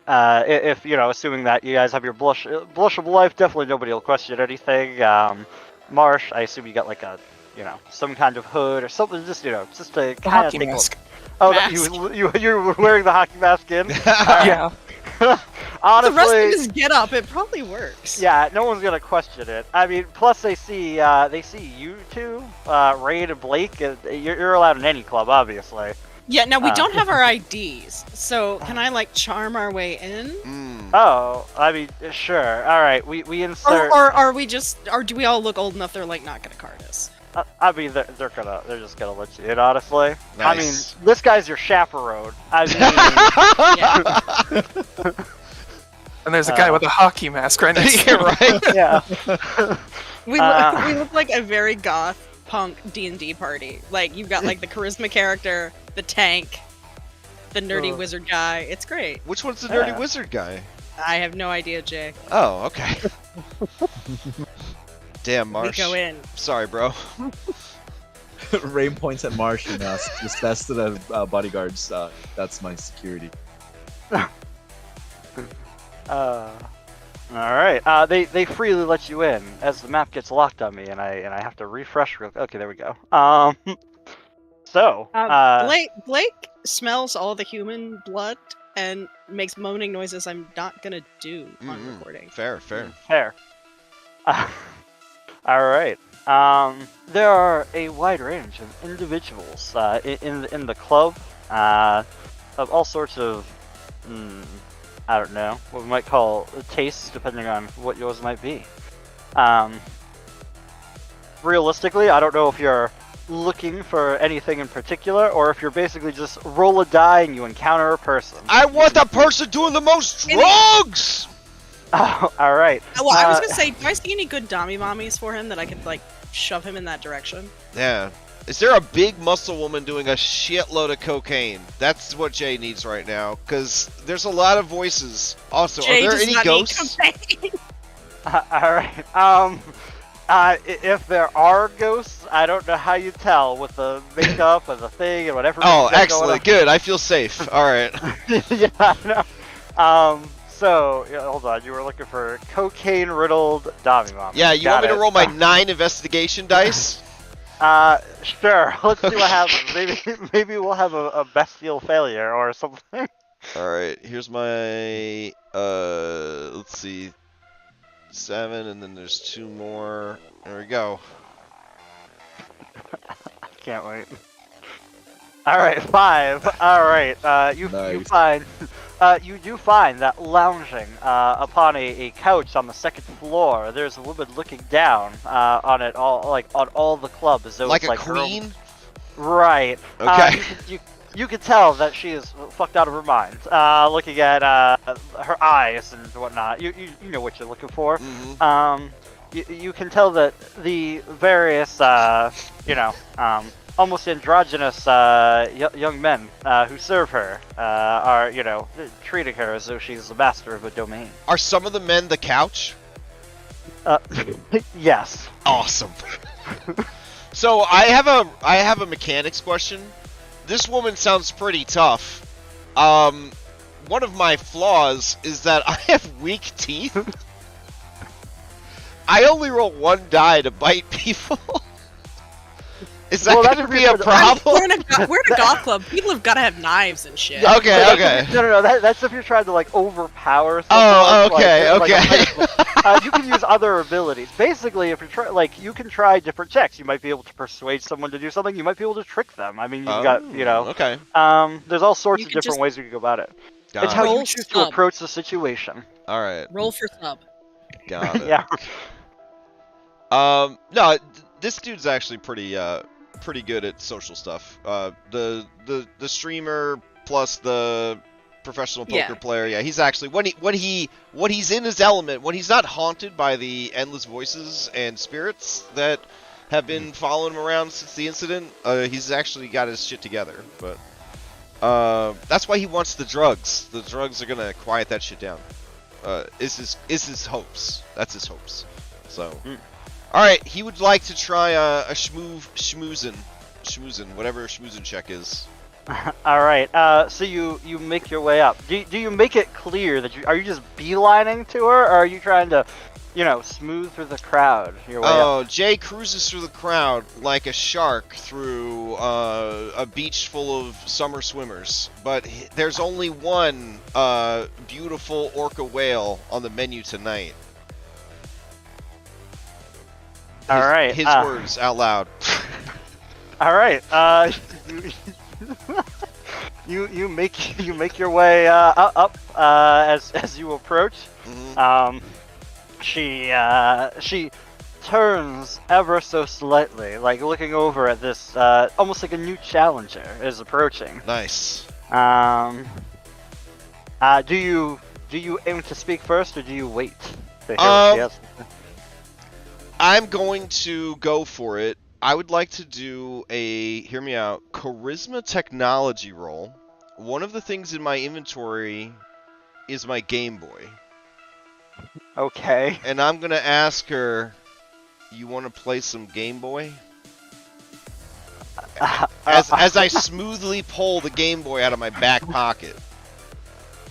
[SPEAKER 1] If assuming that you guys have your blush of life, definitely nobody will question anything. Marsh, I assume you got like a, some kind of hood or something, just just to kind of
[SPEAKER 5] Hockey
[SPEAKER 1] take
[SPEAKER 5] mask.
[SPEAKER 1] Oh,
[SPEAKER 4] Mask.
[SPEAKER 1] you were wearing the hockey mask in?
[SPEAKER 5] Yeah.
[SPEAKER 1] Honestly,
[SPEAKER 4] The rest of his get up, it probably works.
[SPEAKER 1] yeah, no one's gonna question it. I mean, plus they see you two, Raid and Blake. You're allowed in any club, obviously.
[SPEAKER 4] Yeah, now we don't have our IDs, so can I like charm our way in?
[SPEAKER 1] Oh, I mean, sure. All right, we insert.
[SPEAKER 4] Or are we just, or do we all look old enough they're like not gonna card us?
[SPEAKER 1] I mean, they're just gonna let you in, honestly.
[SPEAKER 3] Nice.
[SPEAKER 1] I mean, this guy's your chaperone. I mean,
[SPEAKER 5] And there's a guy with a hockey mask right next to
[SPEAKER 3] Yeah,
[SPEAKER 5] him.
[SPEAKER 3] right.
[SPEAKER 1] yeah.
[SPEAKER 4] We look like a very goth punk D&D party. Like you've got like the charisma character, the tank, the nerdy wizard guy. It's great.
[SPEAKER 3] Which one's the nerdy
[SPEAKER 1] Yeah.
[SPEAKER 3] wizard guy?
[SPEAKER 4] I have no idea, Jay.
[SPEAKER 3] Oh, okay. Damn, Marsh.
[SPEAKER 4] We go in.
[SPEAKER 3] Sorry, bro.
[SPEAKER 2] Rain points at Marsh and just best of the bodyguards. That's my security.
[SPEAKER 1] All right. They freely let you in as the map gets locked on me, and I have to refresh real. Okay, there we go.
[SPEAKER 4] Blake smells all the human blood and makes moaning noises I'm not gonna do on recording.
[SPEAKER 3] Fair.
[SPEAKER 1] Fair. All right. There are a wide range of individuals in the club, of all sorts of, I don't know, what we might call tastes, depending on what yours might be. Realistically, I don't know if you're looking for anything in particular, or if you're basically just roll a die and you encounter a person.
[SPEAKER 3] I want the person doing the most drugs!
[SPEAKER 1] Oh, all right.
[SPEAKER 4] Well, I was gonna say, do I see any good Dami mommies for him that I could like shove him in that direction?
[SPEAKER 3] Yeah. Is there a big muscle woman doing a shitload of cocaine? That's what Jay needs right now, because there's a lot of voices. Also,
[SPEAKER 4] Jay
[SPEAKER 3] are there
[SPEAKER 4] does
[SPEAKER 3] any
[SPEAKER 4] not
[SPEAKER 3] ghosts?
[SPEAKER 4] need cocaine.
[SPEAKER 1] All right. If there are ghosts, I don't know how you tell with the makeup and the thing and whatever.
[SPEAKER 3] Oh,
[SPEAKER 1] you've got going
[SPEAKER 3] excellent. Good. I feel safe. All right.
[SPEAKER 1] on. Yeah, I know. So, hold on. You were looking for cocaine-riddled Dami Mom.
[SPEAKER 3] Yeah, you want me to roll my 9 investigation dice?
[SPEAKER 1] Sure. Let's see what happens. Maybe we'll have a bestial failure or something.
[SPEAKER 3] All right. Here's my let's see, 7, and then there's 2 more. There we go.
[SPEAKER 1] Can't wait. All right, 5. All right. You
[SPEAKER 2] Nice.
[SPEAKER 1] you do find that lounging upon a couch on the second floor, there's a woman looking down on it all, like on all the club, as though
[SPEAKER 3] Like
[SPEAKER 1] it's
[SPEAKER 3] a
[SPEAKER 1] like her own-
[SPEAKER 3] queen?
[SPEAKER 1] Right.
[SPEAKER 3] Okay.
[SPEAKER 1] You could tell that she is fucked out of her mind. Looking at her eyes and whatnot. You know what you're looking for.
[SPEAKER 3] Mhm.
[SPEAKER 1] you can tell that the various, almost androgynous young men who serve her are, treating her as though she's the master of a domain.
[SPEAKER 3] Are some of the men the couch?
[SPEAKER 1] Yes.
[SPEAKER 3] Awesome. So I have a mechanics question. This woman sounds pretty tough. One of my flaws is that I have weak teeth. I only roll 1 die to bite people. Is that going to be a problem?
[SPEAKER 4] We're in a goth club. People have got to have knives and shit.
[SPEAKER 1] Yeah,
[SPEAKER 3] okay.
[SPEAKER 1] No. That's if you're trying to like overpower someone.
[SPEAKER 3] Oh, okay.
[SPEAKER 1] You can use other abilities. Basically, if you're you can try different checks. You might be able to persuade someone to do something. You might be able to trick them. I mean, you've got,
[SPEAKER 3] Okay.
[SPEAKER 1] There's all sorts
[SPEAKER 4] You
[SPEAKER 1] of
[SPEAKER 4] can
[SPEAKER 1] different ways you can go about it.
[SPEAKER 3] Got
[SPEAKER 1] It's
[SPEAKER 3] it.
[SPEAKER 1] how you
[SPEAKER 4] Roll
[SPEAKER 1] choose to
[SPEAKER 4] sub.
[SPEAKER 1] approach the situation.
[SPEAKER 3] All right.
[SPEAKER 4] Roll for sub.
[SPEAKER 3] Got it.
[SPEAKER 1] Yeah.
[SPEAKER 3] No, this dude's actually pretty good at social stuff. The streamer plus the professional poker player. Yeah, he's actually when he's in his element, when he's not haunted by the endless voices and spirits that have been following him around since the incident, he's actually got his shit together. But that's why he wants the drugs. The drugs are gonna quiet that shit down. Is his hopes. That's his hopes. So. Alright, he would like to try a schmoozin, whatever a schmoozin check is.
[SPEAKER 1] Alright, so you make your way up. Do you make it clear that are you just beelining to her, or are you trying to, smooth through the crowd your way up?
[SPEAKER 3] Jay cruises through the crowd like a shark through a beach full of summer swimmers. But there's only one beautiful orca whale on the menu tonight.
[SPEAKER 1] Alright.
[SPEAKER 3] His words out loud.
[SPEAKER 1] Alright, you make your way up as you approach.
[SPEAKER 3] Mm-hmm.
[SPEAKER 1] She turns ever so slightly, like looking over at this almost like a new challenger is approaching.
[SPEAKER 3] Nice.
[SPEAKER 1] Do you aim to speak first, or do you wait to hear what she has to say?
[SPEAKER 3] I'm going to go for it. I would like to do hear me out, charisma technology roll. One of the things in my inventory is my Game Boy.
[SPEAKER 1] Okay.
[SPEAKER 3] And I'm going to ask her, you want to play some Game Boy? As I smoothly pull the Game Boy out of my back pocket.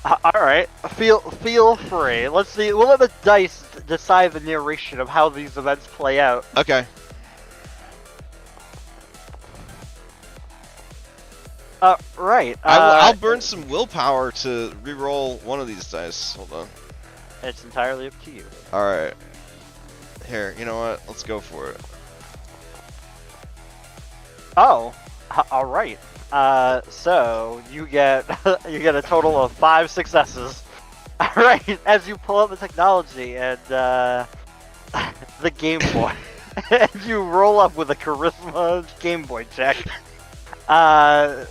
[SPEAKER 1] Alright, feel free. Let's see, we'll let the dice decide the narration of how these events play out.
[SPEAKER 3] Okay.
[SPEAKER 1] Right.
[SPEAKER 3] I'll burn some willpower to re-roll one of these dice. Hold on.
[SPEAKER 1] It's entirely up to you.
[SPEAKER 3] Alright. Here, you know what? Let's go for it.
[SPEAKER 1] Oh, alright. So you get a total of 5 successes. Alright, as you pull out the technology and the Game Boy. And you roll up with a charisma Game Boy check. Are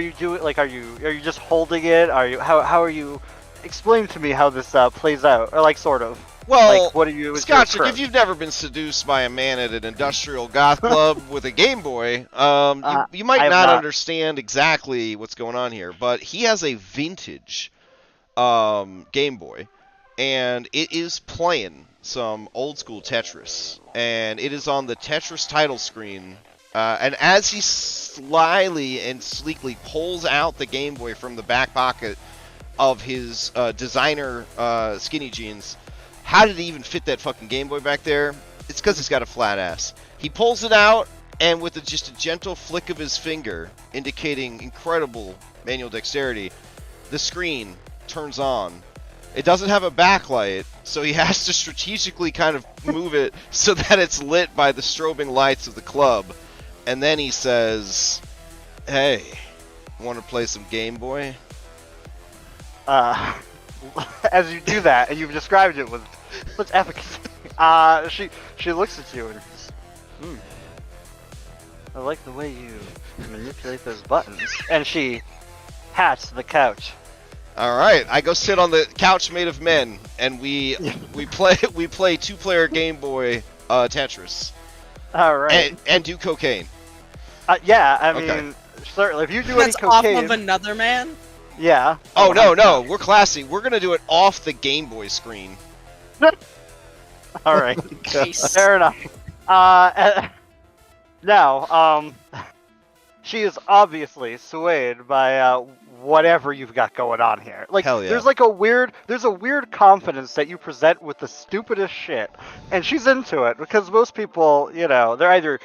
[SPEAKER 1] you just holding it? How are you? Explain to me how this plays out, or sort of.
[SPEAKER 3] Well,
[SPEAKER 1] what are you?
[SPEAKER 3] Scotchick, if you've never been seduced by a man at an industrial goth club with a Game Boy, you might not understand exactly what's going on here. But he has a vintage Game Boy, and it is playing some old school Tetris, and it is on the Tetris title screen. And as he slyly and sleekly pulls out the Game Boy from the back pocket of his designer skinny jeans, how did he even fit that fucking Game Boy back there? It's because he's got a flat ass. He pulls it out, and with just a gentle flick of his finger, indicating incredible manual dexterity, the screen turns on. It doesn't have a backlight, so he has to strategically kind of move it so that it's lit by the strobing lights of the club. And then he says, "Hey, want to play some Game Boy?"
[SPEAKER 1] As you do that, and you've described it with such efficacy, she looks at you and says, I like the way you manipulate those buttons. And she pats the couch.
[SPEAKER 3] All right, I go sit on the couch made of men, and we play 2-player Game Boy Tetris,
[SPEAKER 1] All right.
[SPEAKER 3] and do cocaine.
[SPEAKER 1] Yeah, I
[SPEAKER 3] Okay.
[SPEAKER 1] mean, certainly. If you do
[SPEAKER 4] That's
[SPEAKER 1] any cocaine,
[SPEAKER 4] off of another man.
[SPEAKER 1] yeah.
[SPEAKER 3] Oh no,
[SPEAKER 1] 100%.
[SPEAKER 3] we're classy. We're gonna do it off the Game Boy screen.
[SPEAKER 1] All right.
[SPEAKER 4] Nice.
[SPEAKER 1] Fair enough. Now, she is obviously swayed by whatever you've got going on here. Like,
[SPEAKER 3] Hell yeah.
[SPEAKER 1] there's a weird confidence that you present with the stupidest shit, and she's into it because most people, you know, they're either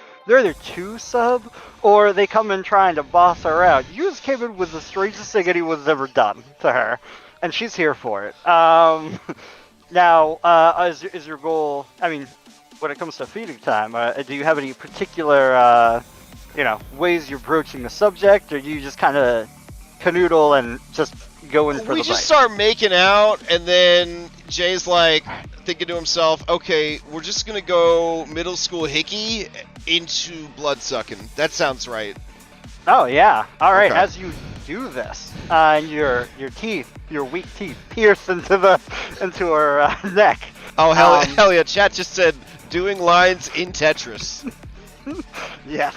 [SPEAKER 1] too sub or they come in trying to boss her out. You just came in with the strangest thing anyone's ever done to her, and she's here for it. Now, is your goal? I mean, when it comes to feeding time, do you have any particular, ways you're broaching the subject, or do you just kind of canoodle and just go in for
[SPEAKER 3] We
[SPEAKER 1] the
[SPEAKER 3] just
[SPEAKER 1] bite?
[SPEAKER 3] start making out, and then Jay's like thinking to himself, "Okay, we're just gonna go middle school hickey into blood sucking. That sounds right."
[SPEAKER 1] Oh yeah. All right.
[SPEAKER 3] Okay.
[SPEAKER 1] As you do this, your weak teeth pierce into her neck.
[SPEAKER 3] Oh hell,
[SPEAKER 1] Um,
[SPEAKER 3] hell yeah! Chat just said doing lines in Tetris.
[SPEAKER 1] Yes.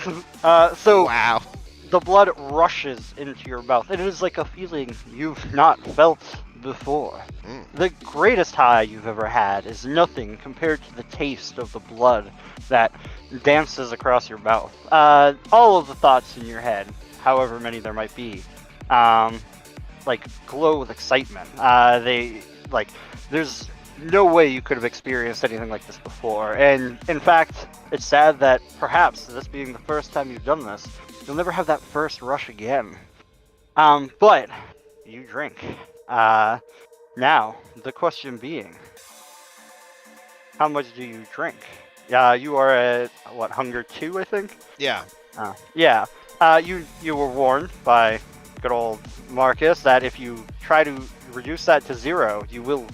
[SPEAKER 1] So
[SPEAKER 3] Wow.
[SPEAKER 1] the blood rushes into your mouth. It is like a feeling you've not felt before.
[SPEAKER 3] Mm.
[SPEAKER 1] The greatest high you've ever had is nothing compared to the taste of the blood that dances across your mouth. All of the thoughts in your head, however many there might be, glow with excitement. There's no way you could have experienced anything like this before. And in fact, it's sad that perhaps this being the first time you've done this, you'll never have that first rush again. But you drink. Now, the question being, how much do you drink? You are at, hunger 2, I think?
[SPEAKER 3] Yeah.
[SPEAKER 1] Yeah. You were warned by good old Marcus that if you try to reduce that to 0, you will.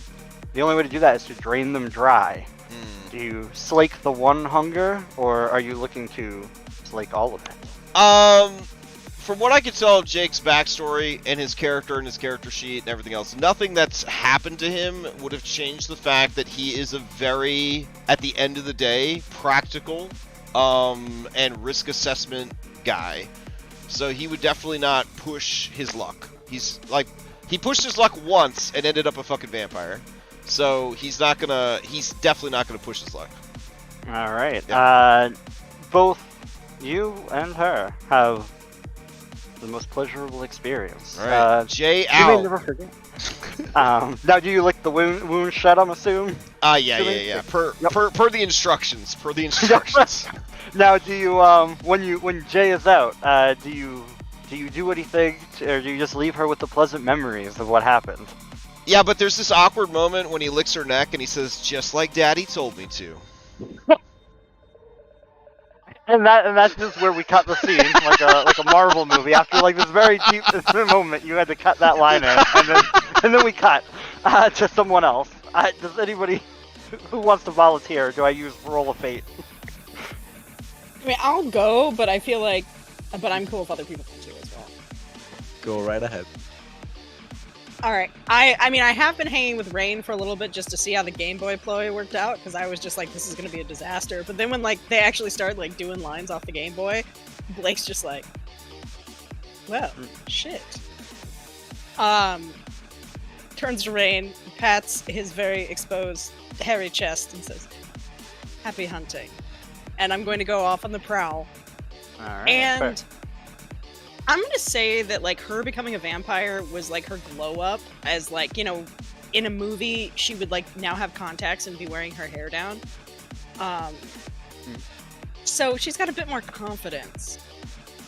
[SPEAKER 1] The only way to do that is to drain them dry.
[SPEAKER 3] Mm.
[SPEAKER 1] Do you slake the one hunger, or are you looking to slake all of it?
[SPEAKER 3] From what I could tell of Jake's backstory and his character sheet and everything else, nothing that's happened to him would have changed the fact that he is a very, at the end of the day, practical, and risk assessment guy. So he would definitely not push his luck. He pushed his luck once and ended up a fucking vampire. So he's definitely not gonna push his luck.
[SPEAKER 1] All right.
[SPEAKER 3] Yeah.
[SPEAKER 1] Both you and her have the most pleasurable experience.
[SPEAKER 3] All right. Jay
[SPEAKER 1] You
[SPEAKER 3] out.
[SPEAKER 1] may never forget. Now, do you lick the wound shut? I'm assuming.
[SPEAKER 3] Yeah. Per the instructions. Per the instructions.
[SPEAKER 1] Now, do you when Jay is out, do you do anything, or do you just leave her with the pleasant memories of what happened?
[SPEAKER 3] Yeah, but there's this awkward moment when he licks her neck and he says, "Just like Daddy told me to."
[SPEAKER 1] And that's just where we cut the scene, like a Marvel movie. After like this very deep moment, you had to cut that line in, and then we cut to someone else. Does anybody who wants to volunteer? Do I use Roll of Fate?
[SPEAKER 4] I mean, I'll go, but I feel like, but I'm cool if other people can too as well.
[SPEAKER 2] Go right ahead.
[SPEAKER 4] All right. I mean, I have been hanging with Rain for a little bit just to see how the Game Boy ploy worked out, because I was just like, this is gonna be a disaster. But then when they actually started doing lines off the Game Boy, Blake's just like, well, shit. Turns to Rain, pats his very exposed, hairy chest, and says, "Happy hunting." And I'm going to go off on the prowl.
[SPEAKER 1] All right.
[SPEAKER 4] And I'm gonna say that her becoming a vampire was her glow up, as in a movie she would now have contacts and be wearing her hair down. So she's got a bit more confidence.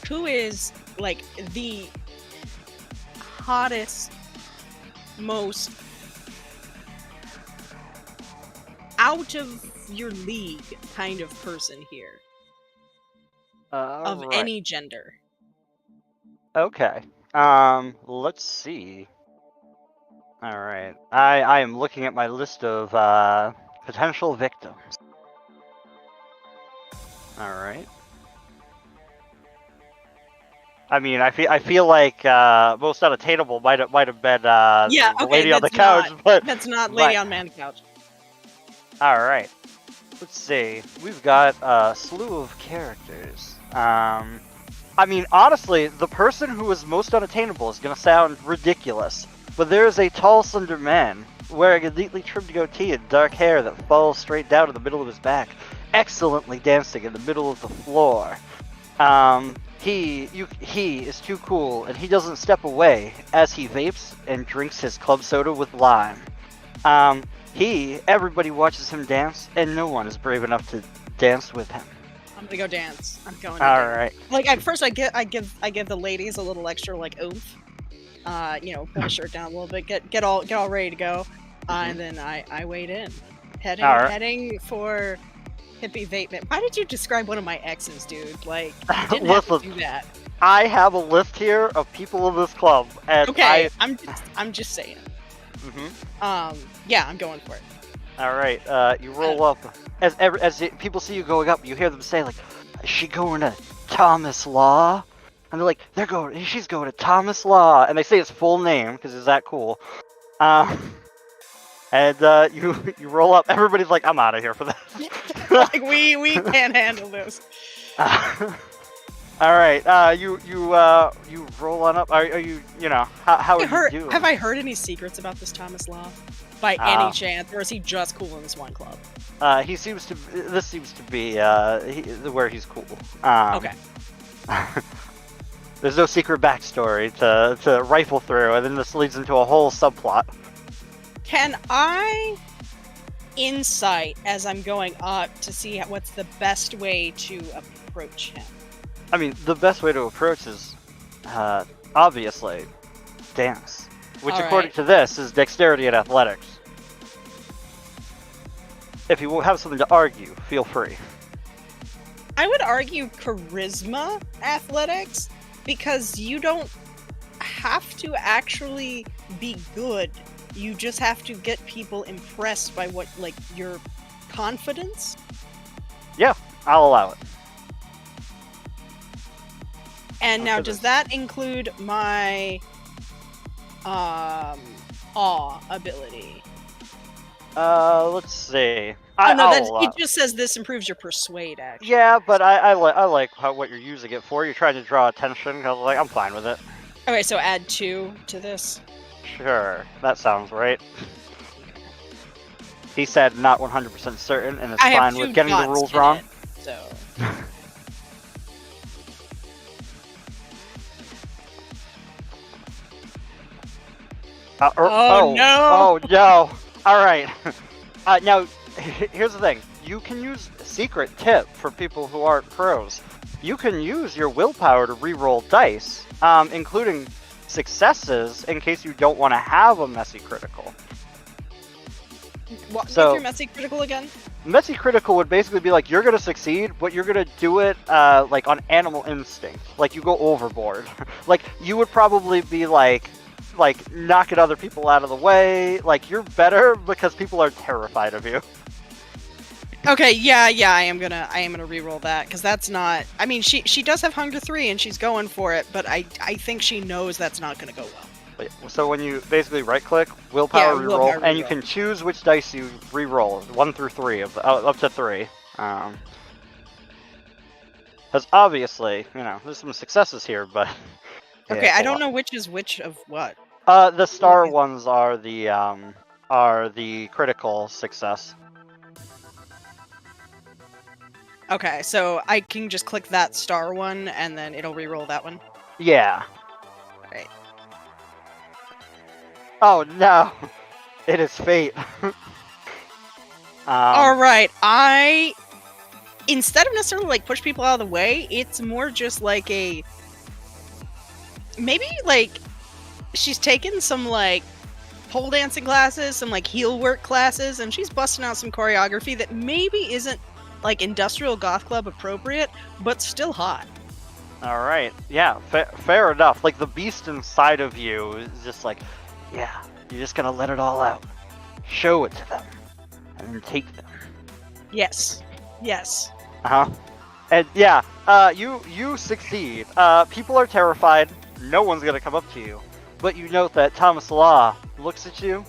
[SPEAKER 4] Who is the hottest, most out of your league kind of person here of
[SPEAKER 1] right.
[SPEAKER 4] any gender?
[SPEAKER 1] Okay. Let's see. All right. I am looking at my list of potential victims. All right. I mean, I feel like most unattainable might have been
[SPEAKER 4] Yeah,
[SPEAKER 1] the
[SPEAKER 4] okay,
[SPEAKER 1] lady on the
[SPEAKER 4] that's
[SPEAKER 1] couch,
[SPEAKER 4] not-
[SPEAKER 1] but
[SPEAKER 4] That's not lady
[SPEAKER 1] but-
[SPEAKER 4] on man couch.
[SPEAKER 1] all right. Let's see. We've got a slew of characters. I mean, honestly, the person who is most unattainable is gonna sound ridiculous, but there is a tall, slender man wearing a neatly trimmed goatee and dark hair that falls straight down to the middle of his back, excellently dancing in the middle of the floor. He is too cool, and he doesn't step away as he vapes and drinks his club soda with lime. Everybody watches him dance, and no one is brave enough to dance with him.
[SPEAKER 4] I'm gonna go dance. I'm going to
[SPEAKER 1] All
[SPEAKER 4] dance.
[SPEAKER 1] right.
[SPEAKER 4] Like at first, I give the ladies a little extra like oomph. Pull the shirt down a little bit, get all ready to go, and then I wade in, heading for hippie vape man. Why did you describe one of my exes, dude? Like, you didn't have to
[SPEAKER 1] Listen,
[SPEAKER 4] do that.
[SPEAKER 1] I have a list here of people in this club, and
[SPEAKER 4] Okay, I'm just saying.
[SPEAKER 1] Mhm.
[SPEAKER 4] Yeah, I'm going for it.
[SPEAKER 1] All right. You roll up as people see you going up. You hear them say like, "Is she going to Thomas Law?" And they're like, She's going to Thomas Law," and they say his full name because he's that cool. And you roll up. Everybody's like, "I'm out of here for this."
[SPEAKER 4] Like we can't handle this.
[SPEAKER 1] All right. You roll on up. Are you how are you doing?
[SPEAKER 4] Have I heard any secrets about this Thomas Law? By any chance, or is he just cool in this one club?
[SPEAKER 1] This seems to be where he's cool.
[SPEAKER 4] Okay.
[SPEAKER 1] There's no secret backstory to rifle through, and then this leads into a whole subplot.
[SPEAKER 4] Can I insight as I'm going up to see what's the best way to approach him?
[SPEAKER 1] I mean, the best way to approach is, obviously, dance. Which,
[SPEAKER 4] All
[SPEAKER 1] according
[SPEAKER 4] right.
[SPEAKER 1] to this, is dexterity and athletics. If you have something to argue, feel free.
[SPEAKER 4] I would argue charisma athletics, because you don't have to actually be good. You just have to get people impressed by your confidence.
[SPEAKER 1] Yeah, I'll allow it.
[SPEAKER 4] And now,
[SPEAKER 1] Okay,
[SPEAKER 4] does
[SPEAKER 1] then.
[SPEAKER 4] that include my awe ability?
[SPEAKER 1] Let's see.
[SPEAKER 4] It just says this improves your persuade, actually.
[SPEAKER 1] Yeah, but I like what you're using it for. You're trying to draw attention. Cause I'm fine with it.
[SPEAKER 4] Okay, so add 2 to this.
[SPEAKER 1] Sure, that sounds right. He said not 100% certain, and it's
[SPEAKER 4] I have
[SPEAKER 1] fine
[SPEAKER 4] 2
[SPEAKER 1] with getting the
[SPEAKER 4] dots
[SPEAKER 1] rules
[SPEAKER 4] in
[SPEAKER 1] wrong.
[SPEAKER 4] it, so. Oh, no!
[SPEAKER 1] Oh no! All right. Now, here's the thing. You can use a secret tip for people who aren't pros. You can use your willpower to re-roll dice, including successes, in case you don't want to have a messy critical.
[SPEAKER 4] What's
[SPEAKER 1] So-
[SPEAKER 4] your messy critical again?
[SPEAKER 1] Messy critical would basically be like you're gonna succeed, but you're gonna do it like on animal instinct. Like you go overboard. Like you would probably be like knocking other people out of the way. Like you're better because people are terrified of you.
[SPEAKER 4] Okay, yeah, I am gonna re-roll that, because that's not. I mean, she does have Hunger 3 and she's going for it, but I think she knows that's not gonna go well.
[SPEAKER 1] So when you basically right-click, willpower
[SPEAKER 4] Yeah,
[SPEAKER 1] reroll,
[SPEAKER 4] willpower
[SPEAKER 1] and you
[SPEAKER 4] reroll.
[SPEAKER 1] can choose which dice you re-roll, 1 through 3, up to 3. Because obviously, there's some successes here, but
[SPEAKER 4] Okay, I don't know which is which of what.
[SPEAKER 1] The star ones are the critical success.
[SPEAKER 4] Okay, so I can just click that star one and then it'll re-roll that one.
[SPEAKER 1] Yeah.
[SPEAKER 4] Right.
[SPEAKER 1] Oh no, it is fate.
[SPEAKER 4] All right, instead of necessarily push people out of the way, it's more just like maybe she's taken some pole dancing classes, some heel work classes, and she's busting out some choreography that maybe isn't industrial goth club appropriate, but still hot.
[SPEAKER 1] All right, yeah, fair enough. The beast inside of you is just yeah, you're just gonna let it all out, show it to them, and then take them.
[SPEAKER 4] Yes.
[SPEAKER 1] Uh huh. And yeah, you succeed. People are terrified. No one's gonna come up to you, but you note that Thomas Law looks at you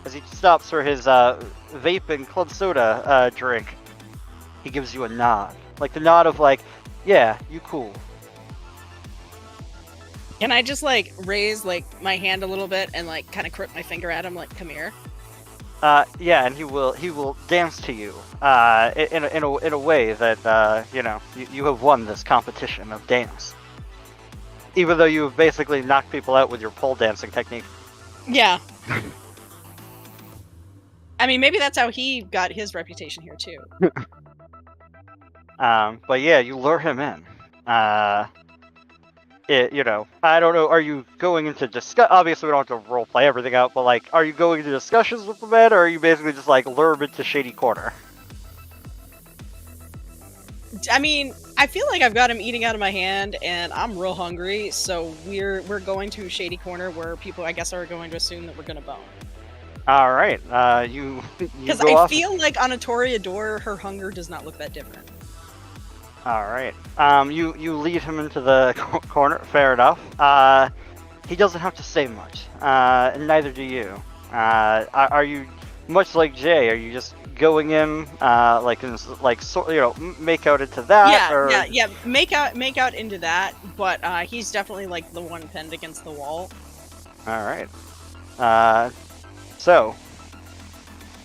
[SPEAKER 1] as he stops for his vape and club soda drink. He gives you a nod, like the nod of like, yeah, you cool.
[SPEAKER 4] Can I just like raise like my hand a little bit and like kind of crook my finger at him, like, come here?
[SPEAKER 1] Yeah, and he will dance to you in a way that you have won this competition of dance, even though you have basically knocked people out with your pole dancing technique.
[SPEAKER 4] Yeah. I mean, maybe that's how he got his reputation here too.
[SPEAKER 1] But yeah, you lure him in. I don't know. Are you going into discuss? Obviously, we don't have to role play everything out, but like, are you going into discussions with the man, or are you basically just like lure him into shady corner?
[SPEAKER 4] I mean, I feel like I've got him eating out of my hand, and I'm real hungry. So we're going to shady corner where people, I guess, are going to assume that we're gonna bone.
[SPEAKER 1] All right. You
[SPEAKER 4] Because
[SPEAKER 1] go
[SPEAKER 4] I
[SPEAKER 1] off.
[SPEAKER 4] feel like on a Toreador, her hunger does not look that different.
[SPEAKER 1] All right. You lead him into the corner. Fair enough. He doesn't have to say much. And neither do you. Are you much like Jay? Are you just going in, make out into that?
[SPEAKER 4] Yeah,
[SPEAKER 1] or...
[SPEAKER 4] yeah. Make out into that. But he's definitely like the one pinned against the wall.
[SPEAKER 1] All right. So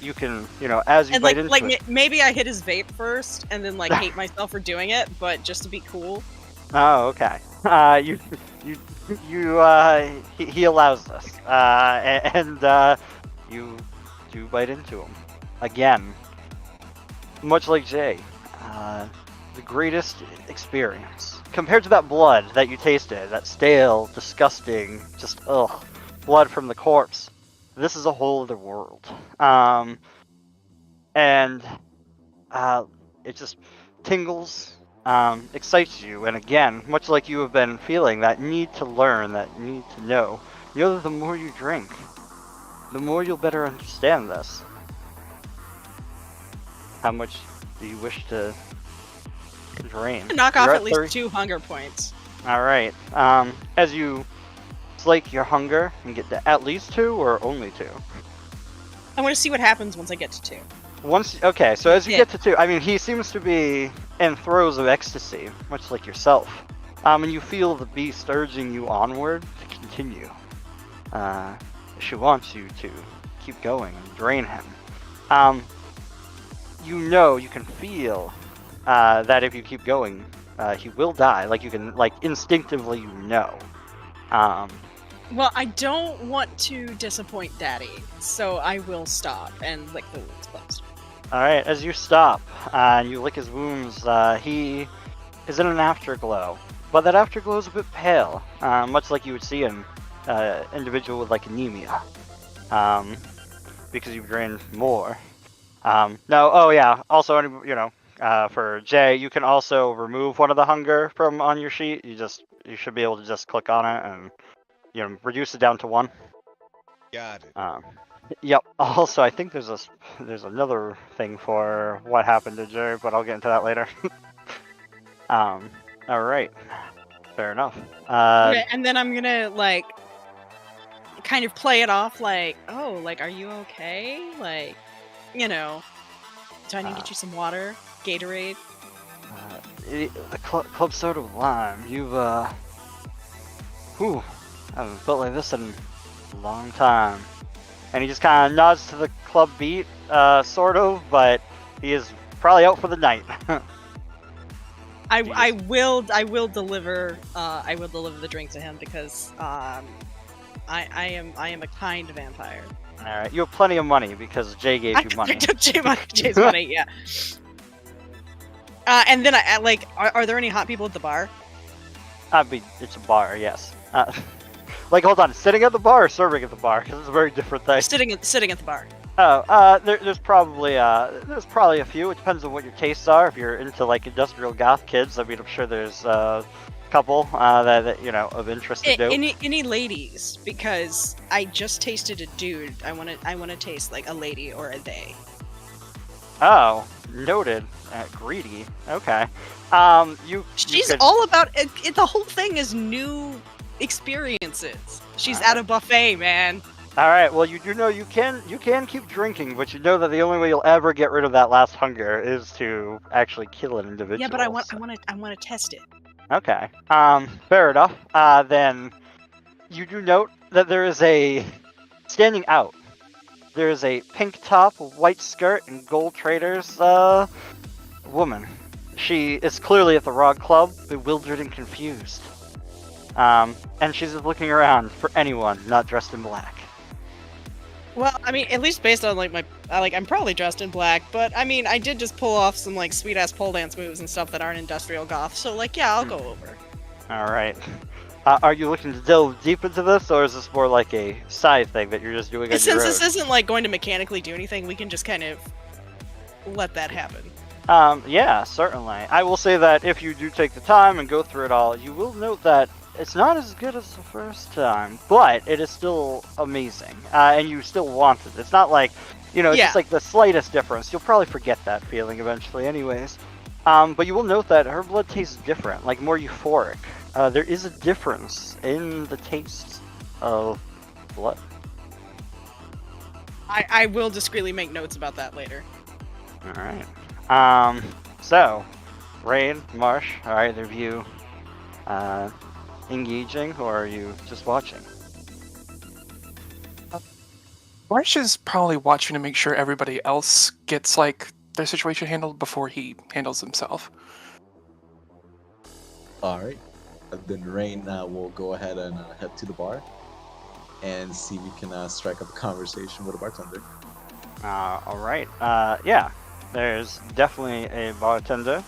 [SPEAKER 1] you can, as you
[SPEAKER 4] And
[SPEAKER 1] bite into it.
[SPEAKER 4] maybe I hit his vape first, and then like hate myself for doing it, but just to be cool.
[SPEAKER 1] Oh, okay. He allows this, and you do bite into him again. Much like Jay, the greatest experience compared to that blood that you tasted, that stale, disgusting, just blood from the corpse. This is a whole other world, and it just tingles. Excites you, and again, much like you have been feeling, that need to learn, that need to know. The more you drink, the more you'll better understand this. How much do you wish to drain?
[SPEAKER 4] Knock off
[SPEAKER 1] You're
[SPEAKER 4] at least
[SPEAKER 1] 30?
[SPEAKER 4] 2 hunger points.
[SPEAKER 1] Alright, as you slake your hunger and get to at least 2 or only 2?
[SPEAKER 4] I want to see what happens once I get to 2.
[SPEAKER 1] Okay, so as you
[SPEAKER 4] Yeah.
[SPEAKER 1] get to 2, I mean, he seems to be in throes of ecstasy, much like yourself. And you feel the beast urging you onward to continue. She wants you to keep going and drain him. You can feel that if you keep going, he will die. Like, you can, like, instinctively know.
[SPEAKER 4] Well, I don't want to disappoint Daddy, so I will stop and lick the wounds closed.
[SPEAKER 1] Alright, as you stop and you lick his wounds, he is in an afterglow. But that afterglow is a bit pale, much like you would see in an individual with like anemia. Because you've drained more. Also, for Jay, you can also remove one of the hunger from on your sheet. You should be able to just click on it and reduce it down to 1.
[SPEAKER 3] Got it.
[SPEAKER 1] Yep. Also, I think there's another thing for what happened to Jerry, but I'll get into that later. All right. Fair enough.
[SPEAKER 4] Okay, and then I'm gonna like kind of play it off like, oh, like, are you okay? Like, do I need to get you some water, Gatorade?
[SPEAKER 1] The club soda with lime. You've haven't felt like this in a long time. And he just kind of nods to the club beat, sort of, but he is probably out for the night.
[SPEAKER 4] I will deliver the drink to him because I am a kind vampire.
[SPEAKER 1] All right, you have plenty of money because Jay gave you money.
[SPEAKER 4] I took Jay's money, yeah. And then are there any hot people at the bar?
[SPEAKER 1] It's a bar, yes. Hold on, sitting at the bar or serving at the bar? Because it's a very different thing.
[SPEAKER 4] Sitting at the bar.
[SPEAKER 1] There's probably a few. It depends on what your tastes are. If you're into like industrial goth kids, I mean, I'm sure there's a couple that of interest to do.
[SPEAKER 4] Any ladies? Because I just tasted a dude. I want to taste like a lady or a they.
[SPEAKER 1] Oh, noted. Greedy. Okay. You
[SPEAKER 4] She's
[SPEAKER 1] could-
[SPEAKER 4] all about it. The whole thing is new experiences. She's at a buffet, man.
[SPEAKER 1] All right. Well, you do know you can keep drinking, but you know that the only way you'll ever get rid of that last hunger is to actually kill an individual.
[SPEAKER 4] Yeah, but I want to test it.
[SPEAKER 1] Okay. Fair enough. Then you do note that there is a standing out. There is a pink top, white skirt, and gold traders woman. She is clearly at the wrong club, bewildered and confused. And she's just looking around for anyone not dressed in black.
[SPEAKER 4] Well, I mean, at least based on like my I'm probably dressed in black, but I mean, I did just pull off some like sweet ass pole dance moves and stuff that aren't industrial goth. So like, yeah, I'll go over.
[SPEAKER 1] All right. Are you looking to delve deep into this, or is this more like a side thing that you're just doing on your
[SPEAKER 4] Since
[SPEAKER 1] own?
[SPEAKER 4] this isn't like going to mechanically do anything, we can just kind of let that happen.
[SPEAKER 1] Yeah, certainly. I will say that if you do take the time and go through it all, you will note that it's not as good as the first time, but it is still amazing, and you still want it. It's not like, it's just like the slightest difference. You'll probably forget that feeling eventually anyways. But you will note that her blood tastes different, like more euphoric. There is a difference in the taste of blood.
[SPEAKER 4] I will discreetly make notes about that later.
[SPEAKER 1] Alright. So, Rain, Marsh, are either of you engaging, or are you just watching?
[SPEAKER 5] Marsh is probably watching to make sure everybody else gets like their situation handled before he handles himself.
[SPEAKER 2] All right. Then Rain will go ahead and head to the bar and see if we can strike up a conversation with a bartender.
[SPEAKER 1] All right. Yeah. There's definitely a bartender.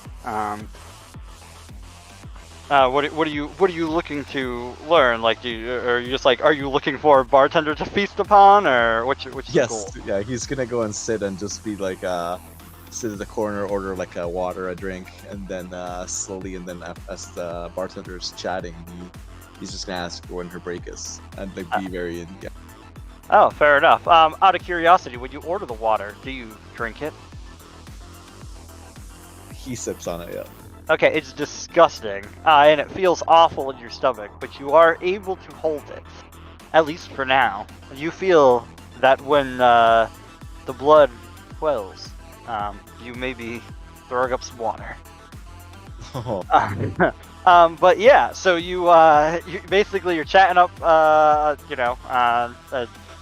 [SPEAKER 1] What are you looking to learn? Like, are you looking for a bartender to feast upon, or what's your
[SPEAKER 2] Yes.
[SPEAKER 1] goal?
[SPEAKER 2] Yeah. He's gonna go and sit and just be like sit at the corner, order like a water, a drink, and then slowly, and then as the bartender's chatting, he's just gonna ask when her break is, and like be very in. Yeah.
[SPEAKER 1] Oh, fair enough. Out of curiosity, when you order the water, do you drink it?
[SPEAKER 2] He sips on it. Yeah.
[SPEAKER 1] Okay, it's disgusting, and it feels awful in your stomach, but you are able to hold it, at least for now. You feel that when the blood quells, you may be throwing up some water.
[SPEAKER 2] Oh.
[SPEAKER 1] But yeah, so you basically you're chatting up,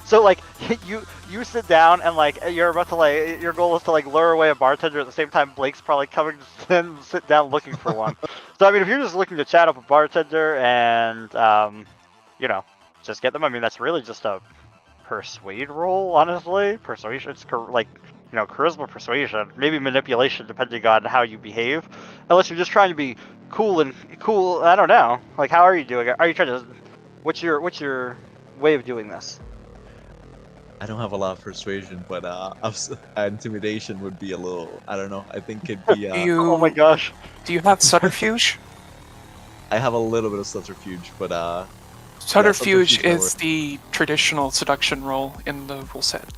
[SPEAKER 1] so like you sit down and like you're about to like your goal is to like lure away a bartender at the same time Blake's probably coming to then sit down looking for one. So I mean, if you're just looking to chat up a bartender and just get them, I mean that's really just a persuade roll, honestly. Persuasion, it's charisma, persuasion, maybe manipulation depending on how you behave. Unless you're just trying to be cool. I don't know. Like, how are you doing it? Are you trying to? What's your way of doing this?
[SPEAKER 2] I don't have a lot of persuasion, but intimidation would be a little. I don't know. I think it'd be.
[SPEAKER 1] Oh my gosh.
[SPEAKER 5] Do you have subterfuge?
[SPEAKER 2] I have a little bit of subterfuge, but
[SPEAKER 5] Subterfuge
[SPEAKER 2] subterfuge
[SPEAKER 5] is the traditional seduction role in the rule set.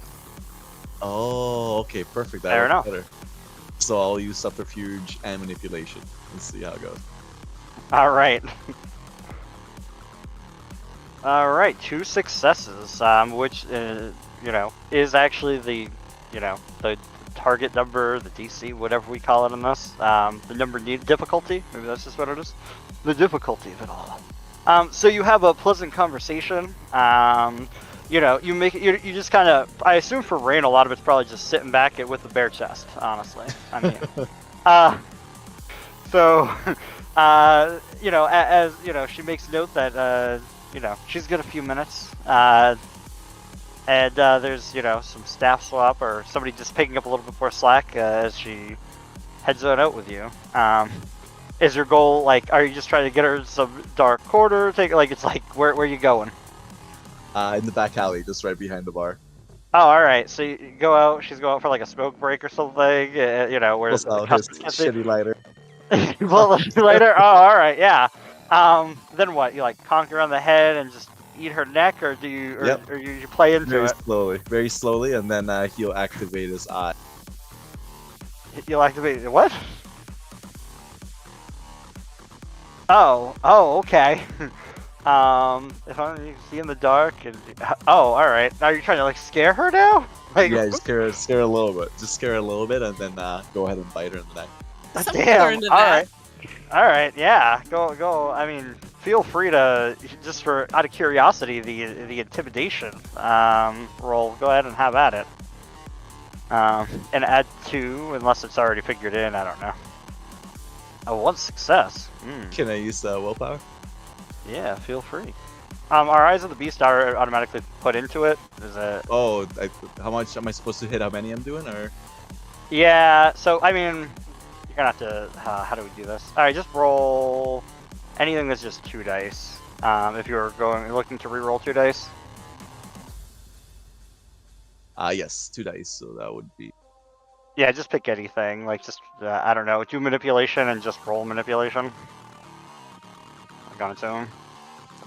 [SPEAKER 2] Oh, okay, perfect.
[SPEAKER 1] Fair enough.
[SPEAKER 2] Better. So I'll use subterfuge and manipulation and see how it goes.
[SPEAKER 1] All right. All right, 2 successes, which is actually the target number, the DC, whatever we call it in this. The number needed difficulty. Maybe that's just what it is. The difficulty of it all. So you have a pleasant conversation. You make it. You just kind of. I assume for Rain, a lot of it's probably just sitting back with the bare chest. Honestly, I mean, as she makes note that she's got a few minutes, and there's some staff swap or somebody just picking up a little bit more slack as she heads on out with you. Is your goal are you just trying to get her some dark corner? Where are you going?
[SPEAKER 2] In the back alley, just right behind the bar.
[SPEAKER 1] Oh, all right. So you go out. She's going out for like a smoke break or something. Where
[SPEAKER 2] Pulls out his shitty lighter.
[SPEAKER 1] Well, later. Oh, all right. Yeah. Then what? You conk her on the head and just eat her neck, or do you, or you play into
[SPEAKER 2] Very
[SPEAKER 1] it?
[SPEAKER 2] Very slowly, and then he'll activate his eye.
[SPEAKER 1] You'll activate what? Oh, okay. If you can see in the dark and all right. Now you're trying to like scare her now? Like,
[SPEAKER 2] Yeah, just scare her a little bit. Just scare her a little bit, and then go ahead and bite her in the neck.
[SPEAKER 4] Someone
[SPEAKER 1] damn.
[SPEAKER 4] learned
[SPEAKER 1] All
[SPEAKER 4] that.
[SPEAKER 1] right. Yeah. Go. I mean, feel free to just for out of curiosity the intimidation roll. Go ahead and have at it. And add 2 unless it's already figured in. I don't know. Oh, 1 success.
[SPEAKER 2] Can I use willpower?
[SPEAKER 1] Yeah, feel free. Our Eyes of the Beast are automatically put into it. Is it?
[SPEAKER 2] Oh, how much am I supposed to hit? How many I'm doing, or?
[SPEAKER 1] Yeah. So I mean, you're gonna have to. How do we do this? All right, just roll anything that's just 2 dice. If you're looking to re-roll 2 dice.
[SPEAKER 2] Yes, 2 dice. So that would be.
[SPEAKER 1] Yeah, just pick anything. Like just I don't know, do manipulation and just roll manipulation. I'm going to him.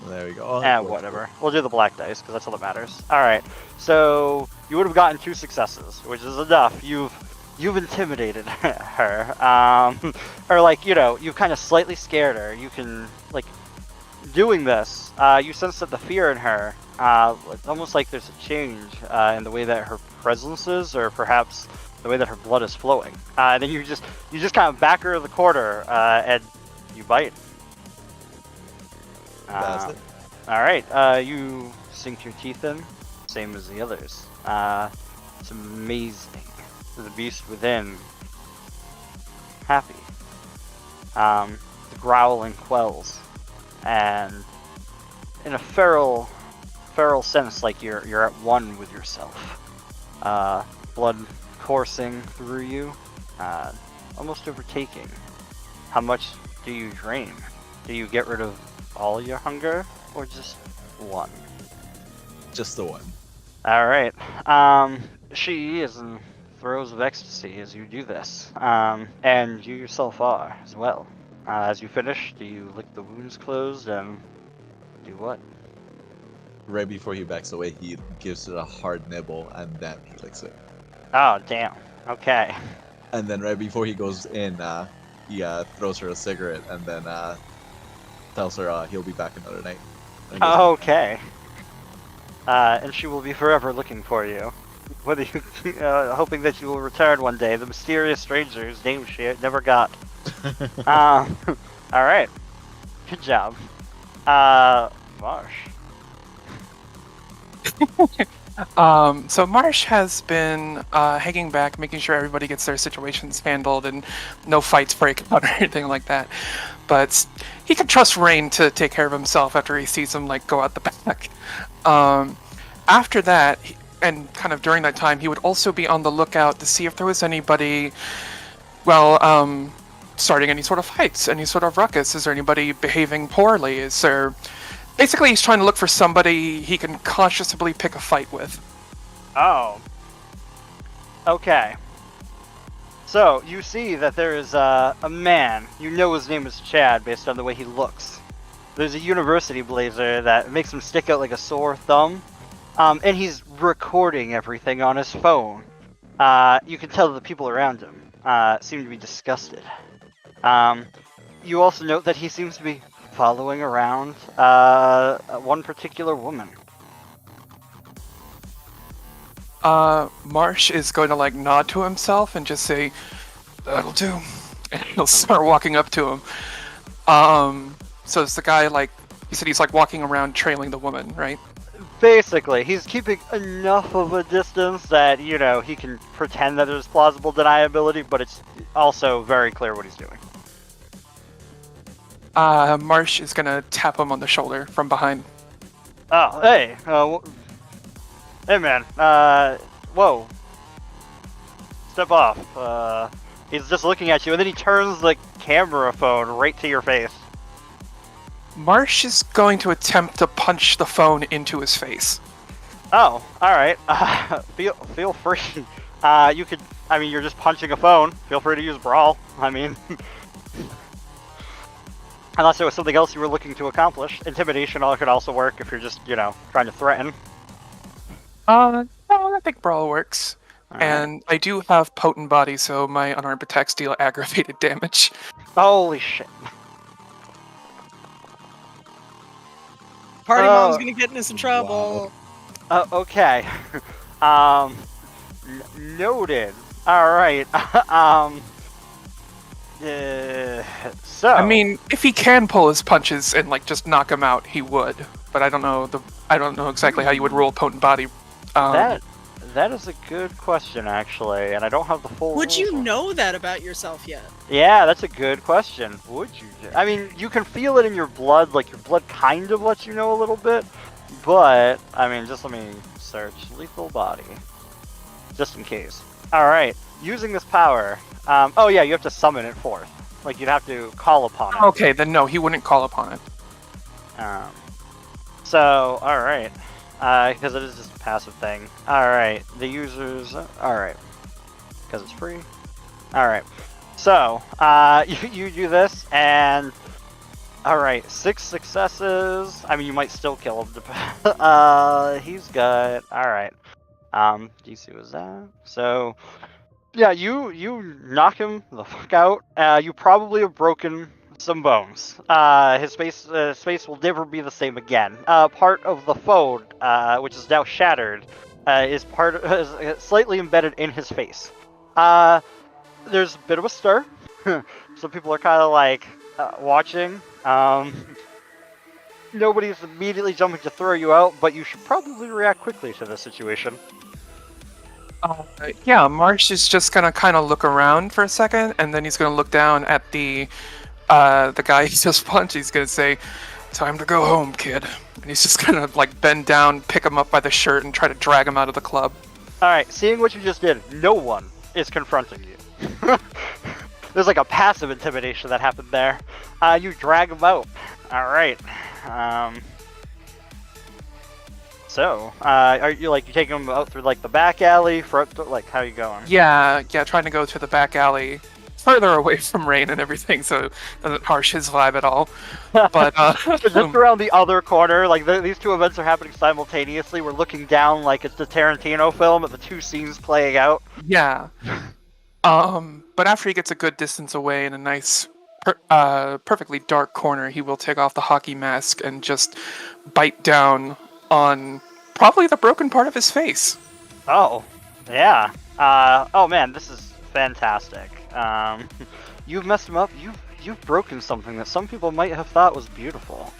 [SPEAKER 2] There we go.
[SPEAKER 1] Whatever. We'll do the black dice because that's all that matters. All right. So you would have gotten 2 successes, which is enough. You've intimidated her, or like you've kind of slightly scared her. You can like doing this. You sense that the fear in her, it's almost like there's a change in the way that her presence is, or perhaps the way that her blood is flowing. And then you just kind of back her to the corner and you bite.
[SPEAKER 2] That's it.
[SPEAKER 1] All right, you sink your teeth in, same as the others. It's amazing. The beast within, happy. The growling quells, and in a feral sense, like you're at one with yourself. Blood coursing through you, almost overtaking. How much do you drain? Do you get rid of all your hunger, or just one?
[SPEAKER 2] Just the one.
[SPEAKER 1] All right. She is in throes of ecstasy as you do this, and you yourself are as well. As you finish, do you lick the wounds closed and do what?
[SPEAKER 2] Right before he backs away, he gives it a hard nibble, and then he licks it.
[SPEAKER 1] Oh, damn. Okay.
[SPEAKER 2] And then right before he goes in, he throws her a cigarette, and then tells her he'll be back another night. And goes,
[SPEAKER 1] Okay. And she will be forever looking for you. Whether you, hoping that you will return one day, the mysterious stranger whose name she never got. All right. Good job. Marsh.
[SPEAKER 5] So Marsh has been hanging back, making sure everybody gets their situations handled and no fights break out or anything like that. But he can trust Rain to take care of himself after he sees him like go out the back. After that, and kind of during that time, he would also be on the lookout to see if there was anybody, starting any sort of fights, any sort of ruckus. Is there anybody behaving poorly? Is there... Basically, he's trying to look for somebody he can consciously pick a fight with.
[SPEAKER 1] Oh. Okay. So, you see that there is a man. You know his name is Chad based on the way he looks. There's a university blazer that makes him stick out like a sore thumb. And he's recording everything on his phone. You can tell that the people around him seem to be disgusted. You also note that he seems to be following around one particular woman.
[SPEAKER 5] Marsh is going to like nod to himself and just say, "That'll do," and he'll start walking up to him. So it's the guy like you said he's like walking around trailing the woman, right?
[SPEAKER 1] Basically, he's keeping enough of a distance that, he can pretend that there's plausible deniability, but it's also very clear what he's doing.
[SPEAKER 5] Marsh is gonna tap him on the shoulder from behind.
[SPEAKER 1] Oh, hey, hey man, whoa, step off. He's just looking at you, and then he turns the camera phone right to your face.
[SPEAKER 5] Marsh is going to attempt to punch the phone into his face.
[SPEAKER 1] Oh, alright, feel free. You're just punching a phone, feel free to use Brawl, unless there was something else you were looking to accomplish. Intimidation could also work if you're just, trying to threaten.
[SPEAKER 5] No, I think Brawl works.
[SPEAKER 1] All right.
[SPEAKER 5] And I do have potent body, so my unarmed attacks deal aggravated damage.
[SPEAKER 1] Holy shit.
[SPEAKER 4] Party
[SPEAKER 1] Oh.
[SPEAKER 4] mom's gonna get into some trouble.
[SPEAKER 1] Okay. Noted. All right. So.
[SPEAKER 5] I mean, if he can pull his punches and like just knock him out, he would. But I don't know exactly how you would roll potent body.
[SPEAKER 1] That is a good question, actually, and I don't have the full.
[SPEAKER 4] Would you
[SPEAKER 1] rules.
[SPEAKER 4] know that about yourself yet?
[SPEAKER 1] Yeah, that's a good question. Would you? I mean, you can feel it in your blood, like your blood kind of lets you know a little bit, but I mean, just let me search lethal body, just in case. All right, using this power. Oh yeah, you have to summon it forth. Like you'd have to call upon it.
[SPEAKER 5] Okay, then no, he wouldn't call upon it.
[SPEAKER 1] So all right. Because it is just a passive thing. Alright, the users... Alright. Because it's free. Alright. So, you do this, and... Alright, 6 successes. I mean, you might still kill him. He's got... Alright. DC was that. So... Yeah, you knock him the fuck out. You probably have broken some bones. His face will never be the same again. Part of the phone, which is now shattered, is slightly embedded in his face. There's a bit of a stir. Some people are kind of like watching. Nobody's immediately jumping to throw you out, but you should probably react quickly to the situation.
[SPEAKER 5] Yeah, Marsh is just gonna kind of look around for a second, and then he's gonna look down at the guy he just punched. He's gonna say, "Time to go home, kid." And he's just gonna like bend down, pick him up by the shirt, and try to drag him out of the club.
[SPEAKER 1] Alright, seeing what you just did, no one is confronting you. There's like a passive intimidation that happened there. You drag him out. Alright. So, are you like, you taking him out through like the back alley, front, like how you going?
[SPEAKER 5] Yeah, trying to go to the back alley, further away from Rain and everything, so it doesn't harsh his vibe at all. But
[SPEAKER 1] just around the other corner, like these two events are happening simultaneously. We're looking down like it's the Tarantino film at the two scenes playing out.
[SPEAKER 5] Yeah. But after he gets a good distance away in a nice, perfectly dark corner, he will take off the hockey mask and just bite down on probably the broken part of his face.
[SPEAKER 1] Oh, yeah. Oh man, this is fantastic. You've messed him up. You've broken something that some people might have thought was beautiful.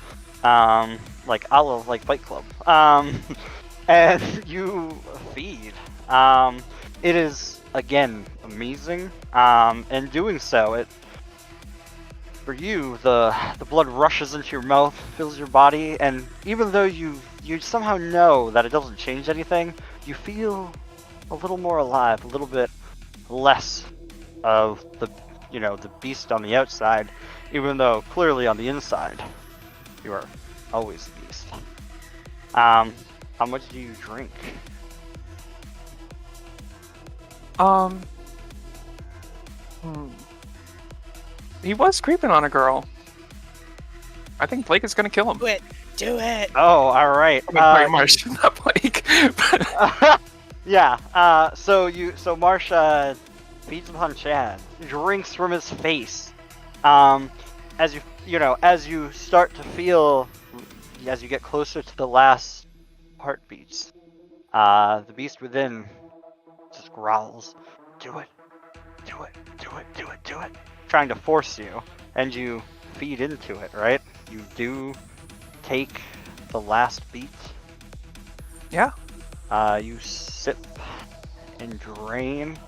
[SPEAKER 1] Like a la like Fight Club. And you feed. It is again amazing. And doing so, for you, the blood rushes into your mouth, fills your body, and even though you somehow know that it doesn't change anything, you feel a little more alive, a little bit less of the beast on the outside, even though clearly on the inside you are always the beast. How much do you drink?
[SPEAKER 5] He was creeping on a girl. I think Blake is gonna kill him.
[SPEAKER 4] Do it.
[SPEAKER 1] Oh, all right.
[SPEAKER 5] Sorry, Marsh, not Blake.
[SPEAKER 1] Yeah. So Marsh feeds upon Chad, drinks from his face. As you start to feel, as you get closer to the last heartbeats, the beast within just growls, "Do it, do it, do it, do it, do it," trying to force you, and you feed into it, right? You do take the last beat.
[SPEAKER 5] Yeah.
[SPEAKER 1] You sip and drain,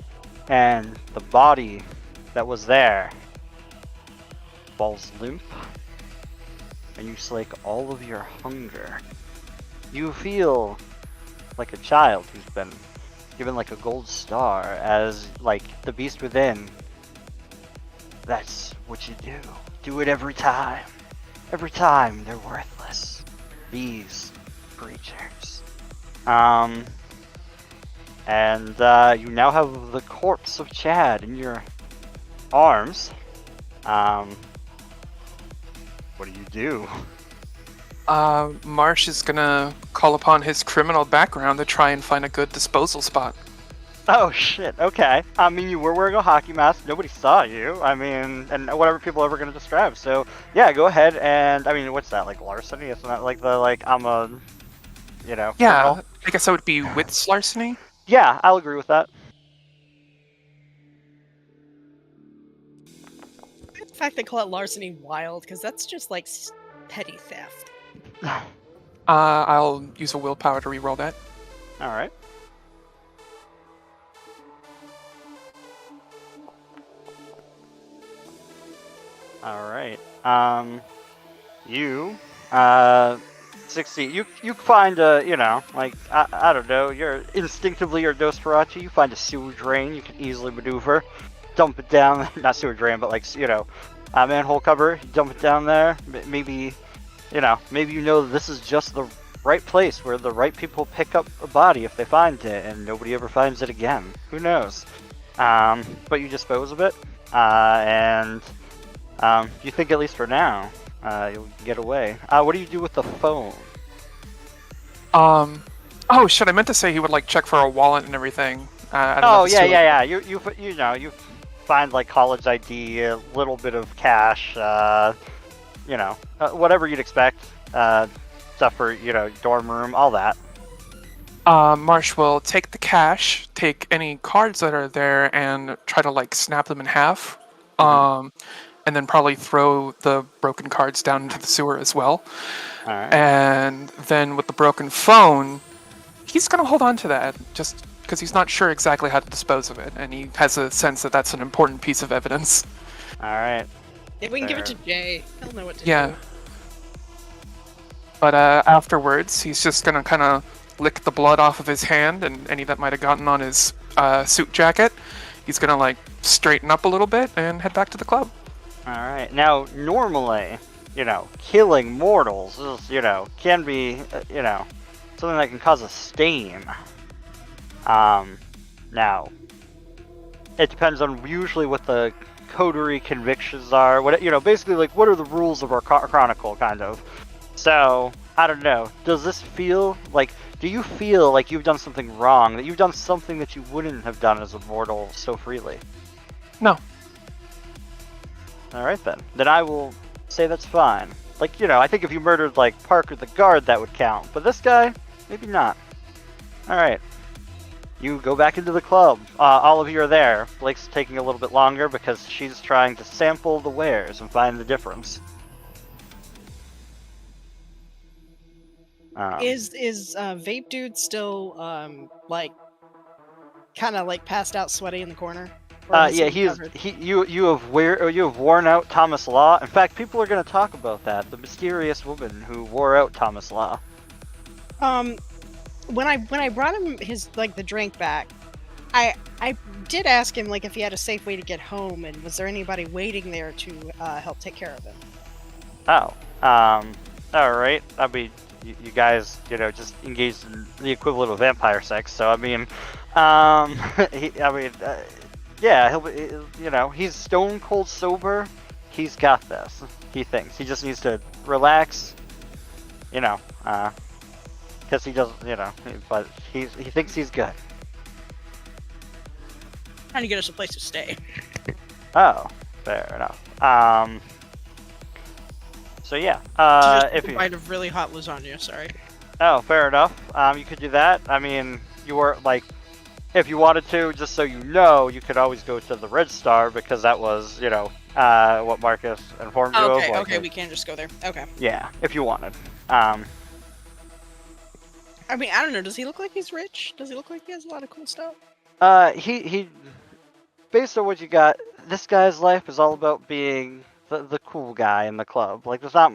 [SPEAKER 1] and the body that was there falls limp, and you slake all of your hunger. You feel like a child who's been given like a gold star, as like the beast within. That's what you do. Do it every time. Every time. They're worthless, these creatures. And you now have the corpse of Chad in your arms. What do?
[SPEAKER 5] Marsh is gonna call upon his criminal background to try and find a good disposal spot.
[SPEAKER 1] Oh shit, okay. I mean, you were wearing a hockey mask, nobody saw you. I mean, and whatever people are ever gonna describe. So, yeah, go ahead and, I mean, what's that, like larceny? Isn't that like the, like, I'm a,
[SPEAKER 5] Yeah,
[SPEAKER 1] criminal?
[SPEAKER 5] I guess that would be with larceny.
[SPEAKER 1] Yeah, I'll agree with that.
[SPEAKER 4] The fact they call it larceny wild, because that's just like petty theft.
[SPEAKER 5] I'll use a willpower to reroll that.
[SPEAKER 1] Alright. Alright. You, succeed. You find a, like, I don't know, you're instinctively you're Nosferatu, you find a sewer drain you can easily maneuver, dump it down, not sewer drain, but like, manhole cover, you dump it down there, maybe, maybe this is just the right place where the right people pick up a body if they find it, and nobody ever finds it again. Who knows? But you dispose of it, and you think at least for now, you'll get away. What do you do with the phone?
[SPEAKER 5] Oh shit! I meant to say he would like check for a wallet and everything. I don't know
[SPEAKER 1] Oh
[SPEAKER 5] if it's too late.
[SPEAKER 1] yeah. You find like college ID, a little bit of cash, whatever you'd expect. Stuff for dorm room, all that.
[SPEAKER 5] Marsh will take the cash, take any cards that are there, and try to like snap them in half. And then probably throw the broken cards down into the sewer as well.
[SPEAKER 1] All right.
[SPEAKER 5] And then with the broken phone, he's going to hold on to that just because he's not sure exactly how to dispose of it. And he has a sense that that's an important piece of evidence.
[SPEAKER 1] All right.
[SPEAKER 4] If we can give it to Jay, he'll know what to
[SPEAKER 5] Yeah.
[SPEAKER 4] do.
[SPEAKER 5] But afterwards, he's just going to kind of lick the blood off of his hand and any that might have gotten on his suit jacket. He's going to like straighten up a little bit and head back to the club.
[SPEAKER 1] Alright, now, normally, killing mortals is, can be, something that can cause a stain. Now, it depends on usually what the coterie convictions are, basically, like, what are the rules of our chronicle, kind of. So, I don't know, do you feel like you've done something wrong, that you've done something that you wouldn't have done as a mortal so freely?
[SPEAKER 5] No.
[SPEAKER 1] Alright then. Then I will say that's fine. Like, I think if you murdered, like, Parker the guard, that would count. But this guy, maybe not. Alright. You go back into the club. All of you are there. Blake's taking a little bit longer because she's trying to sample the wares and find the difference.
[SPEAKER 4] Is Vape Dude still, kind of, like, passed out sweaty in the corner?
[SPEAKER 1] Yeah, you have worn out Thomas Law. In fact, people are going to talk about that. The mysterious woman who wore out Thomas Law.
[SPEAKER 4] When I brought him his the drink back, I did ask him if he had a safe way to get home, and was there anybody waiting there to help take care of him?
[SPEAKER 1] Oh, all right. I mean, you guys, just engaged in the equivalent of vampire sex. So I mean, yeah, he'll be, he's stone cold sober. He's got this. He thinks he just needs to relax, because he doesn't, but he thinks he's good.
[SPEAKER 4] Trying to get us a place to stay.
[SPEAKER 1] Oh, fair enough. So yeah, if you
[SPEAKER 4] bite of really hot lasagna, sorry.
[SPEAKER 1] Oh, fair enough. You could do that. I mean, you were if you wanted to, just so you could always go to the Red Star because that was, what Marcus informed you of.
[SPEAKER 4] Okay, we can't just go there. Okay.
[SPEAKER 1] Yeah, if you wanted.
[SPEAKER 4] I mean, I don't know. Does he look like he's rich? Does he look like he has a lot of cool stuff?
[SPEAKER 1] He based on what you got, this guy's life is all about being the cool guy in the club. There's not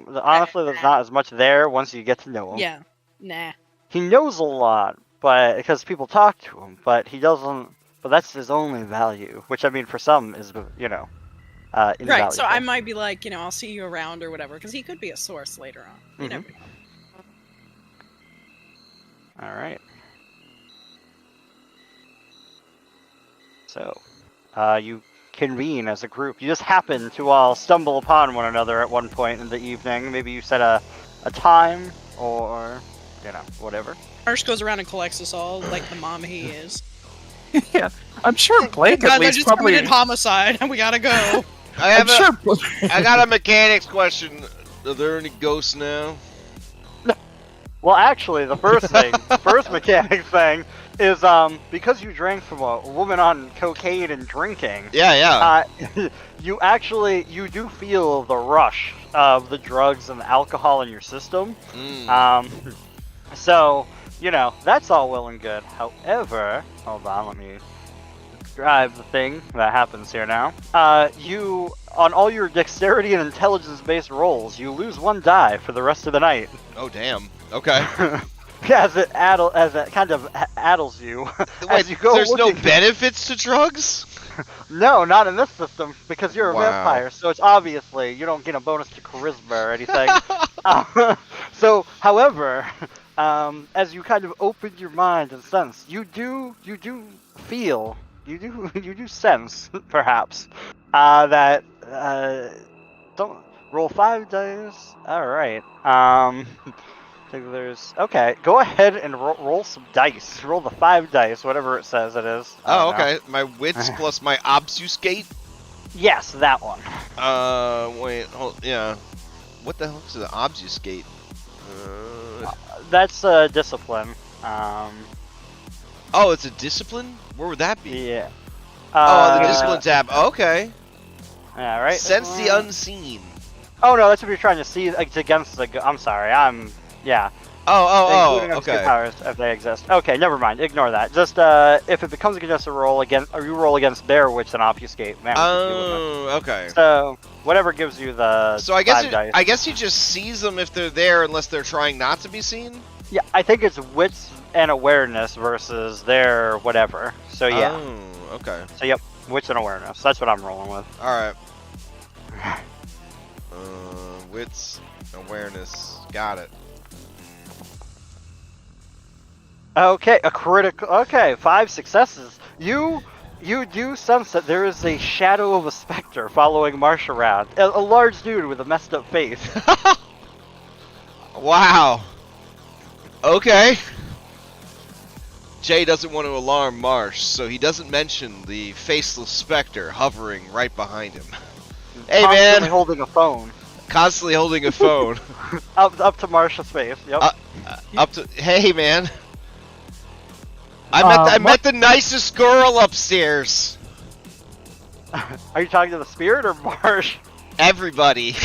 [SPEAKER 1] as much there once you get to know him.
[SPEAKER 4] Yeah. Nah.
[SPEAKER 1] He knows a lot, but because people talk to him, but he doesn't. But that's his only value, which I mean, for some is invaluable.
[SPEAKER 4] Right. So I might be I'll see you around or whatever, because he could be a source later on. You never know.
[SPEAKER 1] All right. So, you convene as a group. You just happen to all stumble upon one another at one point in the evening. Maybe you set a time, or whatever.
[SPEAKER 4] Marsh goes around and collects us all like the mom he is.
[SPEAKER 5] Yeah, I'm sure Blake at
[SPEAKER 4] God, I
[SPEAKER 5] least
[SPEAKER 4] just
[SPEAKER 5] probably.
[SPEAKER 4] committed homicide, and we gotta go.
[SPEAKER 5] I'm sure.
[SPEAKER 3] I got a mechanics question. Are there any ghosts now?
[SPEAKER 1] Well, actually, the first mechanic thing is because you drank from a woman on cocaine and drinking.
[SPEAKER 3] Yeah.
[SPEAKER 1] You do feel the rush of the drugs and the alcohol in your system. So that's all well and good. However, hold on, let me describe the thing that happens here now. You on all your dexterity and intelligence-based rolls, you lose 1 die for the rest of the night.
[SPEAKER 3] Oh damn. Okay.
[SPEAKER 1] as it kind of addles you.
[SPEAKER 3] Wait,
[SPEAKER 1] you go
[SPEAKER 3] there's no
[SPEAKER 1] looking...
[SPEAKER 3] benefits to drugs?
[SPEAKER 1] No, not in this system, because you're a
[SPEAKER 3] Wow.
[SPEAKER 1] vampire, so it's obviously, you don't get a bonus to charisma or anything. So, however, as you kind of open your mind and sense, you do feel, you do sense, perhaps, that, don't roll 5 dice. Alright. Okay, go ahead and roll some dice. Roll the 5 dice, whatever it says it is.
[SPEAKER 3] Oh, okay. My wits plus my obfuscate?
[SPEAKER 1] Yes, that one.
[SPEAKER 3] Wait, yeah. What the hell is an obfuscate?
[SPEAKER 1] That's discipline.
[SPEAKER 3] Oh, it's a discipline? Where would that be?
[SPEAKER 1] Yeah.
[SPEAKER 3] Oh, the discipline tab. Okay.
[SPEAKER 1] Yeah, right.
[SPEAKER 3] Sense the unseen.
[SPEAKER 1] Oh no, that's what you're trying to see. It's against the. I'm sorry. Yeah.
[SPEAKER 3] Oh,
[SPEAKER 1] Including
[SPEAKER 3] okay.
[SPEAKER 1] powers if they exist. Okay, never mind. Ignore that. Just if it becomes against a roll again, or you roll against their wits and obfuscate. Man,
[SPEAKER 3] okay.
[SPEAKER 1] So whatever gives you the.
[SPEAKER 3] So I guess
[SPEAKER 1] 5 dice.
[SPEAKER 3] I guess he just sees them if they're there, unless they're trying not to be seen.
[SPEAKER 1] Yeah, I think it's wits and awareness versus their whatever. So yeah.
[SPEAKER 3] Oh, okay.
[SPEAKER 1] So yep, wits and awareness. That's what I'm rolling with.
[SPEAKER 3] All right. Wits, awareness. Got it.
[SPEAKER 1] Okay, a critical. Okay, 5 successes. You do sense that there is a shadow of a specter following Marsh around. A large dude with a messed up face.
[SPEAKER 3] Wow. Okay. Jay doesn't want to alarm Marsh, so he doesn't mention the faceless specter hovering right behind him. Hey,
[SPEAKER 1] Constantly
[SPEAKER 3] man.
[SPEAKER 1] holding a phone.
[SPEAKER 3] Constantly holding a phone.
[SPEAKER 1] up to Marsh's face. Yep.
[SPEAKER 3] Up to. Hey, man. I met the nicest girl upstairs.
[SPEAKER 1] Are you talking to the spirit or Marsh?
[SPEAKER 3] Everybody.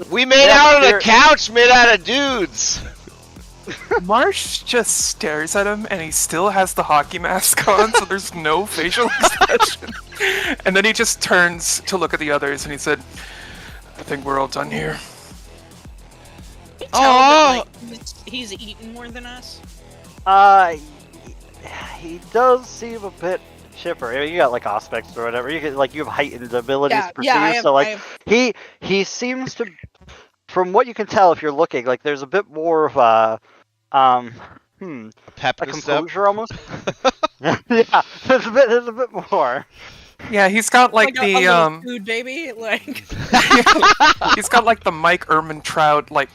[SPEAKER 3] We made out on a couch made out of dudes.
[SPEAKER 5] Marsh just stares at him, and he still has the hockey mask on, so there's no facial expression. And then he just turns to look at the others, and he said, "I think we're all done here."
[SPEAKER 4] That, he's eaten more than us.
[SPEAKER 1] He does seem a bit chipper. You got like aspects or whatever. You have heightened abilities to perceive. He seems to, from what you can tell if you're looking, like there's a bit more of a
[SPEAKER 3] pep
[SPEAKER 1] a composure almost. Yeah, there's a bit more.
[SPEAKER 5] Yeah, he's got like
[SPEAKER 4] a little food baby, like
[SPEAKER 5] he's got like the Mike Ehrmantraut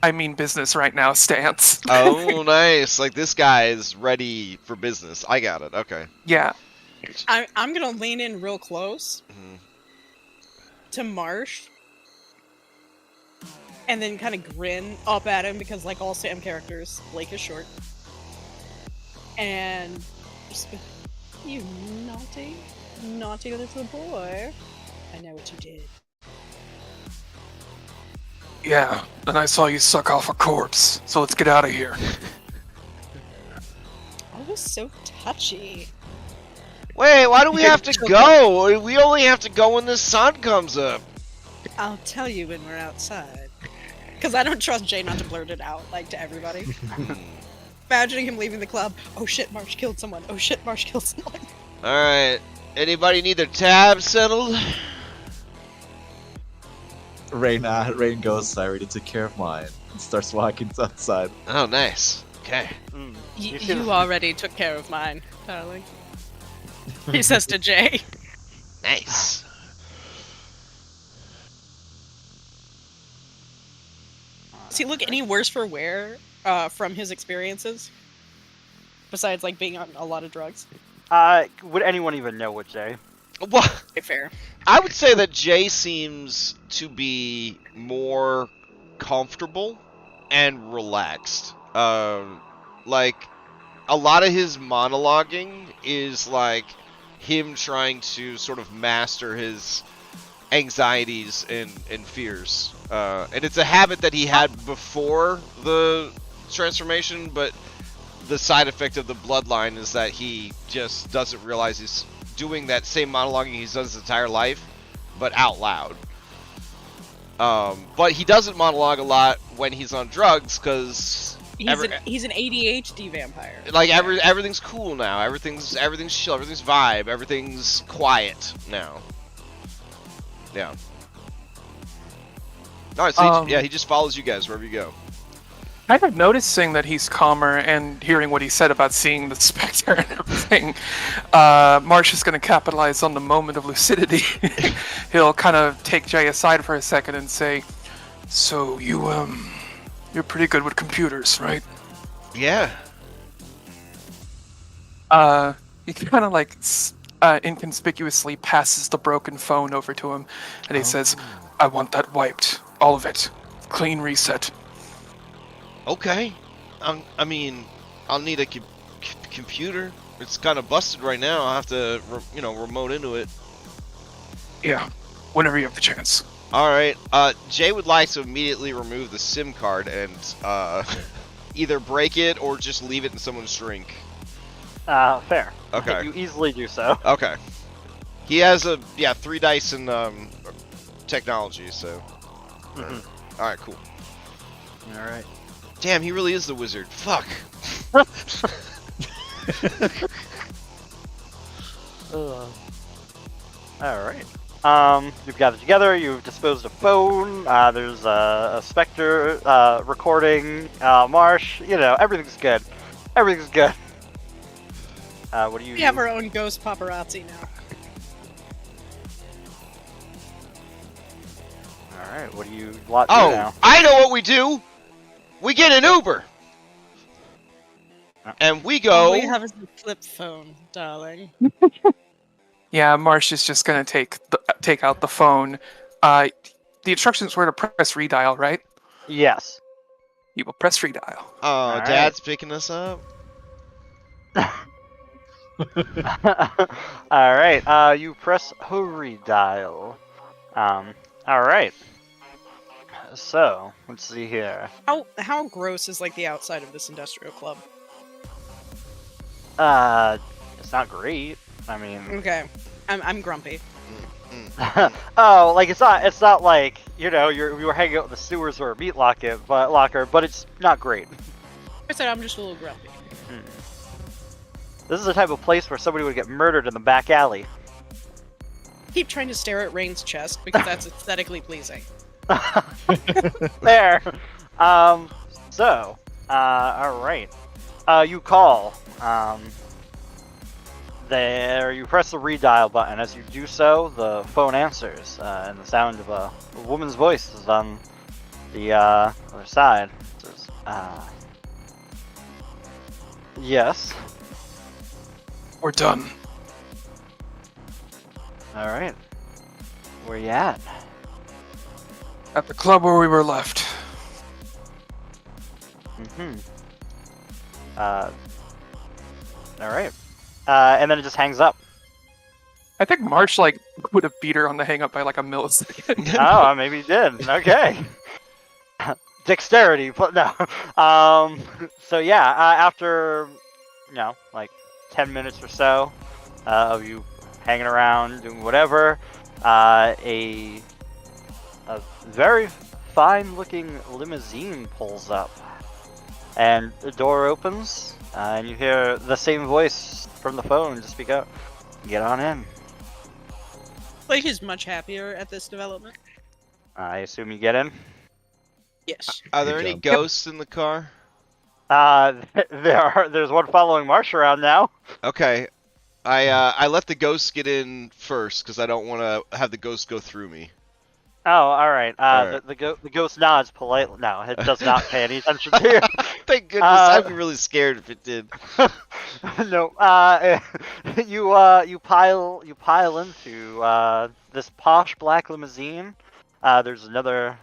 [SPEAKER 5] I mean business right now stance.
[SPEAKER 3] Oh, nice. Like this guy is ready for business. I got it. Okay.
[SPEAKER 5] Yeah.
[SPEAKER 4] I'm gonna lean in real close to Marsh, and then kind of grin up at him because, like all Sam characters, Blake is short, and just, you naughty little boy. I know what you did.
[SPEAKER 5] Yeah, and I saw you suck off a corpse, so let's get out of here.
[SPEAKER 4] I was so touchy.
[SPEAKER 3] Wait, why do we have to go? We only have to go when the sun comes up.
[SPEAKER 4] I'll tell you when we're outside. Because I don't trust Jay not to blurt it out, like, to everybody. Imagining him leaving the club. Oh shit, Marsh killed someone. Oh shit, Marsh killed someone.
[SPEAKER 3] Alright. Anybody need their tabs settled?
[SPEAKER 2] Rain goes, I already took care of mine, and starts walking outside.
[SPEAKER 3] Oh, nice. Okay.
[SPEAKER 4] You already took care of mine, darling. He says to Jay.
[SPEAKER 3] Nice.
[SPEAKER 4] Does he look any worse for wear from his experiences? Besides, like, being on a lot of drugs.
[SPEAKER 1] Would anyone even know what Jay?
[SPEAKER 3] Well,
[SPEAKER 4] Okay, fair.
[SPEAKER 3] I would say that Jay seems to be more comfortable and relaxed. Like, a lot of his monologuing is like him trying to sort of master his anxieties and fears. And it's a habit that he had before the transformation, but the side effect of the bloodline is that he just doesn't realize he's doing that same monologuing he's done his entire life, but out loud. But he doesn't monologue a lot when he's on drugs, because
[SPEAKER 4] he's an ADHD vampire.
[SPEAKER 3] like everything's cool now. Everything's chill. Everything's vibe. Everything's quiet now. Yeah. All right. So he just follows you guys wherever you go.
[SPEAKER 5] Kind of noticing that he's calmer and hearing what he said about seeing the specter and everything, Marsh is going to capitalize on the moment of lucidity. He'll kind of take Jay aside for a second and say, "So you're pretty good with computers, right?"
[SPEAKER 3] Yeah.
[SPEAKER 5] He kind of like inconspicuously passes the broken phone over to him, and he says, "I want that wiped, all of it, clean reset."
[SPEAKER 3] Okay. I mean, I'll need a computer. It's kind of busted right now. I'll have to, remote into it.
[SPEAKER 5] Yeah, whenever you have the chance.
[SPEAKER 3] All right. Jay would like to immediately remove the SIM card and either break it or just leave it in someone's drink.
[SPEAKER 1] Fair.
[SPEAKER 3] Okay.
[SPEAKER 1] You easily do so.
[SPEAKER 3] Okay. He has 3 dice in technology, so.
[SPEAKER 1] Mhm.
[SPEAKER 3] All right, cool.
[SPEAKER 1] All right.
[SPEAKER 3] Damn, he really is the wizard. Fuck.
[SPEAKER 1] Alright. You've gathered together, you've disposed of phone, there's a Spectre recording, Marsh, everything's good. Everything's good. What do you
[SPEAKER 4] We have our own ghost paparazzi now.
[SPEAKER 1] Alright, what do you lot do
[SPEAKER 3] Oh,
[SPEAKER 1] now?
[SPEAKER 3] I know what we do. We get an Uber. And we go.
[SPEAKER 4] All we have is the flip phone, darling.
[SPEAKER 5] Yeah, Marsh is just gonna take out the phone. The instructions were to press redial, right?
[SPEAKER 1] Yes.
[SPEAKER 5] You will press redial.
[SPEAKER 3] Oh,
[SPEAKER 1] Alright.
[SPEAKER 3] Dad's picking us up.
[SPEAKER 1] Alright, you press redial. Alright. So, let's see here.
[SPEAKER 4] How gross is like the outside of this industrial club?
[SPEAKER 1] It's not great. I mean,
[SPEAKER 4] Okay, I'm grumpy.
[SPEAKER 1] oh, like it's not like you were hanging out in the sewers or a meat locker, but it's not great.
[SPEAKER 4] I said I'm just a little grumpy.
[SPEAKER 1] This is the type of place where somebody would get murdered in the back alley.
[SPEAKER 4] Keep trying to stare at Rain's chest because that's aesthetically pleasing.
[SPEAKER 1] There. All right. You call. There, you press the redial button. As you do so, the phone answers, and the sound of a woman's voice is on the other side. It says, yes.
[SPEAKER 5] We're done.
[SPEAKER 1] All right. Where you at?
[SPEAKER 5] At the club where we were left.
[SPEAKER 1] All right. And then it just hangs up.
[SPEAKER 5] I think Marsh would have beat her on the hang up by like a millisecond.
[SPEAKER 1] Oh, maybe he did. Okay. Dexterity, but no. So yeah, after like 10 minutes or so of you hanging around doing whatever, a very fine-looking limousine pulls up, and the door opens, and you hear the same voice from the phone just speak up. Get on in.
[SPEAKER 4] Blake is much happier at this development.
[SPEAKER 1] I assume you get in.
[SPEAKER 4] Yes.
[SPEAKER 3] Are there
[SPEAKER 2] Good
[SPEAKER 3] any
[SPEAKER 2] job.
[SPEAKER 3] ghosts in the car?
[SPEAKER 1] There's one following Marsh around now.
[SPEAKER 3] Okay. I let the ghosts get in first because I don't want to have the ghosts go through me.
[SPEAKER 1] Oh, all right.
[SPEAKER 3] All right.
[SPEAKER 1] The ghost nods politely. No, it does not pay any attention to you.
[SPEAKER 3] Thank goodness. I'd be really scared if it did.
[SPEAKER 1] No, you pile into this posh black limousine. There's another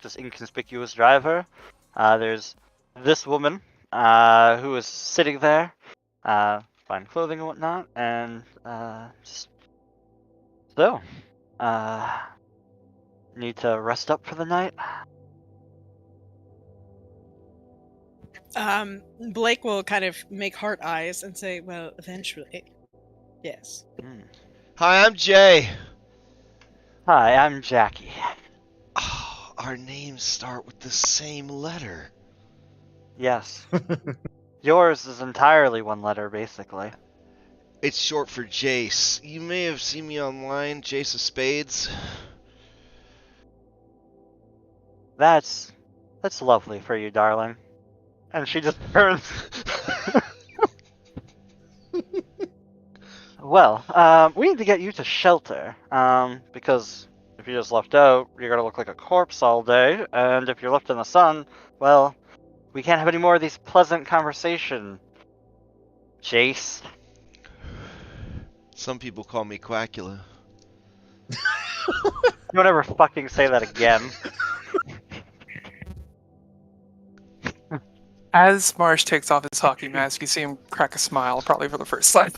[SPEAKER 1] just inconspicuous driver. There's this woman who is sitting there, fine clothing and whatnot, and need to rest up for the night.
[SPEAKER 4] Blake will kind of make heart eyes and say, well, eventually. Yes.
[SPEAKER 3] Hi, I'm Jay.
[SPEAKER 1] Hi, I'm Jackie.
[SPEAKER 3] Oh, our names start with the same letter.
[SPEAKER 1] Yes. Yours is entirely one letter, basically.
[SPEAKER 3] It's short for Jace. You may have seen me online, Jace of Spades.
[SPEAKER 1] That's lovely for you, darling. And she just turns. Well, we need to get you to shelter. Because if you're just left out, you're gonna look like a corpse all day. And if you're left in the sun, well, we can't have any more of these pleasant conversation. Jace.
[SPEAKER 3] Some people call me Quackula.
[SPEAKER 1] Don't ever fucking say that again.
[SPEAKER 5] As Marsh takes off his hockey mask, you see him crack a smile, probably for the first time.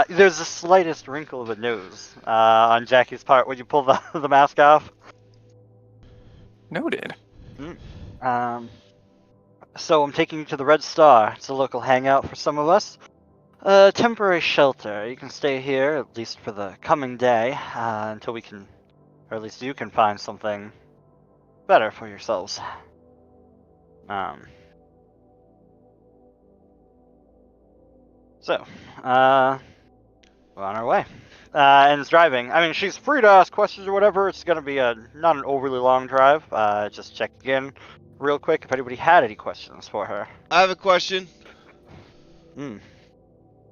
[SPEAKER 1] There's the slightest wrinkle of a nose on Jackie's part when you pull the mask off.
[SPEAKER 5] Noted.
[SPEAKER 1] So I'm taking you to the Red Star. It's a local hangout for some of us. Temporary shelter. You can stay here, at least for the coming day, until we can, or at least you can find something better for yourselves. So, we're on our way. And it's driving. I mean, she's free to ask questions or whatever. It's going to be not an overly long drive. Just check in real quick if anybody had any questions for her.
[SPEAKER 3] I have a question.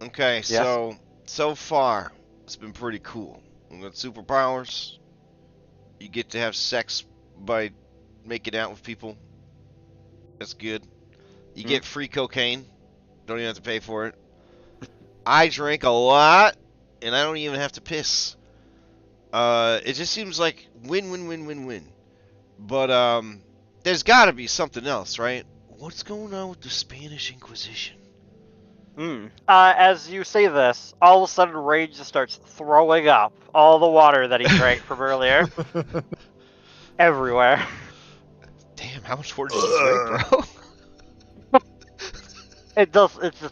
[SPEAKER 3] Okay,
[SPEAKER 1] Yes?
[SPEAKER 3] so far, it's been pretty cool. We got superpowers. You get to have sex by making out with people. That's good. You get free cocaine. Don't even have to pay for it. I drink a lot, and I don't even have to piss. It just seems like win. But there's got to be something else, right? What's going on with the Spanish Inquisition?
[SPEAKER 1] As you say this, all of a sudden Rage just starts throwing up all the water that he drank from earlier. Everywhere.
[SPEAKER 3] Damn, how much water did you drink, bro?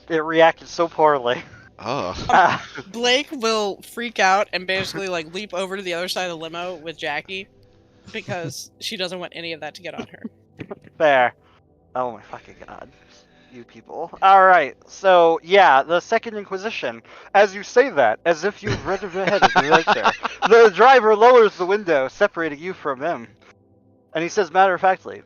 [SPEAKER 1] It reacted so poorly.
[SPEAKER 3] Oh.
[SPEAKER 4] Blake will freak out and basically like leap over to the other side of the limo with Jackie because she doesn't want any of that to get on her.
[SPEAKER 1] Fair. Oh my fucking god. You people. Alright, so yeah, the Second Inquisition. As you say that, as if you've read ahead of me right there, the driver lowers the window, separating you from him. And he says matter-of-factly,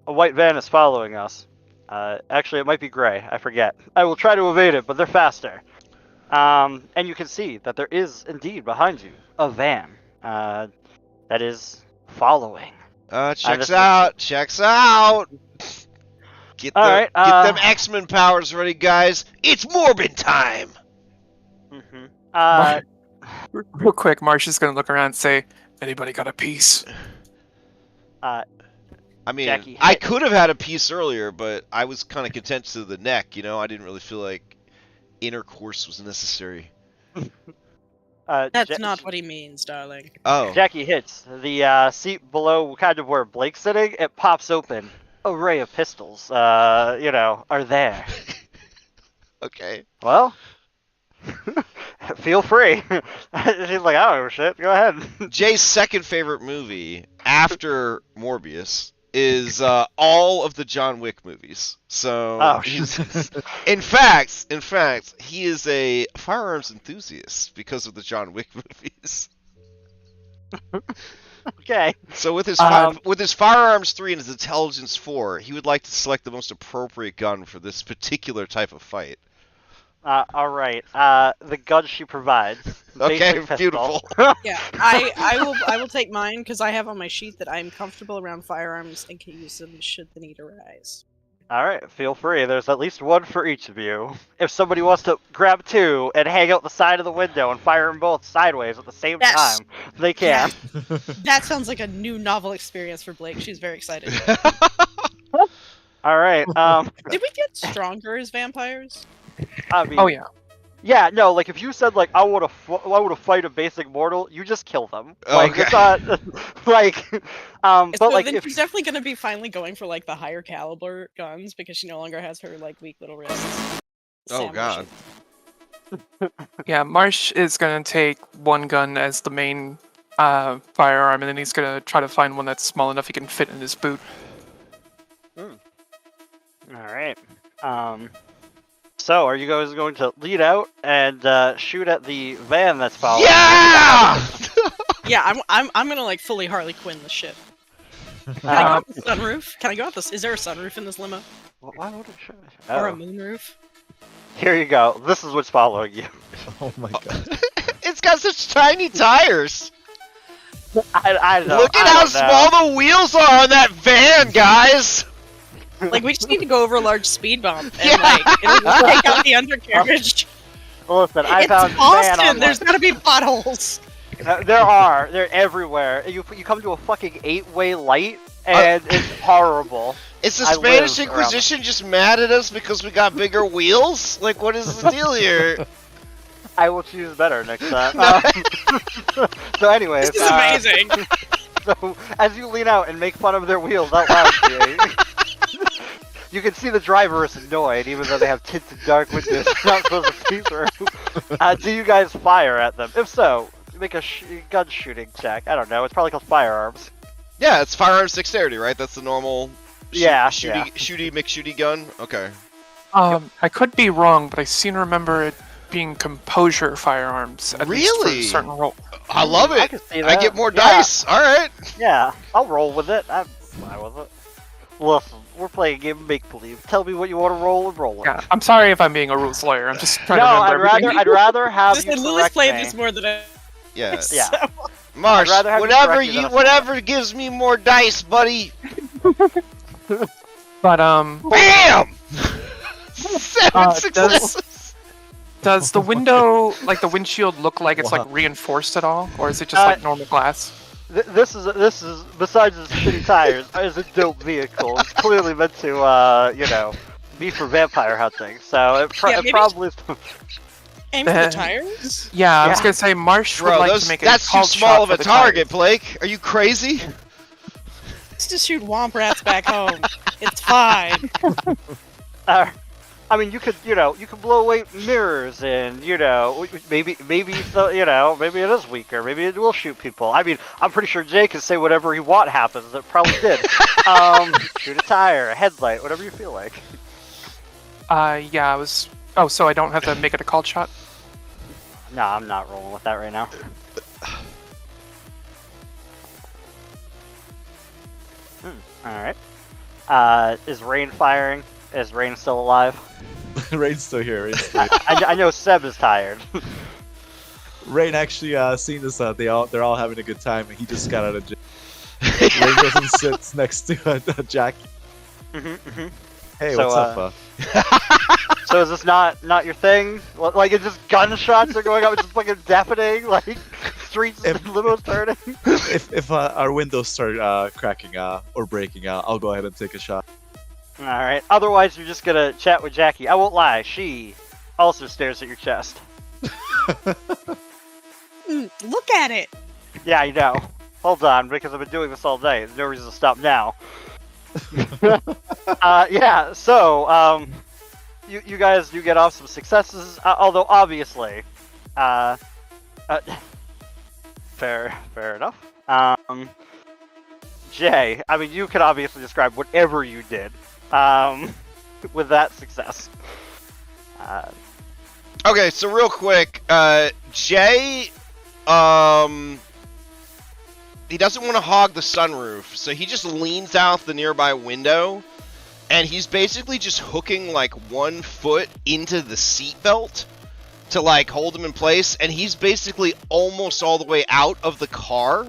[SPEAKER 1] a white van is following us. Actually, it might be gray. I forget. I will try to evade it, but they're faster. And you can see that there is indeed behind you a van that is following.
[SPEAKER 3] Checks out. Get them X-Men powers ready, guys. It's Morbid time.
[SPEAKER 5] Real quick, Marsh is going to look around and say, anybody got a piece?
[SPEAKER 3] I mean,
[SPEAKER 1] Jackie,
[SPEAKER 3] I could have had a piece earlier, but I was kind of content to the neck, you know? I didn't really feel like intercourse was necessary.
[SPEAKER 4] That's not what he means, darling.
[SPEAKER 3] Oh.
[SPEAKER 1] Jackie hits the seat below, kind of where Blake's sitting. It pops open. Array of pistols, are there.
[SPEAKER 3] Okay.
[SPEAKER 1] Well, feel free. She's like, I don't know shit. Go ahead.
[SPEAKER 3] Jay's second favorite movie after Morbius is all of the John Wick movies. So, in fact, he is a firearms enthusiast because of the John Wick movies.
[SPEAKER 1] Okay.
[SPEAKER 3] So with his firearms 3 and his intelligence 4, he would like to select the most appropriate gun for this particular type of fight.
[SPEAKER 1] All right. The gun she provides.
[SPEAKER 3] Okay,
[SPEAKER 1] Basic pistol.
[SPEAKER 3] beautiful.
[SPEAKER 4] Yeah, I will take mine because I have on my sheet that I'm comfortable around firearms and can use them should the need arise.
[SPEAKER 1] All right, feel free. There's at least one for each of you. If somebody wants to grab two and hang out the side of the window and fire them both sideways at the same
[SPEAKER 4] Yes.
[SPEAKER 1] time, they can.
[SPEAKER 4] That sounds like a new novel experience for Blake. She's very excited.
[SPEAKER 1] All right.
[SPEAKER 4] Did we get stronger as vampires?
[SPEAKER 1] I mean,
[SPEAKER 5] Oh yeah.
[SPEAKER 1] yeah, no. Like if you said like I want to fight a basic mortal, you just kill them. Like
[SPEAKER 3] Okay.
[SPEAKER 1] it's not like
[SPEAKER 4] So
[SPEAKER 1] but like
[SPEAKER 4] then
[SPEAKER 1] if
[SPEAKER 4] she's definitely going to be finally going for like the higher caliber guns because she no longer has her like weak little wrists.
[SPEAKER 3] Oh, God.
[SPEAKER 5] Yeah, Marsh is gonna take one gun as the main firearm, and then he's gonna try to find one that's small enough he can fit in his boot.
[SPEAKER 1] All right. So are you guys going to lead out and shoot at the van that's following?
[SPEAKER 3] Yeah!
[SPEAKER 4] Yeah, I'm gonna like fully Harley Quinn the shit. Can I go out the sunroof? Can I go out this? Is there a sunroof in this limo
[SPEAKER 1] Why would it show?
[SPEAKER 4] or a
[SPEAKER 1] Oh.
[SPEAKER 4] moonroof?
[SPEAKER 1] Here you go. This is what's following you.
[SPEAKER 2] Oh my god.
[SPEAKER 3] It's got such tiny tires.
[SPEAKER 1] I don't know.
[SPEAKER 3] Look at
[SPEAKER 1] I
[SPEAKER 3] how
[SPEAKER 1] don't know.
[SPEAKER 3] small the wheels are on that van, guys.
[SPEAKER 4] Like we just need to go over a large speed bump and
[SPEAKER 3] Yeah.
[SPEAKER 4] like it'll just take out the undercarriage.
[SPEAKER 1] Listen, I
[SPEAKER 4] It's
[SPEAKER 1] found van
[SPEAKER 4] Austin.
[SPEAKER 1] online.
[SPEAKER 4] There's gotta be potholes.
[SPEAKER 1] There are. They're everywhere. You come to a fucking 8-way light, and it's horrible.
[SPEAKER 3] Is the
[SPEAKER 1] I
[SPEAKER 3] Spanish
[SPEAKER 1] live around
[SPEAKER 3] Inquisition just mad at us because we got bigger wheels? Like, what is the deal here?
[SPEAKER 1] I will choose better next time. So anyways,
[SPEAKER 4] This is amazing.
[SPEAKER 1] so as you lean out and make fun of their wheels out loud, Jay, you can see the driver is annoyed, even though they have tinted dark windows. Not supposed to see through. Do you guys fire at them? If so, make a gun shooting check. I don't know. It's probably called firearms.
[SPEAKER 3] Yeah, it's firearms dexterity, right? That's the normal. Shooty McShooty gun. Okay.
[SPEAKER 5] I could be wrong, but I seem to remember it being composure firearms. At least for
[SPEAKER 3] Really?
[SPEAKER 5] a certain role.
[SPEAKER 3] I love it.
[SPEAKER 1] I can see
[SPEAKER 3] I
[SPEAKER 1] that.
[SPEAKER 3] get more
[SPEAKER 1] Yeah.
[SPEAKER 3] dice. All right.
[SPEAKER 1] Yeah, I'll roll with it. I'm fine with it. Listen, we're playing a game of make-believe. Tell me what you want to roll and roll it.
[SPEAKER 5] Yeah, I'm sorry if I'm being a rules lawyer. I'm just trying
[SPEAKER 1] No,
[SPEAKER 5] to
[SPEAKER 1] I'd
[SPEAKER 5] remember everything.
[SPEAKER 1] rather have
[SPEAKER 4] Listen,
[SPEAKER 1] you
[SPEAKER 4] Lily's
[SPEAKER 1] correct
[SPEAKER 4] played
[SPEAKER 1] me.
[SPEAKER 4] this more than I.
[SPEAKER 3] Yeah.
[SPEAKER 1] Yeah.
[SPEAKER 4] So,
[SPEAKER 3] Marsh,
[SPEAKER 1] I'd rather have you
[SPEAKER 3] whatever
[SPEAKER 1] correct me than a
[SPEAKER 3] whatever gives me more dice, buddy.
[SPEAKER 5] But
[SPEAKER 3] Bam! 7 successes.
[SPEAKER 5] does the window, like the windshield, look like it's
[SPEAKER 2] Wow.
[SPEAKER 5] like reinforced at all, or is it just
[SPEAKER 1] Uh,
[SPEAKER 5] like normal glass?
[SPEAKER 1] This is besides its shitty tires, is a dope vehicle. It's clearly meant to, be for vampire hunting. So it
[SPEAKER 4] Yeah, maybe-
[SPEAKER 1] probably.
[SPEAKER 4] aim for the tires.
[SPEAKER 5] Yeah, I was
[SPEAKER 1] Yeah.
[SPEAKER 5] gonna say Marsh would
[SPEAKER 3] Bro,
[SPEAKER 5] like to make a
[SPEAKER 3] that's too
[SPEAKER 5] call
[SPEAKER 3] small
[SPEAKER 5] shot
[SPEAKER 3] of
[SPEAKER 5] for
[SPEAKER 3] a
[SPEAKER 5] the
[SPEAKER 3] target,
[SPEAKER 5] tires.
[SPEAKER 3] Blake. Are you crazy?
[SPEAKER 4] Let's just shoot womp rats back home. It's fine.
[SPEAKER 1] I mean, you could blow away mirrors, and maybe maybe it is weaker. Maybe it will shoot people. I mean, I'm pretty sure Jay can say whatever he want happens. It probably did. Shoot a tire, a headlight, whatever you feel like.
[SPEAKER 5] Yeah, I was. Oh, so I don't have to make it a called shot?
[SPEAKER 1] No, I'm not rolling with that right now. All right. Is Rain firing? Is Rain still alive?
[SPEAKER 2] Rain's still here. Rain's still here.
[SPEAKER 1] I know Seb is tired.
[SPEAKER 2] Rain actually seen this. They're all having a good time, and he just got out of jail. Rain goes and sits next to Jackie. Hey,
[SPEAKER 1] So,
[SPEAKER 2] what's up?
[SPEAKER 1] So is this not your thing? Like it's just gunshots are going up, it's just fucking deafening, like streets and limos turning.
[SPEAKER 2] If our windows start cracking or breaking out, I'll go ahead and take a shot.
[SPEAKER 1] All right. Otherwise, you're just gonna chat with Jackie. I won't lie. She also stares at your chest.
[SPEAKER 4] Look at it.
[SPEAKER 1] Yeah, I know. Hold on, because I've been doing this all day. There's no reason to stop now. Yeah. So, you guys do get off some successes, although obviously, fair enough. Jay, I mean, you can obviously describe whatever you did, with that success.
[SPEAKER 3] Okay, so real quick, Jay, he doesn't want to hog the sunroof, so he just leans out the nearby window and he's basically just hooking like one foot into the seatbelt to like hold him in place, and he's basically almost all the way out of the car,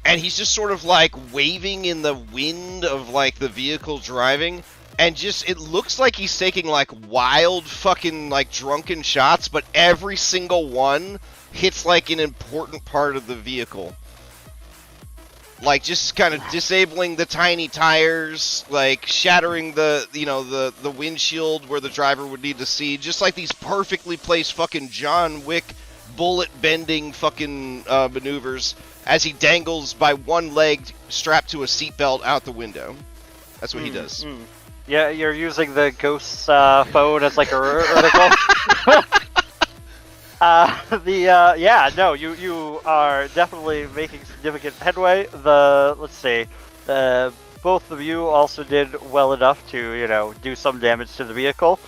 [SPEAKER 3] and he's just sort of like waving in the wind of like the vehicle driving, and just it looks like he's taking like wild fucking like drunken shots, but every single one hits like an important part of the vehicle. Like just kind of disabling the tiny tires, like shattering the the windshield where the driver would need to see. Just like these perfectly placed fucking John Wick bullet bending fucking maneuvers as he dangles by one leg strapped to a seatbelt out the window. That's what he does.
[SPEAKER 1] Yeah, you're using the ghost's phone as like a vertical. You are definitely making significant headway. Let's see, both of you also did well enough to do some damage to the vehicle.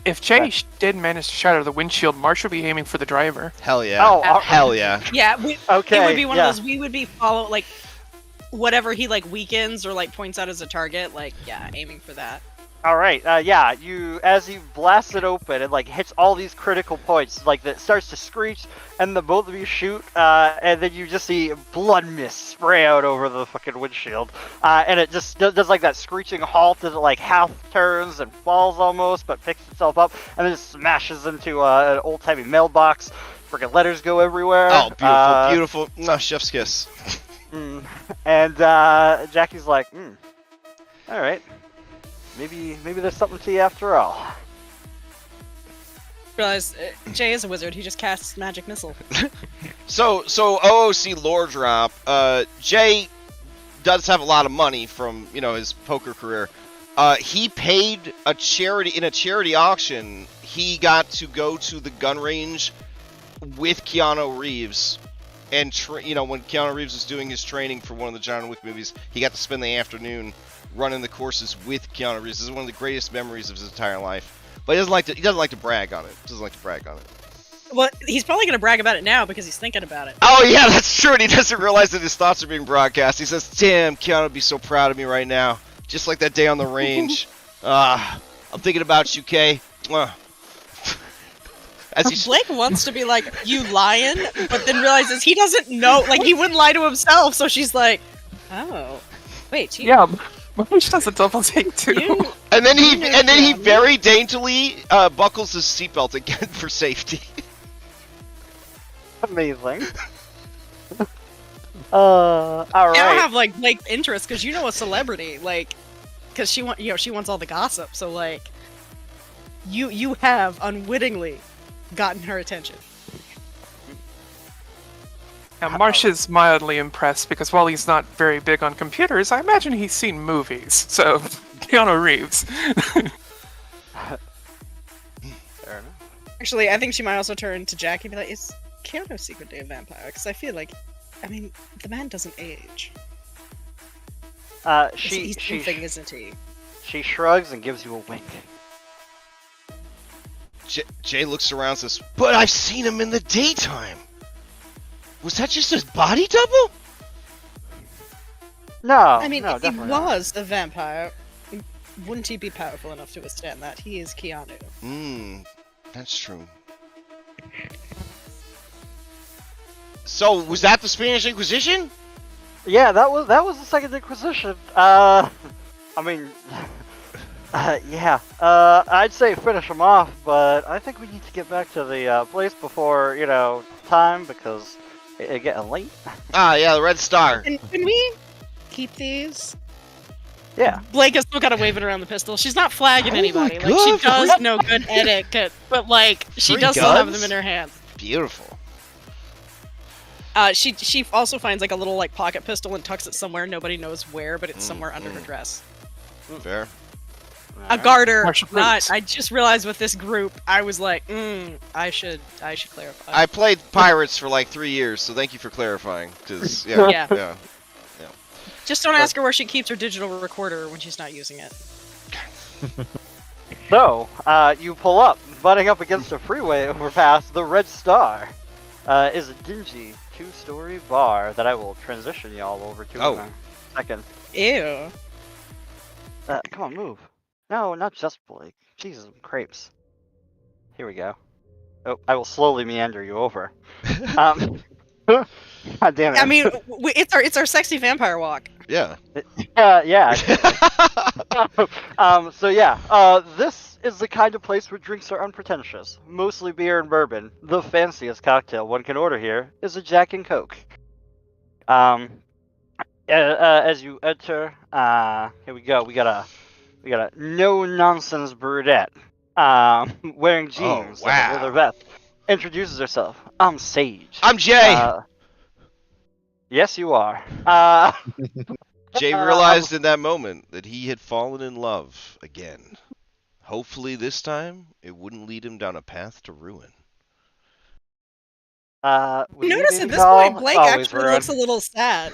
[SPEAKER 5] If Jay did manage to shatter the windshield, Marsh would be aiming for the driver.
[SPEAKER 3] Hell yeah!
[SPEAKER 1] Oh,
[SPEAKER 3] hell yeah!
[SPEAKER 4] Yeah,
[SPEAKER 1] okay.
[SPEAKER 4] It would be one of those. We would be like whatever he like weakens or like points out as a target. Like aiming for that.
[SPEAKER 1] All right, as you blast it open, it like hits all these critical points, like it starts to screech, and the both of you shoot, and then you just see blood mist spray out over the fucking windshield, and it just does like that screeching halt as it like half turns and falls almost, but picks itself up, and then it smashes into an old-timey mailbox. Freaking letters go everywhere.
[SPEAKER 3] Oh, beautiful, beautiful. No, chef's kiss.
[SPEAKER 1] And Jackie's like, all right. Maybe there's something to you after all.
[SPEAKER 4] Realize Jay is a wizard. He just casts magic missile.
[SPEAKER 3] So OOC lore drop. Jay does have a lot of money from his poker career. He paid a charity auction. He got to go to the gun range with Keanu Reeves, and when Keanu Reeves was doing his training for one of the John Wick movies, he got to spend the afternoon running the courses with Keanu Reeves. This is one of the greatest memories of his entire life. But he doesn't like to brag on it.
[SPEAKER 4] Well, he's probably going to brag about it now because he's thinking about it.
[SPEAKER 3] Oh yeah, that's true. And he doesn't realize that his thoughts are being broadcast. He says, "Damn, Keanu would be so proud of me right now. Just like that day on the range. I'm thinking about you, Kay."
[SPEAKER 4] Blake wants to be like, "You lying," but then realizes he doesn't know. Like he wouldn't lie to himself. So she's like, "Oh, wait,
[SPEAKER 5] yeah." Marsh does a double take too.
[SPEAKER 3] And then he very daintily buckles his seatbelt again for safety.
[SPEAKER 1] Amazing. All right.
[SPEAKER 4] I don't have like Blake's interest because a celebrity, like, because she wants all the gossip. So like, you have unwittingly gotten her attention.
[SPEAKER 5] Now, Marsh is mildly impressed because while he's not very big on computers, I imagine he's seen movies. So, Keanu Reeves.
[SPEAKER 1] Fair enough.
[SPEAKER 4] Actually, I think she might also turn to Jackie and be like, "Is Keanu secretly a vampire?" Because I feel like, the man doesn't age. He's something, isn't he?
[SPEAKER 1] She shrugs and gives you a wink.
[SPEAKER 3] Jay looks around and says, "But I've seen him in the daytime. Was that just his body double?"
[SPEAKER 1] No,
[SPEAKER 4] if he
[SPEAKER 1] definitely
[SPEAKER 4] was a vampire, wouldn't he be powerful enough to withstand that? He is Keanu.
[SPEAKER 3] That's true. So, was that the Spanish Inquisition?
[SPEAKER 1] Yeah, that was the Second Inquisition. I'd say finish him off, but I think we need to get back to the place before time because it's getting late.
[SPEAKER 3] Yeah, the Red Star.
[SPEAKER 4] And can we keep these?
[SPEAKER 1] Yeah.
[SPEAKER 4] Blake has still got to wave it around the pistol. She's not flagging anybody.
[SPEAKER 3] God,
[SPEAKER 4] Like she does know good etiquette, but like she does still have them in her hands.
[SPEAKER 3] Beautiful.
[SPEAKER 4] She also finds like a little like pocket pistol and tucks it somewhere. Nobody knows where, but it's somewhere under her dress.
[SPEAKER 3] Fair.
[SPEAKER 4] A garter.
[SPEAKER 5] Marshall
[SPEAKER 4] Not. I just realized with this group, I was like, I should clarify.
[SPEAKER 3] I played Pirates for like 3 years, so thank you for clarifying. Cause yeah.
[SPEAKER 4] Just don't ask her where she keeps her digital recorder when she's not using it.
[SPEAKER 1] So, you pull up, butting up against a freeway overpass. The Red Star is a dingy 2-story bar that I will transition y'all over to. second.
[SPEAKER 4] Ew.
[SPEAKER 1] Come on, move. No, not just Blake. Jesus, crepes. Here we go. Oh, I will slowly meander you over. God damn it.
[SPEAKER 4] I mean, it's our sexy vampire walk.
[SPEAKER 3] Yeah.
[SPEAKER 1] Yeah. So yeah, this is the kind of place where drinks are unpretentious, mostly beer and bourbon. The fanciest cocktail one can order here is a Jack and Coke. As you enter, here we go. We got a no nonsense brunette, wearing jeans and a leather
[SPEAKER 3] wow.
[SPEAKER 1] vest. Introduces herself. I'm Sage.
[SPEAKER 3] I'm Jay.
[SPEAKER 1] Yes, you are.
[SPEAKER 3] Jay realized in that moment that he had fallen in love again. Hopefully this time it wouldn't lead him down a path to ruin.
[SPEAKER 4] Notice at this point, Blake actually looks a little sad.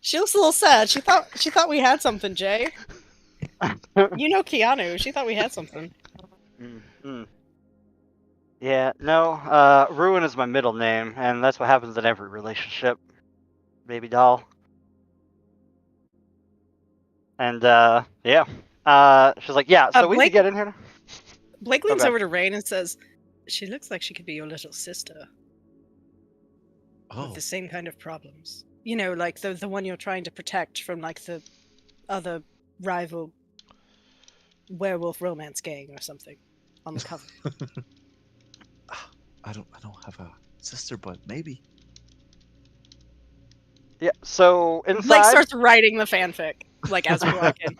[SPEAKER 4] She looks a little sad. She thought we had something, Jay. You know Keanu. She thought we had something.
[SPEAKER 1] Mm-hmm. Yeah, no, Ruin is my middle name, and that's what happens in every relationship, baby doll. And, yeah. She's like, yeah, so we can get in here.
[SPEAKER 4] Blake leans over to Rain and says, she looks like she could be your little sister. With the same kind of problems. You know, like the one you're trying to protect from, like, the other rival werewolf romance gang or something on the cover.
[SPEAKER 2] I don't have a sister, but maybe.
[SPEAKER 1] Yeah, so inside...
[SPEAKER 4] Blake starts writing the fanfic, like, as we walk in.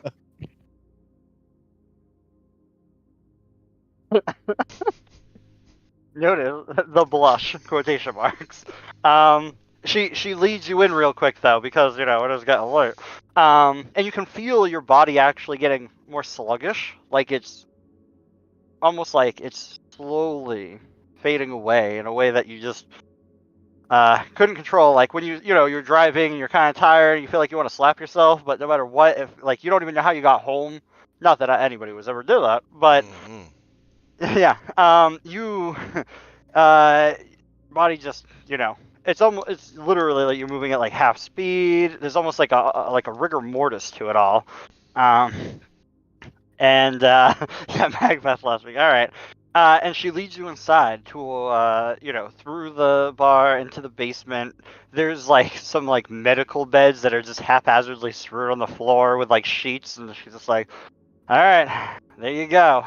[SPEAKER 1] Notice the blush, quotation marks. She leads you in real quick, though, because, you know, it has gotten late. And you can feel your body actually getting more sluggish. Like, it's almost like it's slowly fading away in a way that you just couldn't control. Like, when you're driving and you're kind of tired and you feel like you want to slap yourself, but no matter what, if, like, you don't even know how you got home. Not that anybody was ever do that, but... Yeah, you, body just, you know, it's literally like you're moving at like half speed. There's almost like a rigor mortis to it all. And, yeah, Magmath last week. All right. And she leads you inside to, you know, through the bar into the basement. There's like some like medical beds that are just haphazardly strewn on the floor with like sheets, and she's just like, all right, there you go.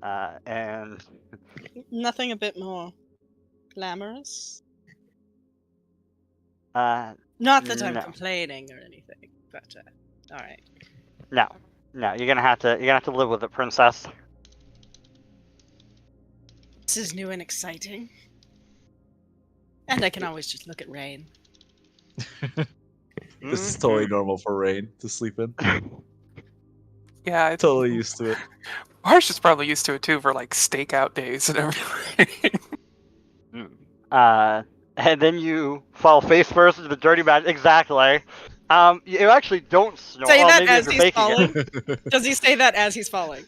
[SPEAKER 1] And
[SPEAKER 4] nothing a bit more glamorous. Not that I'm complaining or anything, but all right.
[SPEAKER 1] No, you're gonna have to live with it, princess.
[SPEAKER 4] This is new and exciting, and I can always just look at Rain.
[SPEAKER 2] This is totally normal for Rain to sleep in.
[SPEAKER 5] Yeah, it's
[SPEAKER 2] totally used to it.
[SPEAKER 5] Marsh is probably used to it too for like stakeout days and everything.
[SPEAKER 1] And then you fall face first into the dirty mat. Exactly. You actually don't snore.
[SPEAKER 4] Say that
[SPEAKER 1] maybe
[SPEAKER 4] as
[SPEAKER 1] if you're
[SPEAKER 4] he's falling.
[SPEAKER 1] it.
[SPEAKER 4] Does he say that as he's falling?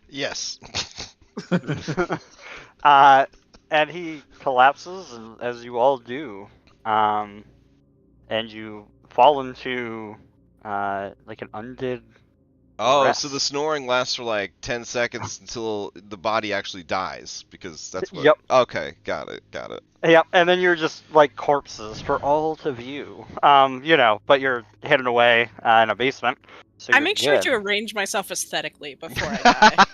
[SPEAKER 3] Yes.
[SPEAKER 1] And he collapses, as you all do. And you fall into like an undead.
[SPEAKER 3] Oh,
[SPEAKER 1] rest.
[SPEAKER 3] so the snoring lasts for like 10 seconds until the body actually dies, because that's what...
[SPEAKER 1] Yep.
[SPEAKER 3] Okay, got it.
[SPEAKER 1] Yep, and then you're just like corpses for all to view. You know, but you're hidden away in a basement. So
[SPEAKER 4] I make sure to arrange myself aesthetically before I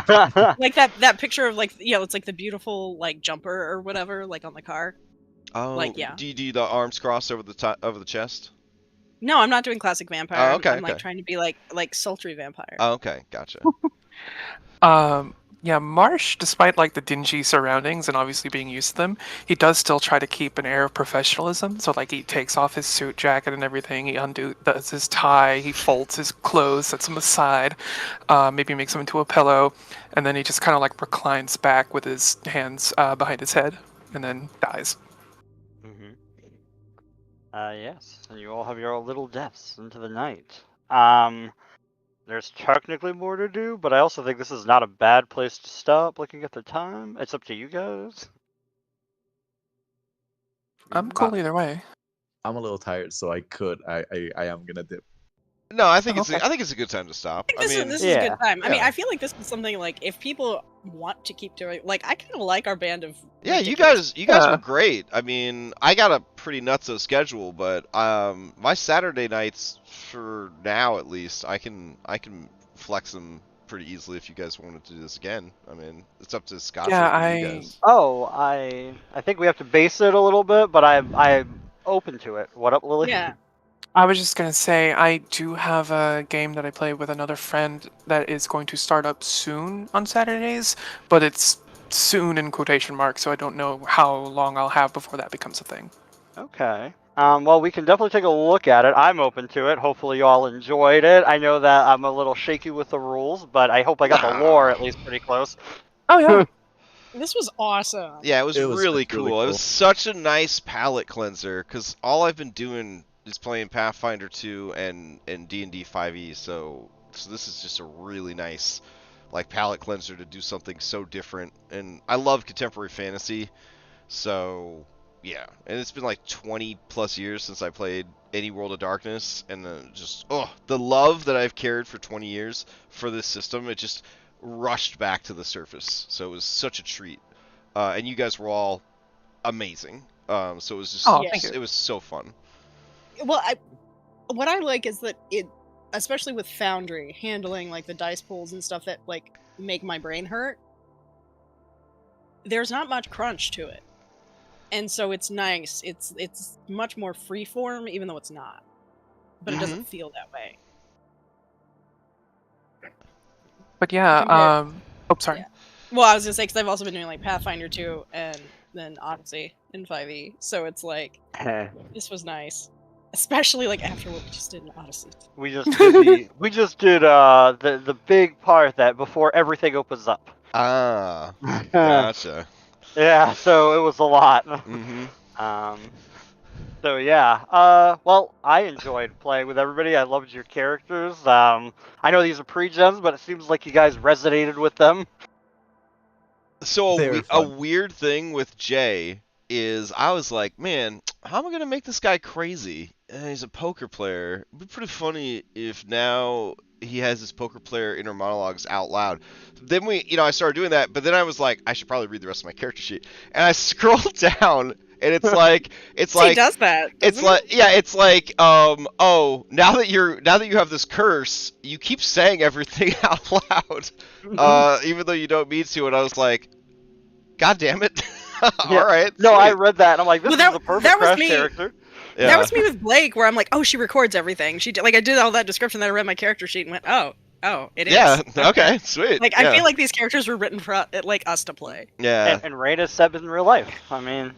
[SPEAKER 4] die. Like that picture of like, you know, it's like the beautiful like jumper or whatever, like on the car.
[SPEAKER 3] Oh,
[SPEAKER 4] like, yeah.
[SPEAKER 3] Do you do the arms crossed over the top over the chest?
[SPEAKER 4] No, I'm not doing classic vampire.
[SPEAKER 3] Oh, okay,
[SPEAKER 4] I'm like trying to be like sultry vampire.
[SPEAKER 3] Oh, okay, gotcha.
[SPEAKER 5] Yeah, Marsh, despite like the dingy surroundings and obviously being used to them, he does still try to keep an air of professionalism. So like he takes off his suit jacket and everything, he does his tie, he folds his clothes, sets them aside, maybe makes them into a pillow, and then he just kind of like reclines back with his hands behind his head, and then dies.
[SPEAKER 1] Yes, and you all have your little deaths into the night. There's technically more to do, but I also think this is not a bad place to stop looking at the time. It's up to you guys.
[SPEAKER 5] I'm cool either way.
[SPEAKER 2] I'm a little tired, so I am gonna dip.
[SPEAKER 3] No, I think
[SPEAKER 5] Okay.
[SPEAKER 3] I think it's a good time to stop.
[SPEAKER 4] I think this is a
[SPEAKER 1] Yeah.
[SPEAKER 4] good time. I mean,
[SPEAKER 3] yeah.
[SPEAKER 4] I feel like this is something like if people want to keep doing, like I kind of like our band of.
[SPEAKER 3] Yeah,
[SPEAKER 4] ridiculous-
[SPEAKER 3] you guys
[SPEAKER 5] Yeah.
[SPEAKER 3] were great. I mean, I got a pretty nutso schedule, but my Saturday nights for now at least, I can flex them pretty easily if you guys wanted to do this again. I mean, it's up to Scott
[SPEAKER 5] Yeah,
[SPEAKER 3] and you
[SPEAKER 5] I
[SPEAKER 3] guys.
[SPEAKER 1] Oh, I think we have to base it a little bit, but I'm open to it. What up, Lily?
[SPEAKER 4] Yeah.
[SPEAKER 5] I was just gonna say I do have a game that I play with another friend that is going to start up soon on Saturdays, but it's soon in quotation marks, so I don't know how long I'll have before that becomes a thing.
[SPEAKER 1] Okay. Well, we can definitely take a look at it. I'm open to it. Hopefully, you all enjoyed it. I know that I'm a little shaky with the rules, but I hope I got the lore at least pretty close.
[SPEAKER 5] Oh yeah.
[SPEAKER 4] This was awesome.
[SPEAKER 3] Yeah, it was really
[SPEAKER 2] really
[SPEAKER 3] cool.
[SPEAKER 2] cool.
[SPEAKER 3] It was such a nice palate cleanser because all I've been doing is playing Pathfinder 2 and D&D 5e. So this is just a really nice like palate cleanser to do something so different. And I love contemporary fantasy, so yeah. And it's been like 20 plus years since I played any World of Darkness, and just the love that I've carried for 20 years for this system, it just rushed back to the surface. So it was such a treat. And you guys were all amazing. So it was just
[SPEAKER 5] Oh, thank you.
[SPEAKER 3] it was so fun.
[SPEAKER 4] Well, what I like is that it, especially with Foundry, handling like the dice pools and stuff that like make my brain hurt. There's not much crunch to it, and so it's nice. It's much more freeform, even though it's not. But it doesn't feel that way.
[SPEAKER 5] But yeah,
[SPEAKER 4] Compared-
[SPEAKER 5] oh sorry.
[SPEAKER 4] Yeah. Well, I was gonna say because I've also been doing like Pathfinder 2 and then Odyssey in 5e, so it's like this was nice, especially like after what we just did in Odyssey.
[SPEAKER 1] we just did the big part that before everything opens up.
[SPEAKER 3] Ah, gotcha.
[SPEAKER 1] Yeah, so it was a lot.
[SPEAKER 3] Mm-hmm.
[SPEAKER 1] So yeah, well, I enjoyed playing with everybody. I loved your characters. I know these are pre-gens, but it seems like you guys resonated with them.
[SPEAKER 3] So
[SPEAKER 2] They were
[SPEAKER 3] a
[SPEAKER 2] fun.
[SPEAKER 3] weird thing with Jay is I was like, man, how am I gonna make this guy crazy? And he's a poker player. It'd be pretty funny if now he has his poker player inner monologues out loud. Then I started doing that, but then I was like, I should probably read the rest of my character sheet. And I scrolled down, and it's like,
[SPEAKER 4] He does that.
[SPEAKER 3] it's like, yeah, it's like, oh, now that you have this curse, you keep saying everything out loud, even though you don't mean to. And I was like, God damn it!
[SPEAKER 1] Yeah.
[SPEAKER 3] All right.
[SPEAKER 1] No, I
[SPEAKER 3] sweet.
[SPEAKER 1] read that and I'm like, this
[SPEAKER 4] Well,
[SPEAKER 1] is the perfect
[SPEAKER 4] that was
[SPEAKER 1] Crash
[SPEAKER 4] me.
[SPEAKER 1] character.
[SPEAKER 3] Yeah.
[SPEAKER 4] That was me with Blake, where I'm like, oh, she records everything. She like I did all that description, then I read my character sheet and went, oh, it is.
[SPEAKER 3] Yeah. Okay. Sweet.
[SPEAKER 4] Like
[SPEAKER 3] yeah.
[SPEAKER 4] I feel like these characters were written for like us to play.
[SPEAKER 3] Yeah.
[SPEAKER 1] And Rain is Seb in real life. I mean,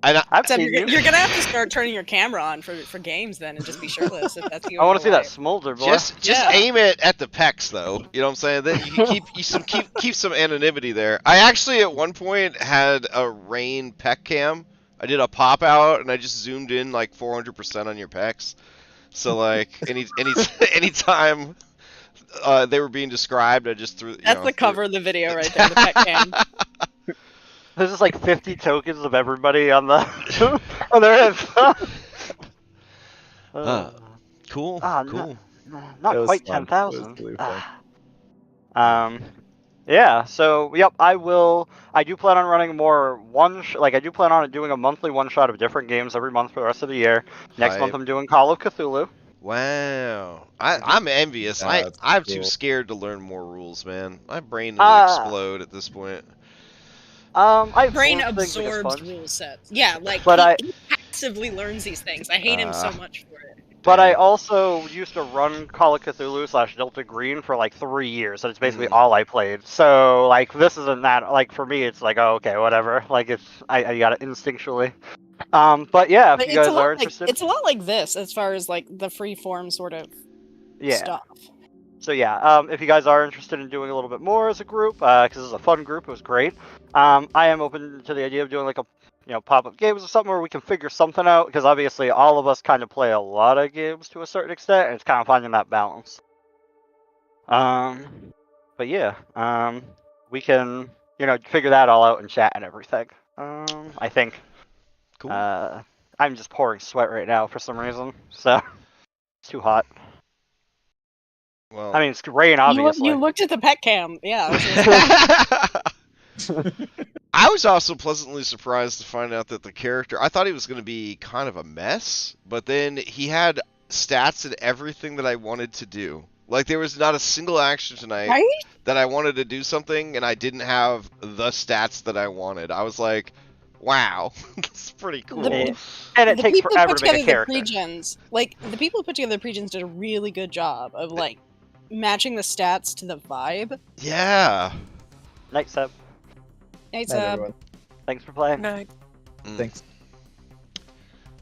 [SPEAKER 1] I've
[SPEAKER 4] Seb,
[SPEAKER 1] seen
[SPEAKER 4] you're gonna have to start turning your camera on for games then, and just be shirtless if that's you.
[SPEAKER 1] I want to see that
[SPEAKER 4] life.
[SPEAKER 1] smolder, boy.
[SPEAKER 3] Just
[SPEAKER 4] Yeah.
[SPEAKER 3] aim it at the pecs, though. You know what I'm saying? Then you can keep some anonymity there. I actually at one point had a Rain pec cam. I did a pop out and I just zoomed in like 400% on your pecs. So like anytime they were being described, I just threw.
[SPEAKER 4] That's the cover of the video right there, the pet cam.
[SPEAKER 1] There's just like 50 tokens of everybody on the on their heads.
[SPEAKER 3] Cool.
[SPEAKER 1] Ah,
[SPEAKER 3] cool.
[SPEAKER 1] Not
[SPEAKER 2] It was
[SPEAKER 1] quite
[SPEAKER 2] fun.
[SPEAKER 1] 10,000.
[SPEAKER 2] It was really fun.
[SPEAKER 1] Yeah. So yep, I will. I do plan on running more I do plan on doing a monthly one shot of different games every month for the rest of the year. Next
[SPEAKER 3] Hype.
[SPEAKER 1] month I'm doing Call of Cthulhu.
[SPEAKER 3] Wow. I'm envious.
[SPEAKER 2] Yeah, that's
[SPEAKER 3] I'm
[SPEAKER 2] cool.
[SPEAKER 3] too scared to learn more rules, man. My brain will explode at this point.
[SPEAKER 1] I
[SPEAKER 4] Brain
[SPEAKER 1] absorb things like a
[SPEAKER 4] absorbs
[SPEAKER 1] sponge.
[SPEAKER 4] rule sets. Yeah, like
[SPEAKER 1] But
[SPEAKER 4] he passively learns these things. I hate him so much for it.
[SPEAKER 1] But I also used to run Call of Cthulhu / Delta Green for like 3 years, and it's basically all I played. So like this isn't that like for me it's like, oh, okay, whatever. Like it's I got it instinctually. But yeah, if
[SPEAKER 4] But
[SPEAKER 1] you guys are
[SPEAKER 4] like,
[SPEAKER 1] interested,
[SPEAKER 4] it's a lot like this as far as like the free form sort of
[SPEAKER 1] yeah.
[SPEAKER 4] stuff.
[SPEAKER 1] So yeah, if you guys are interested in doing a little bit more as a group, because this is a fun group, it was great. I am open to the idea of doing like a pop-up games or something where we can figure something out, because obviously all of us kind of play a lot of games to a certain extent, and it's kind of finding that balance. But yeah, we can figure that all out in chat and everything. I think.
[SPEAKER 3] Cool.
[SPEAKER 1] I'm just pouring sweat right now for some reason, so it's too hot.
[SPEAKER 3] Well,
[SPEAKER 1] I mean, it's rain, obviously.
[SPEAKER 4] You looked at the pet cam. Yeah. I was gonna say.
[SPEAKER 3] I was also pleasantly surprised to find out that the character, I thought he was going to be kind of a mess, but then he had stats and everything that I wanted to do. Like, there was not a single action tonight
[SPEAKER 4] Right?
[SPEAKER 3] that I wanted to do something, and I didn't have the stats that I wanted. I was like, wow, that's pretty cool.
[SPEAKER 4] The-
[SPEAKER 1] And it
[SPEAKER 4] The
[SPEAKER 1] takes
[SPEAKER 4] people who
[SPEAKER 1] forever
[SPEAKER 4] put
[SPEAKER 1] to make a
[SPEAKER 4] together the
[SPEAKER 1] character.
[SPEAKER 4] pregens, like the people who put together the pregens, did a really good job of like matching the stats to the vibe.
[SPEAKER 3] Yeah.
[SPEAKER 1] Night, Seb.
[SPEAKER 4] It's
[SPEAKER 6] Night, everyone.
[SPEAKER 1] Thanks for playing.
[SPEAKER 5] No,
[SPEAKER 6] Thanks.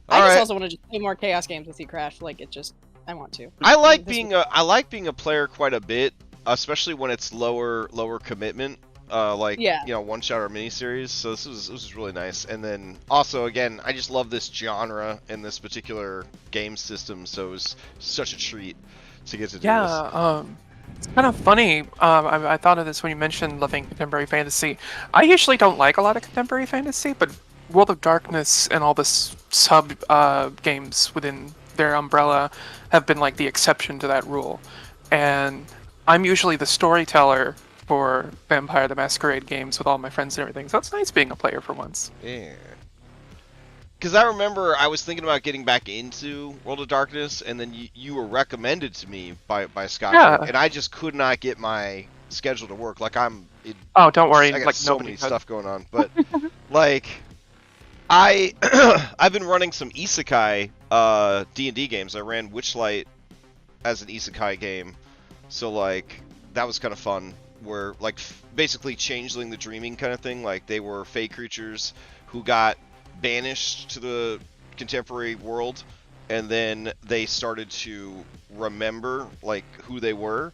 [SPEAKER 4] I
[SPEAKER 3] All
[SPEAKER 4] just
[SPEAKER 3] right.
[SPEAKER 4] also want to just play more chaos games with you, Crash. Like it just, I want to.
[SPEAKER 3] I like
[SPEAKER 4] This
[SPEAKER 3] being
[SPEAKER 4] was-
[SPEAKER 3] a I like being a player quite a bit, especially when it's lower commitment, like
[SPEAKER 4] Yeah.
[SPEAKER 3] you know, one shot or miniseries. So this was really nice. And then also again, I just love this genre and this particular game system. So it was such a treat to get to do
[SPEAKER 5] yeah, it's kind of funny. I thought of this when you mentioned loving contemporary fantasy. I usually don't like a lot of contemporary fantasy, but World of Darkness and all the sub games within their umbrella have been like the exception to that rule. And I'm usually the storyteller for Vampire the Masquerade games with all my friends and everything, so it's nice being a player for once.
[SPEAKER 3] this. Yeah. Because I remember I was thinking about getting back into World of Darkness, and then you were recommended to me by Scott,
[SPEAKER 5] Yeah.
[SPEAKER 3] and I just could not get my schedule to work. Like
[SPEAKER 5] Oh, don't worry,
[SPEAKER 3] I got
[SPEAKER 5] like
[SPEAKER 3] so
[SPEAKER 5] nobody
[SPEAKER 3] many
[SPEAKER 5] could.
[SPEAKER 3] stuff going on, but like I've been running some isekai D&D games. I ran Witchlight as an isekai game, so like that was kind of fun. Where like basically changeling the dreaming kind of thing. Like they were fey creatures who got banished to the contemporary world, and then they started to remember like who they were,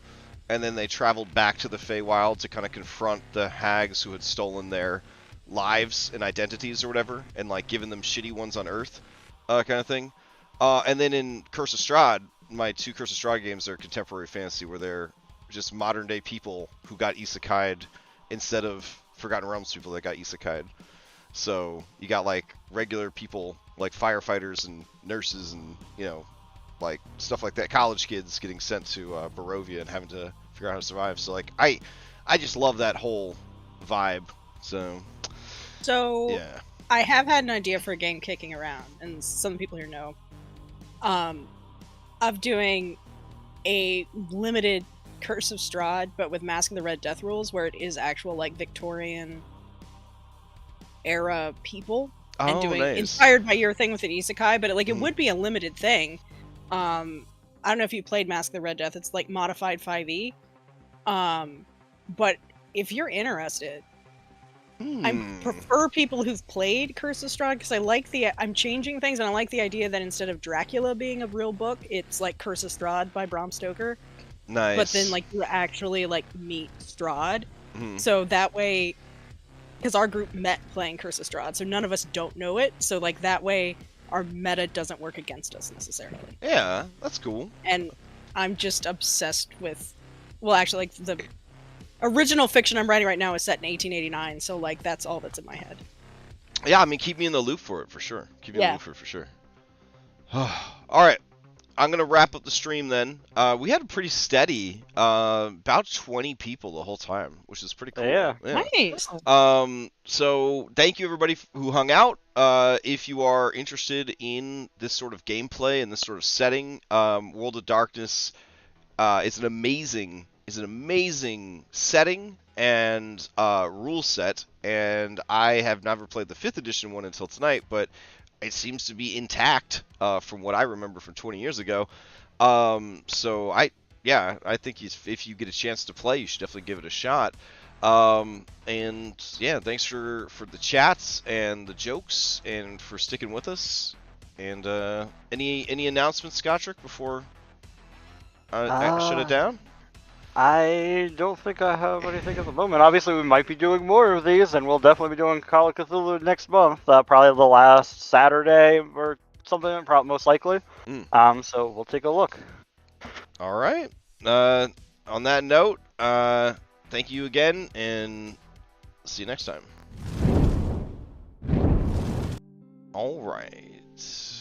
[SPEAKER 3] and then they traveled back to the Feywild to kind of confront the hags who had stolen their lives and identities or whatever, and like given them shitty ones on Earth, kind of thing. And then in Curse of Strahd, my two Curse of Strahd games are contemporary fantasy, where they're just modern day people who got isekai'd instead of Forgotten Realms people that got isekai'd. So you got like regular people like firefighters and nurses and you know like stuff like that, college kids getting sent to Barovia and having to figure out how to survive. So like I just love that whole vibe. So yeah.
[SPEAKER 4] I have had an idea for a game kicking around, and some people here know, of doing a limited Curse of Strahd, but with Mask of the Red Death rules, where it is actual like Victorian era people, and doing
[SPEAKER 3] nice.
[SPEAKER 4] inspired by your thing with an isekai, but it would be a limited thing. I don't know if you played Mask of the Red Death. It's like modified 5e. But if you're interested, I prefer people who've played Curse of Strahd because I like I'm changing things, and I like the idea that instead of Dracula being a real book, it's like Curse of Strahd by Bram Stoker.
[SPEAKER 3] Nice.
[SPEAKER 4] But then like you actually like meet Strahd.
[SPEAKER 3] Mhm.
[SPEAKER 4] So that way, because our group met playing Curse of Strahd, so none of us don't know it. So like that way, our meta doesn't work against us necessarily.
[SPEAKER 3] Yeah, that's cool.
[SPEAKER 4] And I'm just obsessed with, well, actually, like the original fiction I'm writing right now is set in 1889. So like that's all that's in my head.
[SPEAKER 3] Yeah, I mean, keep me in the loop for it for sure. Keep me in
[SPEAKER 4] Yeah.
[SPEAKER 3] the loop for sure. All right, I'm gonna wrap up the stream then. We had a pretty steady, about 20 people the whole time, which is pretty cool.
[SPEAKER 1] Yeah.
[SPEAKER 4] Nice.
[SPEAKER 3] So thank you everybody who hung out. If you are interested in this sort of gameplay and this sort of setting, World of Darkness is an amazing setting and rule set. And I have never played the 5th edition one until tonight, but it seems to be intact from what I remember from 20 years ago. So I think if you get a chance to play, you should definitely give it a shot. And yeah, thanks for the chats and the jokes and for sticking with us. And any announcements, Scottrick, before I shut it down?
[SPEAKER 1] I don't think I have anything at the moment. Obviously, we might be doing more of these, and we'll definitely be doing Call of Cthulhu next month. Probably the last Saturday or something, most likely. So we'll take a look.
[SPEAKER 3] All right. On that note, thank you again, and see you next time. All right. right.